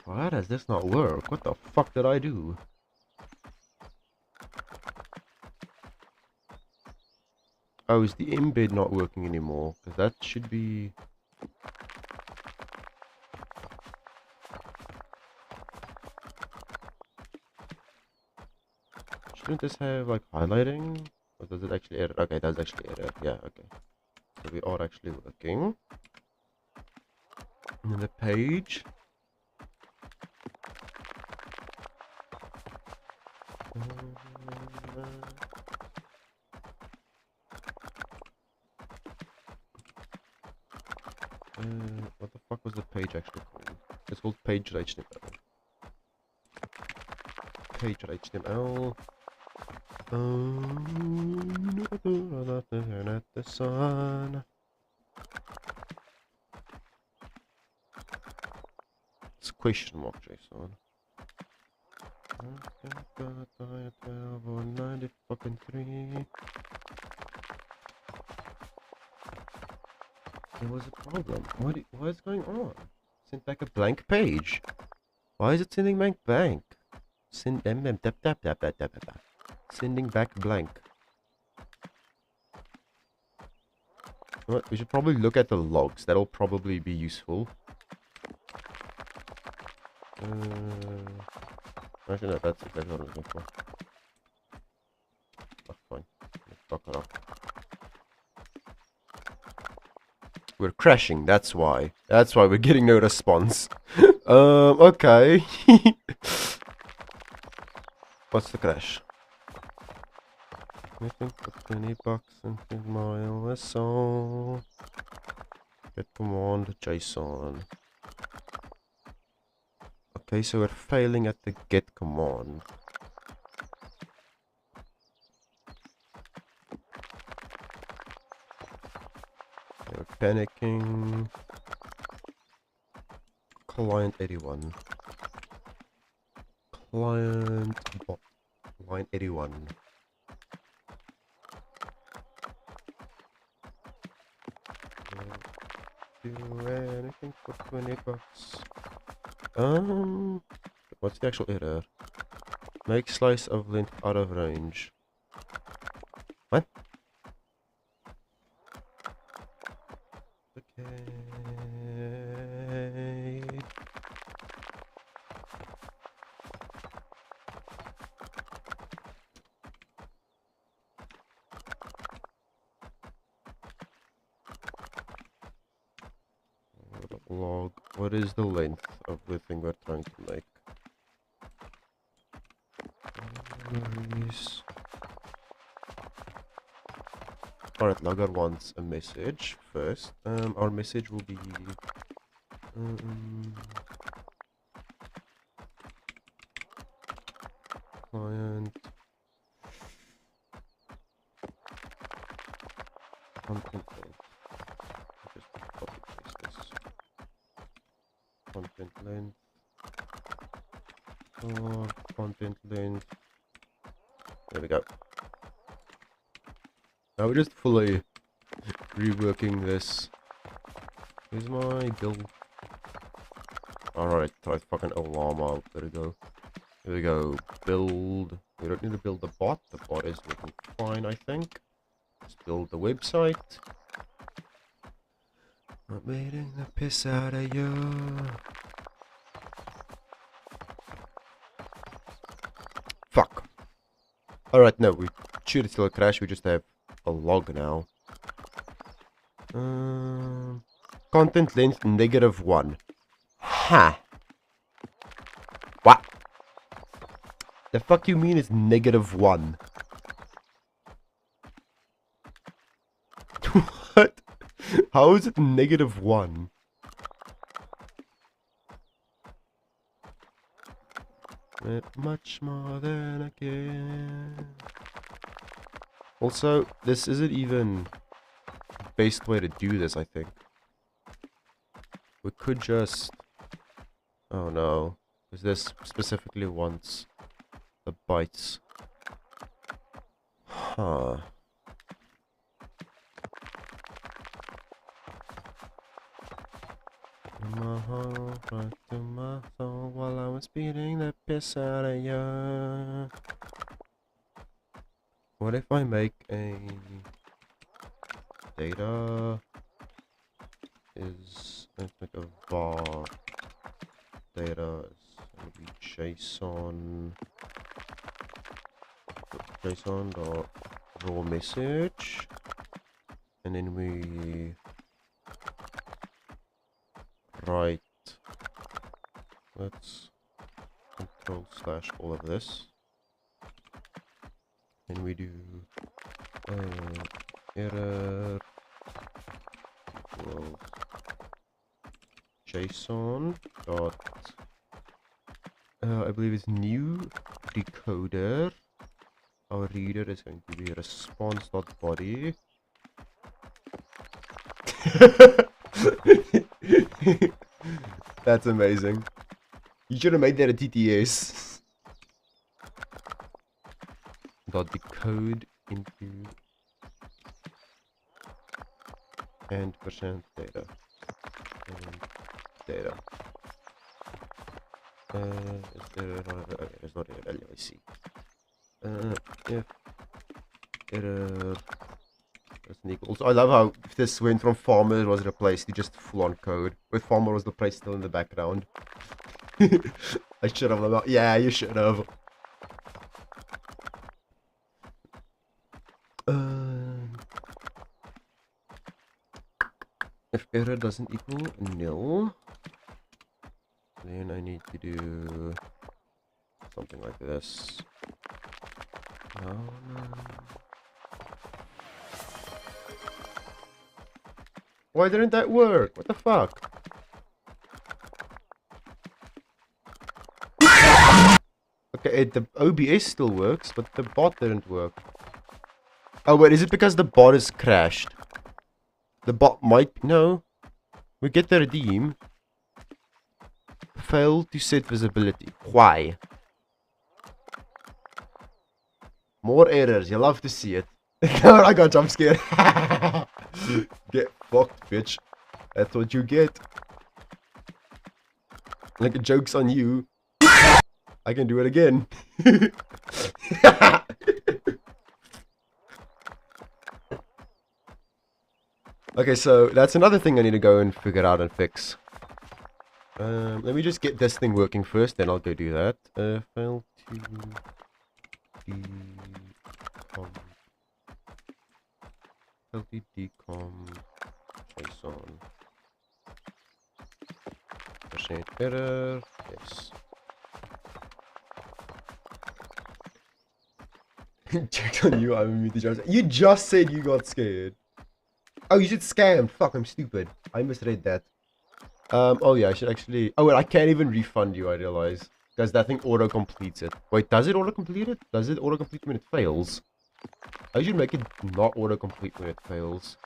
Why does this not work? What the fuck did I do? Oh, is the embed not working anymore? Because that should be... Shouldn't this have, like, highlighting? Or does it actually edit? Okay, it does actually edit. Yeah, okay. So we are actually working. And then the page. What the fuck was the page actually called? It's called page.html. Page.html. At the sun. It's question mark JSON. 12 or 90 fucking 3. There was a problem. What is going on? Sent back a blank page. Why is it sending back blank? Sending back blank. What? We should probably look at the logs. That'll probably be useful. Actually, no, that's exactly what I'm looking for. Oh, fine. Fuck it up. We're crashing, that's why. That's why we're getting no response. Okay. What's the crash? I think for 20 bucks into my LSO. Get command JSON. Okay, so we're failing at the get command. We're panicking. Client 81. Client bot. Line 81. Do anything for 20 bucks. What's the actual error? Make slice of length out of range. What? Okay. Log. What is the length of the thing we're trying to make? Alright, logger wants a message first. Our message will be client content length. Just copy paste this. Content length or content length. There we go. Now we're just fully reworking this. Here's my build. Alright, try fucking Olama. There we go. Here we go. Build. We don't need to build the bot. The bot is looking fine, I think. Let's build the website. I'm beating the piss out of you. Fuck. Alright, no, we should still crash. We just have a log now. Content length -1. Ha! What? The fuck you mean it's -1? What? How is it -1? Much more than I can. Also, this isn't even the best way to do this, I think. We could just... Oh no. Because this specifically wants the bytes. Huh. My heart right to my soul while I was beating the piss out of you. What if I make a data is, let's make a var data is going to be JSON dot raw message, and then we write, let's control / all of this, and we do error equals JSON dot I believe it's new decoder. Our reader is going to be response dot body. That's amazing. You should have made that a TTS. Dot decode into and percent data. And data. Is there another? Okay, there's not a value. I see. If error doesn't equal. Also, I love how this went from farmer was replaced to just full on code. With farmer was replaced still in the background. I should have. Yeah, you should have. If error doesn't equal nil, then I need to do something like this. No. Why didn't that work? What the fuck? Okay, the OBS still works, but the bot didn't work. Oh wait, is it because the bot is crashed? The bot might... No. We get the redeem. Fail to set visibility. Why? More errors. You love to see it. I got jump scared. Get fucked, bitch. That's what you get. Like, joke's on you. I can do it again. Okay, so that's another thing I need to go and figure out and fix. Let me just get this thing working first, then I'll go do that. Fail to decom. Fail to decom JSON. Percent error. Yes. Checked on you, I'm immediately. You just said you got scared. Oh, you said scammed. Fuck, I'm stupid. I misread that. Oh yeah, I should actually... Oh wait, I can't even refund you, I realize. Because that thing auto-completes it. Wait, does it auto-complete it? Does it auto-complete when it fails? I should make it not auto-complete when it fails.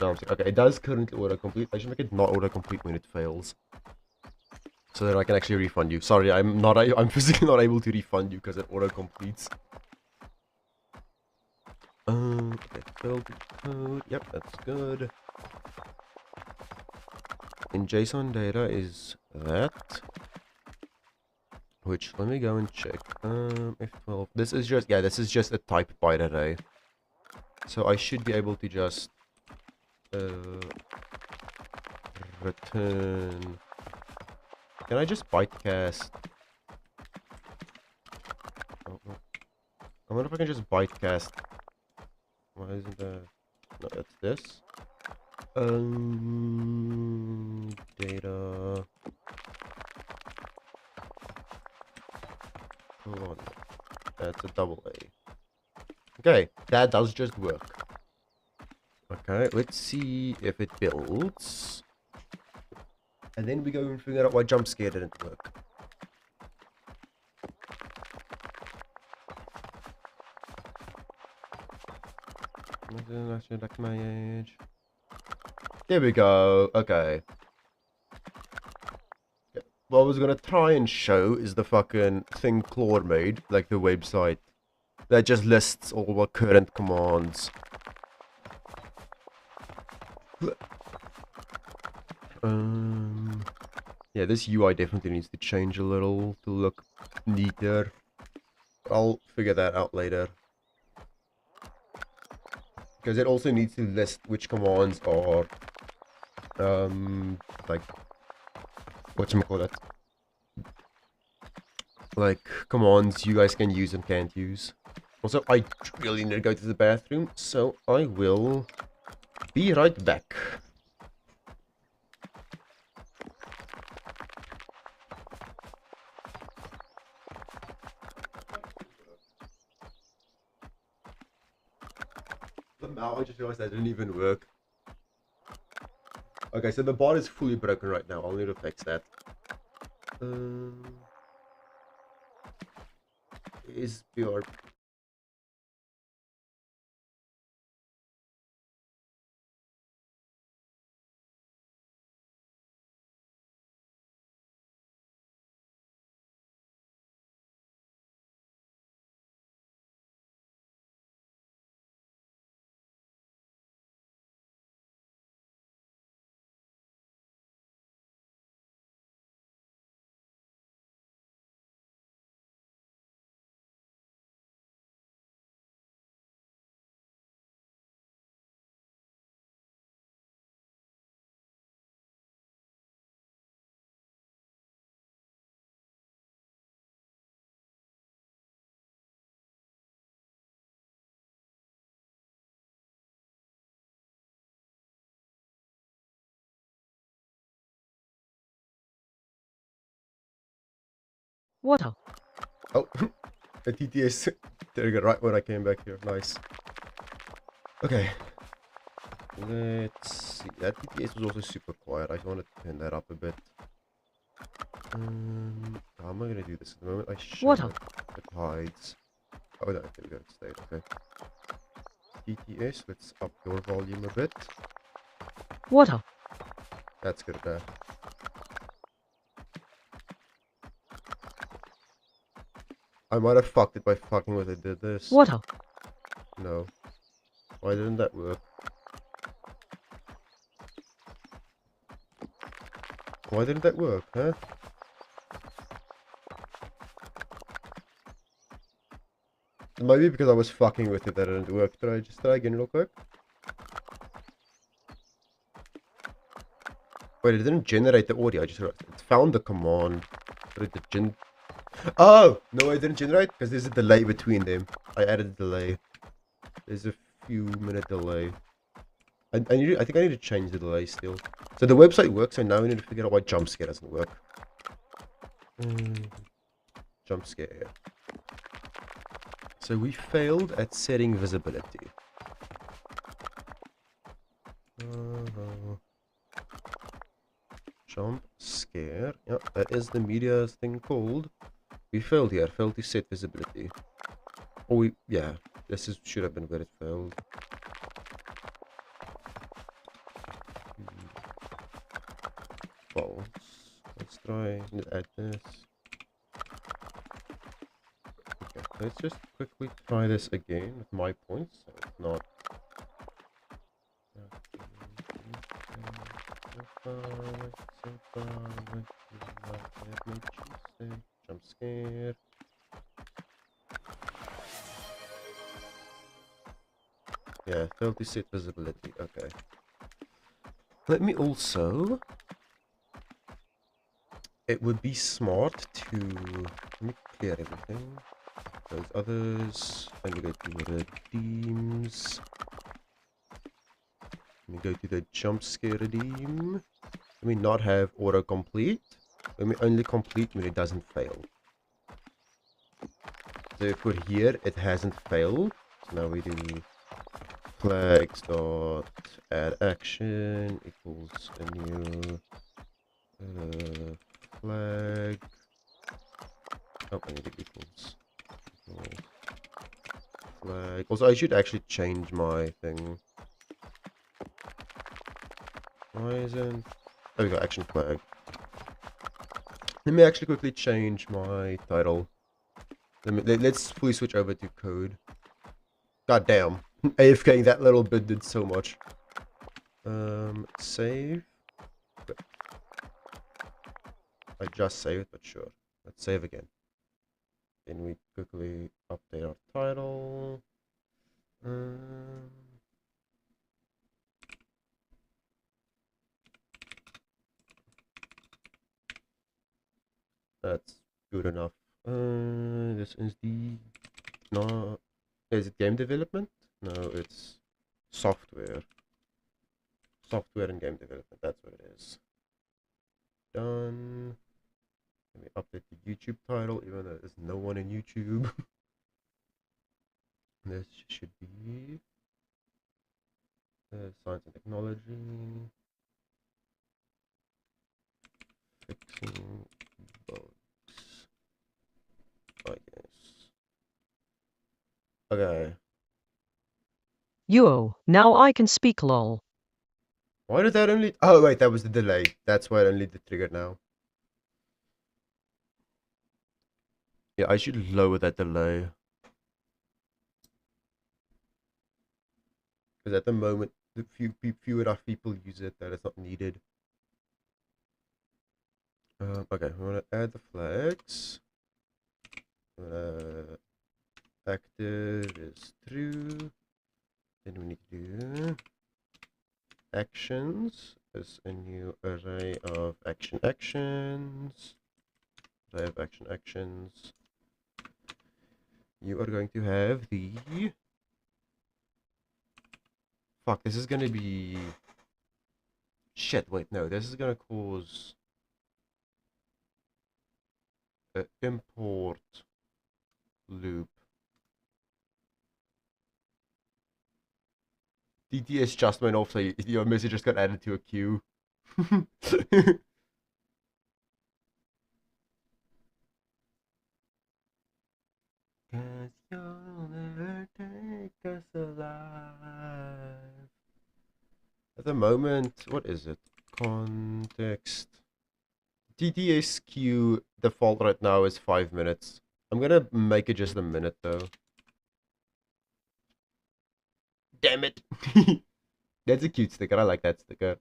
No, I'm saying, okay, it does currently auto-complete. I should make it not auto-complete when it fails. So that I can actually refund you. Sorry, I'm physically not able to refund you because it auto-completes. Okay, failed code. Yep, that's good. In JSON data is that. Which, let me go and check. F12. This is just, yeah, this is just a type byte array. So I should be able to just return. Can I just bytecast? Oh, no. I wonder if I can just bytecast. Why isn't that? No, it's this. Data. Hold on. That's a double A. Okay, that does just work. Okay, let's see if it builds. And then we go and figure out why jump scare didn't work. I should like my age. There we go. Okay. What I was gonna try and show is the fucking thing Claude made, like the website that just lists all the current commands. Yeah, this UI definitely needs to change a little to look neater. I'll figure that out later. Because it also needs to list which commands are, like, whatchamacallit, like, commands you guys can use and can't use. Also, I really need to go to the bathroom, so I will be right back. Now I just realized that didn't even work. Okay, so the bot is fully broken right now. I'll need to fix that. Is pure
Water.
Oh, a TTS trigger right when I came back here. Nice. Okay. Let's see. That TTS was also super quiet. I want to turn that up a bit. How am I going to do this? At the moment I show
Water.
it hides. Oh no, there we go. It stayed. Okay. TTS, let's up your volume a bit.
Water.
That's good enough. I might have fucked it by fucking with it. Did this?
Water.
No. Why didn't that work? Why didn't that work, huh? It might be because I was fucking with it that it didn't work. Try just try again real quick. Wait, it didn't generate the audio. I just realized it found the command, but it didn't. Oh no, it didn't generate because there's a delay between them. I added a delay. There's a few minute delay. I think I need to change the delay still. So the website works, and now we need to figure out why jump scare doesn't work. Jump scare. So we failed at setting visibility. Jump scare. Yeah, that is the media thing called. We failed here. Failed to set visibility. Oh, yeah. This should have been where it failed. False. Let's try and add this. Okay, let's just quickly try this again with my points. So it's not. Jump scare. Yeah, failed to set visibility. Okay. Let me also. It would be smart to. Let me clear everything. Those others. Let me go to redeems. Let me go to the jump scare redeem. Let me not have autocomplete. Let me only complete when it doesn't fail. So if we're here, it hasn't failed. So now we do flags dot add action equals a new flag. Oh, I need equals flag. Also, I should actually change my thing. Why isn't? There we go, action flag. Let me actually quickly change my title. Let's fully switch over to code. God damn. AFKing that little bit did so much. Save. I just saved, but sure. Let's save again. Then we quickly update our title. That's good enough. This is the no. Is it game development? No, it's software. Software and game development. That's what it is. Done. Let me update the YouTube title, even though there's no one in YouTube. This should be science and technology. Fixing bugs, I guess. Okay.
Yo, now I can speak lol.
Why did that only... Oh, wait, that was the delay. That's why it only did trigger now. Yeah, I should lower that delay. Because at the moment, the few enough people use it that it's not needed. Okay, we want to add the flags. Active is true. Then we need to do actions as a new array of actions. Array of actions. You are going to have the... Fuck, this is gonna be... Shit, wait, no, this is gonna cause... import loop. DTS just went off, so your message just got added to a queue. Cause you'll never take us alive. At the moment, what is it? Context. DTS queue default right now is 5 minutes. I'm gonna make it just a minute though. Damn it! That's a cute sticker. I like that sticker.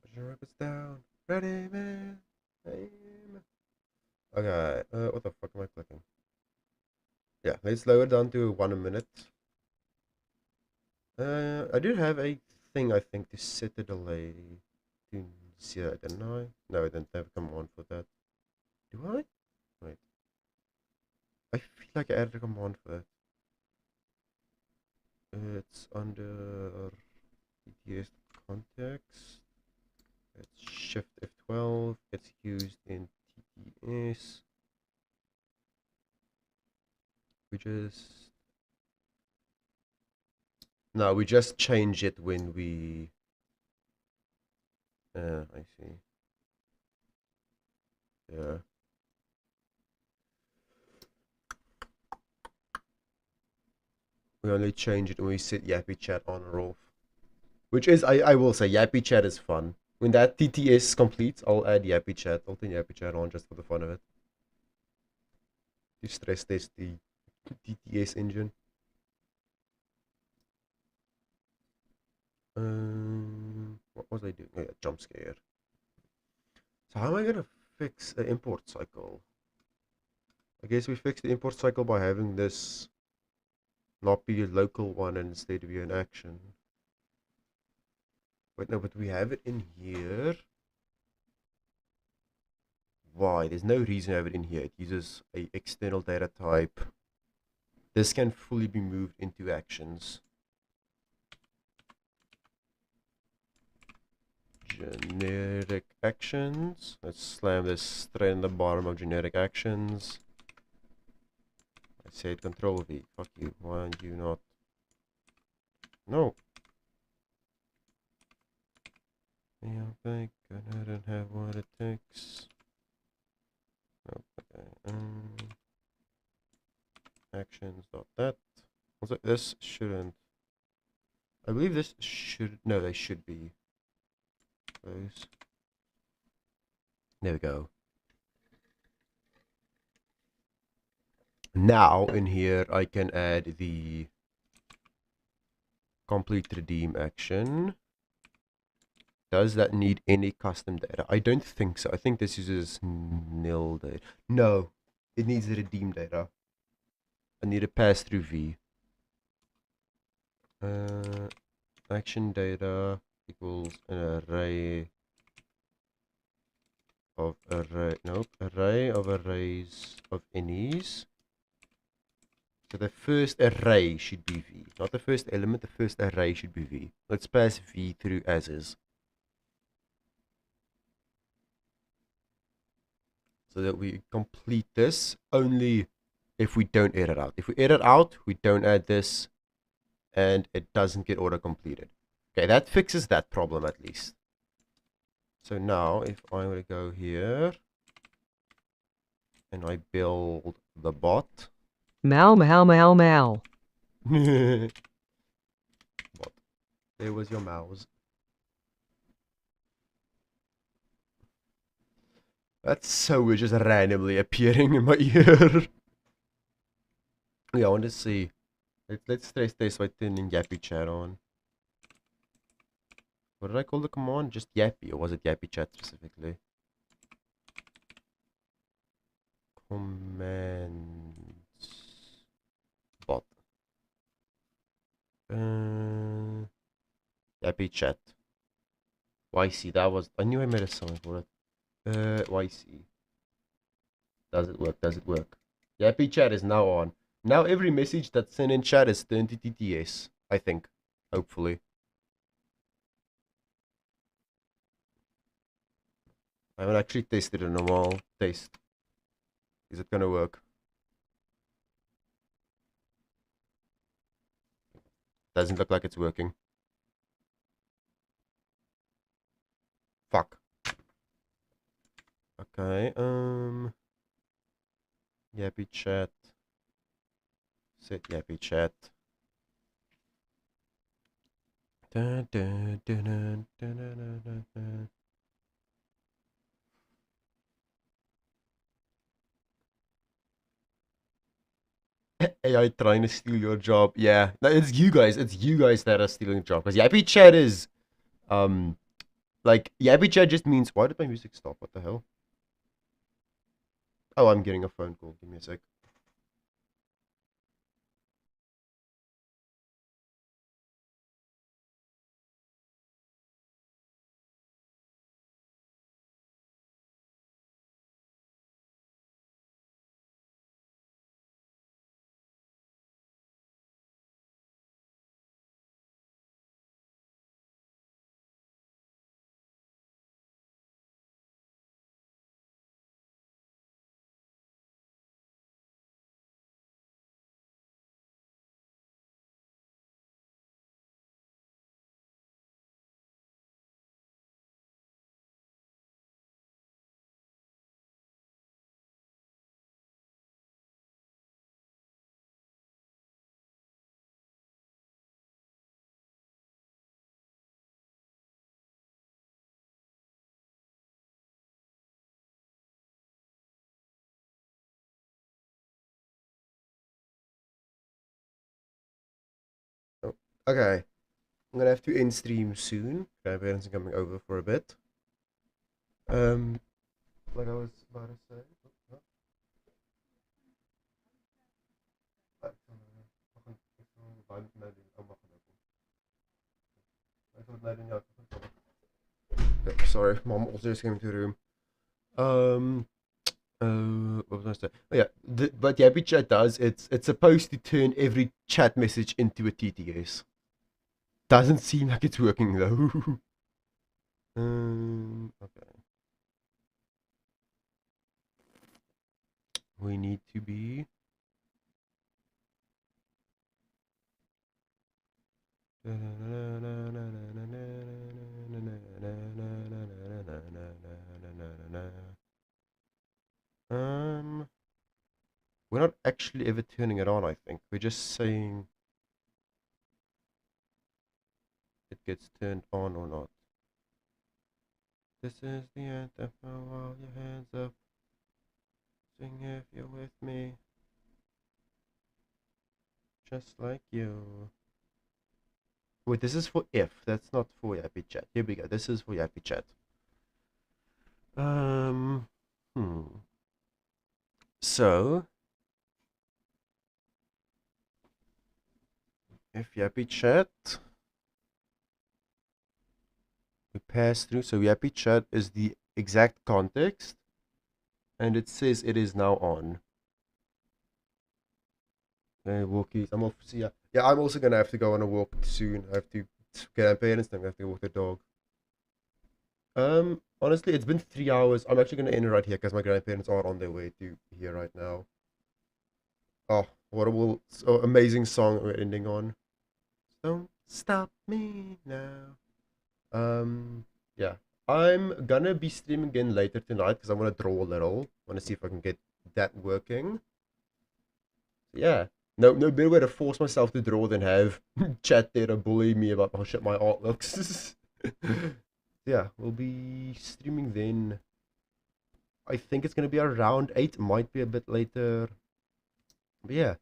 Put your records down. Ready, man. Aim. Okay. What the fuck am I clicking? Yeah, let's lower it down to 1 minute. I did have a thing, I think, to set the delay to 0, didn't I? No, I didn't have a command for that. Do I? Wait. I feel like I added a command for that. It's under DTS context. It's Shift F12. It's used in TTS. We just change it when we. I see. Yeah. We only change it when we set Yappy Chat on or off. Which is, I will say, Yappy Chat is fun. When that TTS completes, I'll add Yappy Chat. I'll turn Yappy Chat on just for the fun of it. To stress test the TTS engine. What was I doing? Oh, yeah, jump scare. So how am I gonna fix the import cycle? I guess we fix the import cycle by having this not be a local one and instead be an action. Wait, no, but we have it in here. Why? There's no reason to have it in here. It uses a external data type. This can fully be moved into actions. Generic actions. Let's slam this straight in the bottom of generic actions. I said Control V. Fuck you. Why are you not? No. Yeah, I don't have what it takes. Nope, okay. Actions dot that. Also, this shouldn't. I believe this should. No, they should be. Those. There we go. Now in here I can add the complete redeem action. Does that need any custom data? I don't think so. I think this uses nil data. No, it needs the redeem data. I need a pass through V. Action data equals an array of array of arrays of any's. So the first array should be V, not the first element. The first array should be V. Let's pass V through as is, so that we complete this only if we don't edit out. If we edit out, we don't add this, and it doesn't get auto completed. Okay, that fixes that problem at least. So now if I were to go here and I build the bot.
Meow, meow, meow, meow.
Bot. There was your mouse. That's so weird, just randomly appearing in my ear. Yeah, I want to see. Let's stress this by turning Yappy Chat on. What did I call the command? Just Yappy, or was it Yappy Chat specifically? Commands bot. Yappy Chat. YC, that was. I knew I made a song for it. YC. Does it work? Does it work? Yappy Chat is now on. Now every message that's sent in chat is turned to TTS, I think. Hopefully. I haven't actually tested a normal test. Is it gonna work? Doesn't look like it's working. Fuck. Okay, Yappy chat. Set Yappy chat. Dun, dun, dun, dun, dun, dun, dun, dun. AI trying to steal your job. Yeah, no, it's you guys. It's you guys that are stealing the job. Because Yappy chat is, like Yappy chat just means. Why did my music stop? What the hell? Oh, I'm getting a phone call. Give me a sec. Oh, okay. I'm gonna have to end stream soon. Grandparents are coming over for a bit. Like I was about to say. Sorry, mom also just came into the room. What was I saying? Oh yeah, but Yappy Chat does. It's supposed to turn every chat message into a TTS. Doesn't seem like it's working though. Okay. We need to be. We're not actually ever turning it on, I think. We're just saying it gets turned on or not. This is the anthem. All your hands up. Sing if you're with me. Just like you. Wait, this is for if. That's not for Yappy Chat. Here we go. This is for Yappy Chat. So, if Yappy Chat, we pass through. So Yappy Chat is the exact context, and it says it is now on. Okay, walkies. I'm off. See ya. Yeah, I'm also gonna have to go on a walk soon. I have to get my parents. I'm gonna have to walk the dog. Honestly, it's been 3 hours. I'm actually gonna end right here because my grandparents are on their way to here right now. Oh, what a so amazing song we're ending on. Don't stop me now. Yeah. I'm gonna be streaming again later tonight because I want to draw a little. Want to see if I can get that working. Yeah. No better way to force myself to draw than have chat there to bully me about how shit my art looks. Yeah, we'll be streaming then. I think it's gonna be around 8, might be a bit later. But yeah.